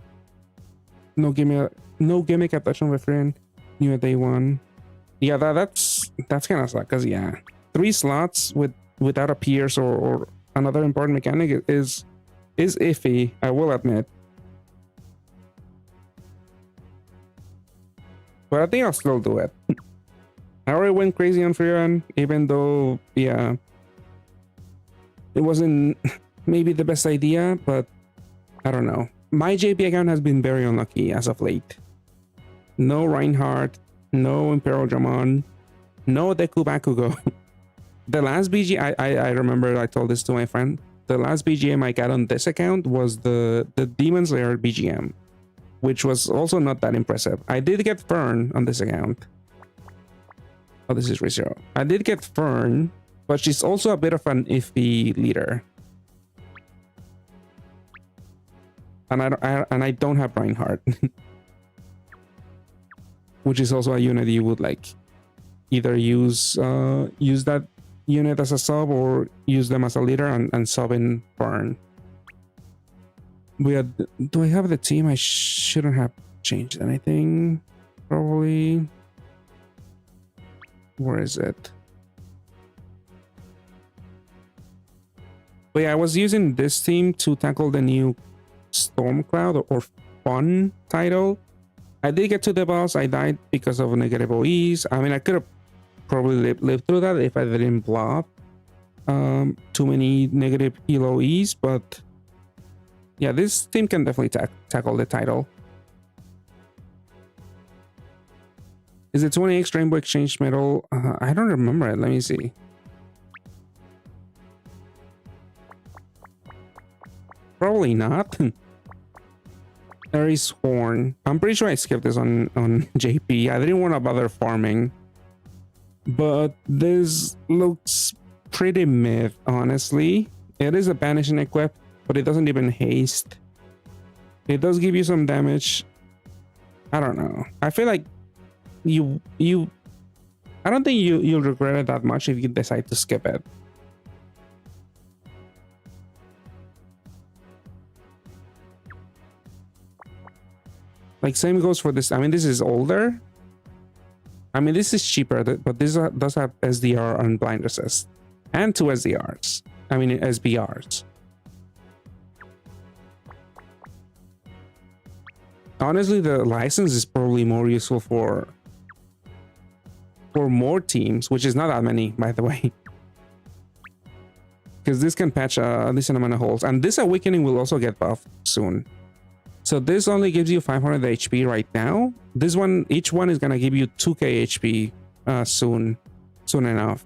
No gimmick attachment with friend. New at day 1. Yeah, that's kind of suck. Cause yeah, 3 slots without a Pierce or another important mechanic is iffy. I will admit. But I think I'll still do it. I already went crazy on free run, even though yeah, it wasn't maybe the best idea, but I don't know. My JP account has been very unlucky as of late. No Reinhardt, no Imperial Dramon, no Deku Bakugo. The last BG, I remember I told this to my friend. The last BGM I got on this account was the Demon Slayer BGM, which was also not that impressive. I did get Fern on this account. Oh, this is ReZero. I did get Fern, but she's also a bit of an iffy leader. And I don't have Reinhardt. Which is also a unit you would like either use that unit as a sub or use them as a leader and sub in Fern. Do I have the team? I shouldn't have changed anything. Probably. Where is it? But yeah, I was using this team to tackle the new Storm Cloud or Fun title. I did get to the boss. I died because of negative OEs. I mean, I could have probably lived through that if I didn't block too many negative heal OEs, but yeah, this team can definitely tackle the title. Is it 20x Rainbow Exchange Medal? I don't remember it. Let me see. Probably not. Aries Horn. I'm pretty sure I skipped this on JP. I didn't want to bother farming. But this looks pretty mid, honestly. It is a banishing equip, but it doesn't even haste. It does give you some damage. I don't know. I feel like I don't think you'll regret it that much if you decide to skip it. Like, same goes for this. I mean, this is older. I mean, this is cheaper, but this does have SDR and blind resist. And 2 SDRs. I mean, SBRs. Honestly, the license is probably more useful for more teams, which is not that many, by the way. Because this can patch a decent amount of holes. And this awakening will also get buffed soon. So this only gives you 500 HP right now. This one, each one is gonna give you 2k HP soon enough.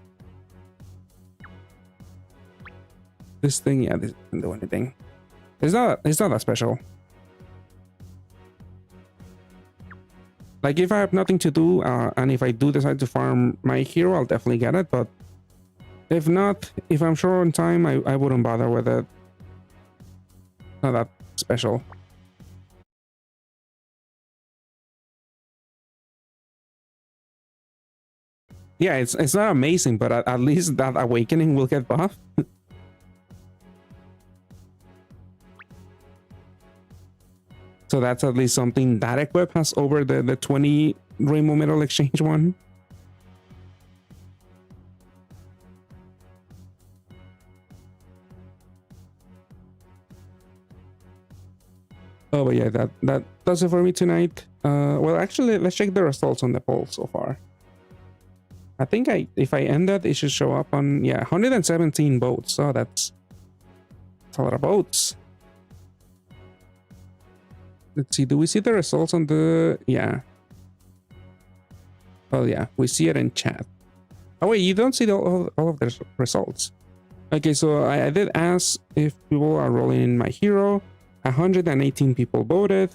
This thing, yeah, this doesn't do anything. It's not that special. Like if I have nothing to do, and if I do decide to farm my hero, I'll definitely get it. But if not, if I'm short on time, I wouldn't bother with it. Not that special. Yeah, it's not amazing, but at least that awakening will get buffed. So that's at least something that equip has over the 20 Rainbow Metal Exchange one. Oh, but yeah, that does it for me tonight. Well, actually, let's check the results on the poll so far. I think if I end that, it should show up on, yeah, 117 votes. So that's a lot of votes. Let's see, do we see the results on the, yeah. Oh yeah, we see it in chat. Oh wait, you don't see all of the results. Okay, so I did ask if people are rolling in my hero. 118 people voted.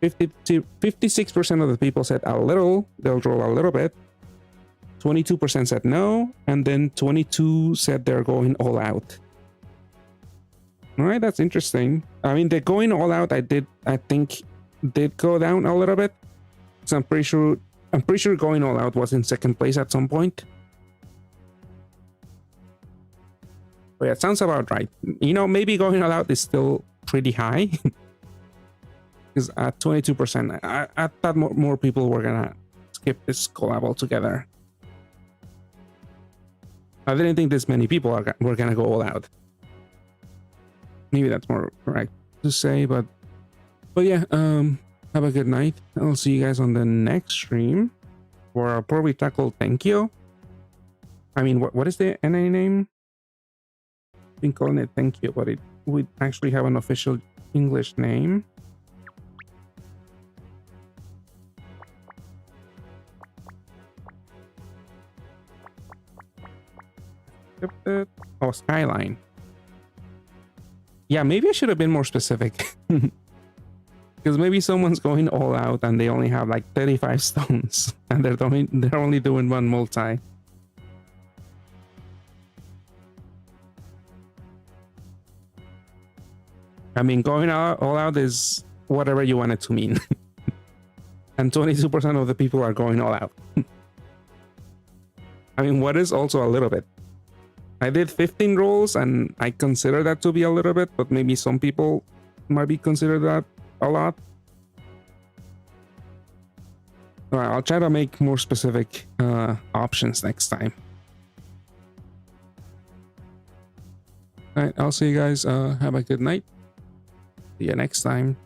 56% of the people said a little, they'll roll a little bit. 22% said no, and then 22 said they're going all out. All right, that's interesting. I mean, the going all out, I think did go down a little bit. So I'm pretty sure going all out was in second place at some point. But yeah, it sounds about right. You know, maybe going all out is still pretty high. Because at 22%, I thought more people were gonna skip this collab altogether. I didn't think this many people were gonna go all out. Maybe that's more correct to say, but yeah, have a good night. I'll see you guys on the next stream, where I'll probably tackle Thank You. I mean, what is the NA name? I've been calling it Thank You, but it would actually have an official English name. Oh, Skyline. Yeah, maybe I should have been more specific. Because maybe someone's going all out and they only have like 35 stones and they're only doing one multi. I mean, going all out is whatever you want it to mean. And 22% of the people are going all out. I mean, what is also a little bit? I did 15 rolls and I consider that to be a little bit, but maybe some people might be consider that a lot. All right, I'll try to make more specific options next time. All right, I'll see you guys. Have a good night. See you next time.